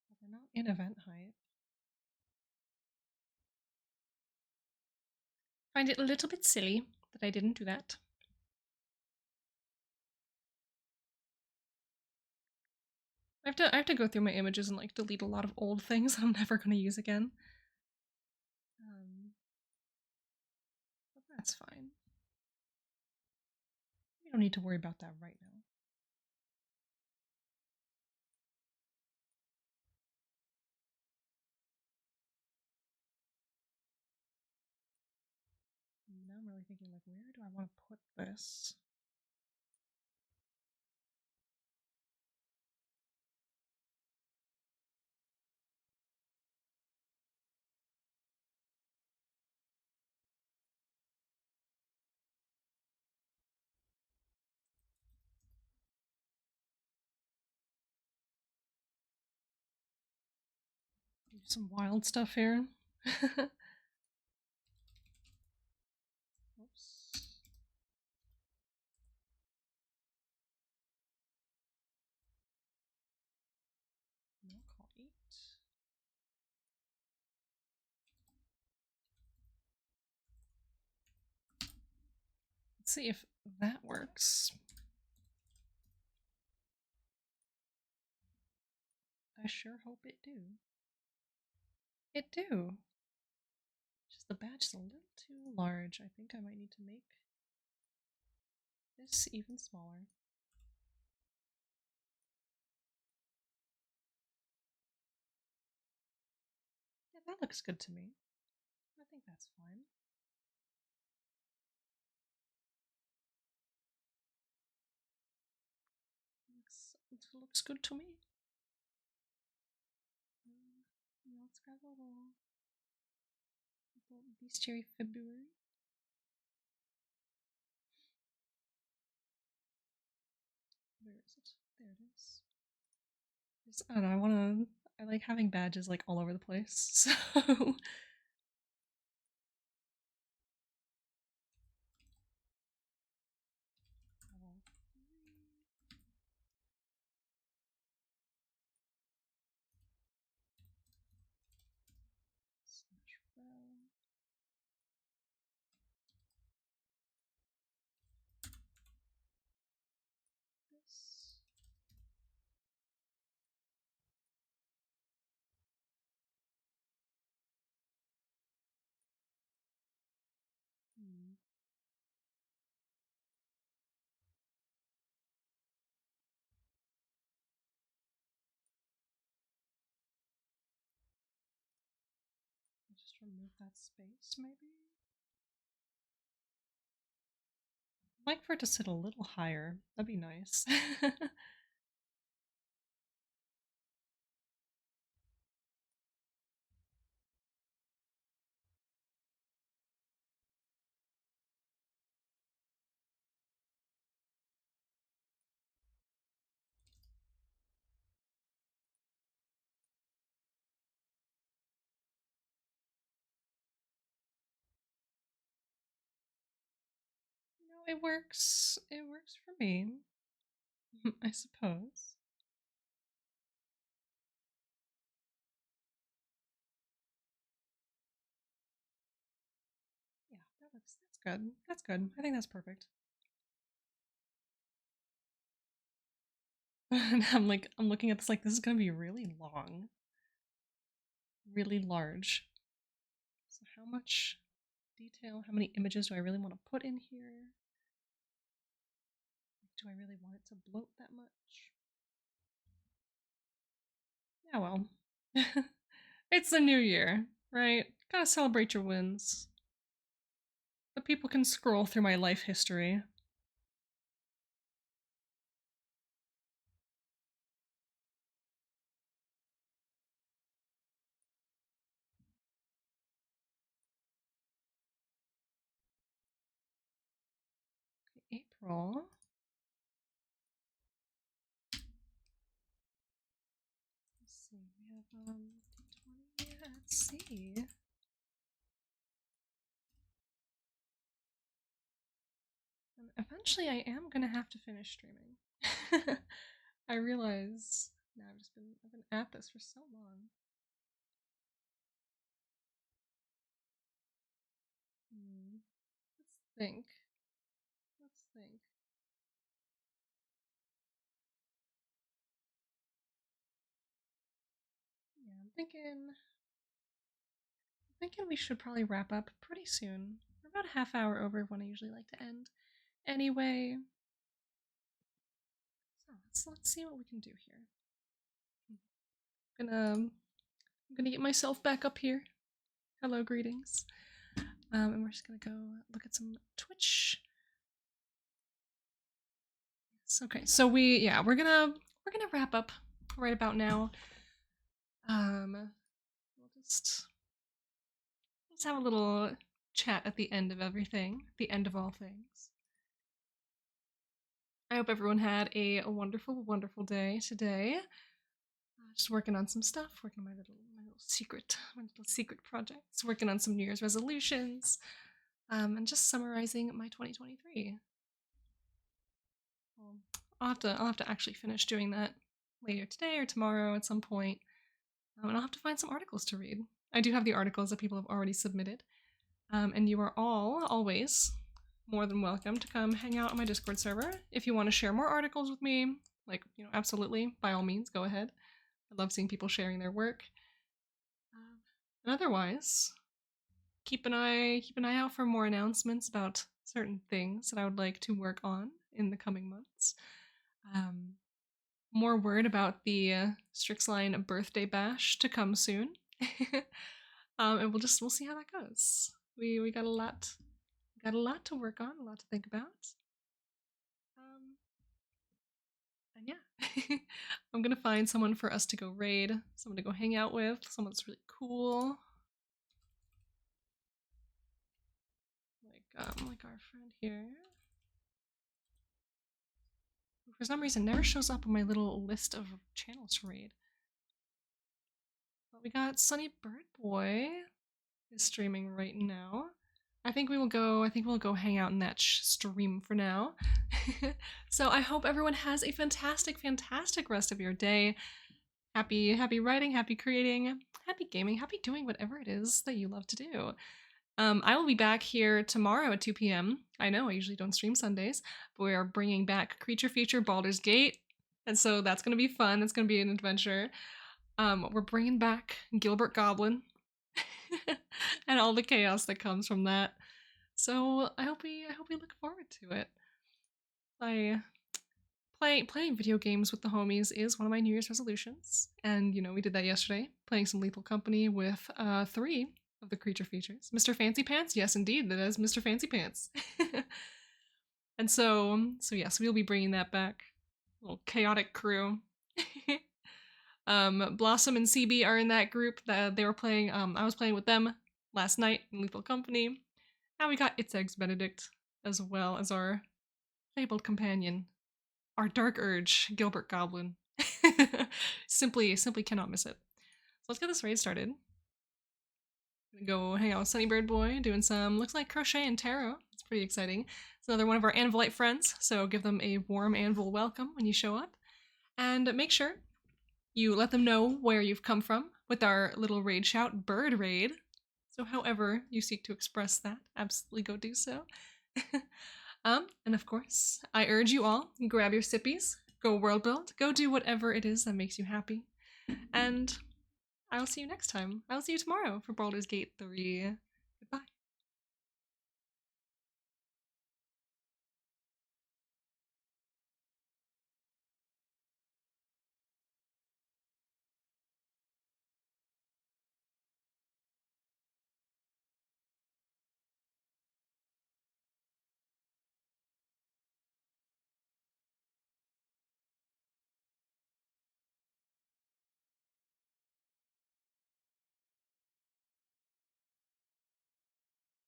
But they're not in event height. Find it a little bit silly that I didn't do that. I have to go through my images and like delete a lot of old things I'm never gonna use again. But that's fine. We don't need to worry about that right now. Now I'm really thinking like, where do I want to put this? Do some wild stuff here. Oops. No, call 8. Let's see if that works. I sure hope it do. It do. Just the badge is a little too large. I think I might need to make this even smaller. Yeah, that looks good to me. I think that's fine. Looks good to me. Let's grab a little bestiary February. Where is it? There it is. I don't know, I like having badges like all over the place, so just remove that space, maybe? I'd like for it to sit a little higher. That'd be nice. No, it works. It works for me. I suppose. Yeah, that's good. That's good. I think that's perfect. And I'm looking at this like this is gonna be really long. Really large. So how much detail, how many images do I really want to put in here? Do I really want it to bloat that much? Yeah, well. It's the new year, right? Gotta celebrate your wins. The people can scroll through my life history. April. Let's see, we have 20, let's see. And eventually I am gonna have to finish streaming. I realize now I've been at this for so long. Let's think. Let's think. Yeah, I'm thinking we should probably wrap up pretty soon. We're about a half hour over when I usually like to end. Anyway, so let's see what we can do here. I'm gonna get myself back up here. Hello, greetings. And we're just gonna go look at some Twitch. Yes, okay, so we're gonna wrap up right about now. We'll just let's have a little chat at the end of everything, the end of all things. I hope everyone had a wonderful, wonderful day today. Just working on some stuff, working on my little secret projects, working on some New Year's resolutions, and just summarizing my 2023. Well, I'll have to actually finish doing that later today or tomorrow at some point, and I'll have to find some articles to read. I do have the articles that people have already submitted, and you are all always more than welcome to come hang out on my Discord server if you want to share more articles with me. Like, absolutely, by all means, go ahead. I love seeing people sharing their work. And otherwise, keep an eye out for more announcements about certain things that I would like to work on in the coming months. More word about the Strixline birthday bash to come soon. And we'll see how that goes. We got a lot to work on, a lot to think about. And yeah, I'm gonna find someone for us to go raid, someone to go hang out with, someone that's really cool. Like our friend here. For some reason, never shows up on my little list of channels to raid. But we got Sunny Bird Boy is streaming right now. I think we'll go hang out in that stream for now. So I hope everyone has a fantastic, fantastic rest of your day. Happy writing, happy creating, happy gaming, happy doing whatever it is that you love to do. I will be back here tomorrow at 2 p.m. I know I usually don't stream Sundays, but we are bringing back Creature Feature Baldur's Gate, and so that's going to be fun. That's going to be an adventure. We're bringing back Gilbert Goblin and all the chaos that comes from that. So I hope we look forward to it. Playing video games with the homies is one of my New Year's resolutions, and we did that yesterday, playing some Lethal Company with 3 of the creature features. Mr. Fancy Pants? Yes, indeed, that is Mr. Fancy Pants. And so yes, we'll be bringing that back. A little chaotic crew. Blossom and CB are in that group that they were playing. I was playing with them last night in Lethal Company. And we got It's Eggs Benedict, as well as our fabled companion, our Dark Urge, Gilbert Goblin. simply cannot miss it. So let's get this raid started. Gonna go hang out with Sunny Bird Boy, doing some, looks like crochet and tarot. It's pretty exciting. It's another one of our Anvilite friends, so give them a warm Anvil welcome when you show up. And make sure you let them know where you've come from with our little raid shout, Bird Raid. So however you seek to express that, absolutely go do so. And of course, I urge you all, grab your sippies, go world build, go do whatever it is that makes you happy. And I will see you next time. I will see you tomorrow for Baldur's Gate 3.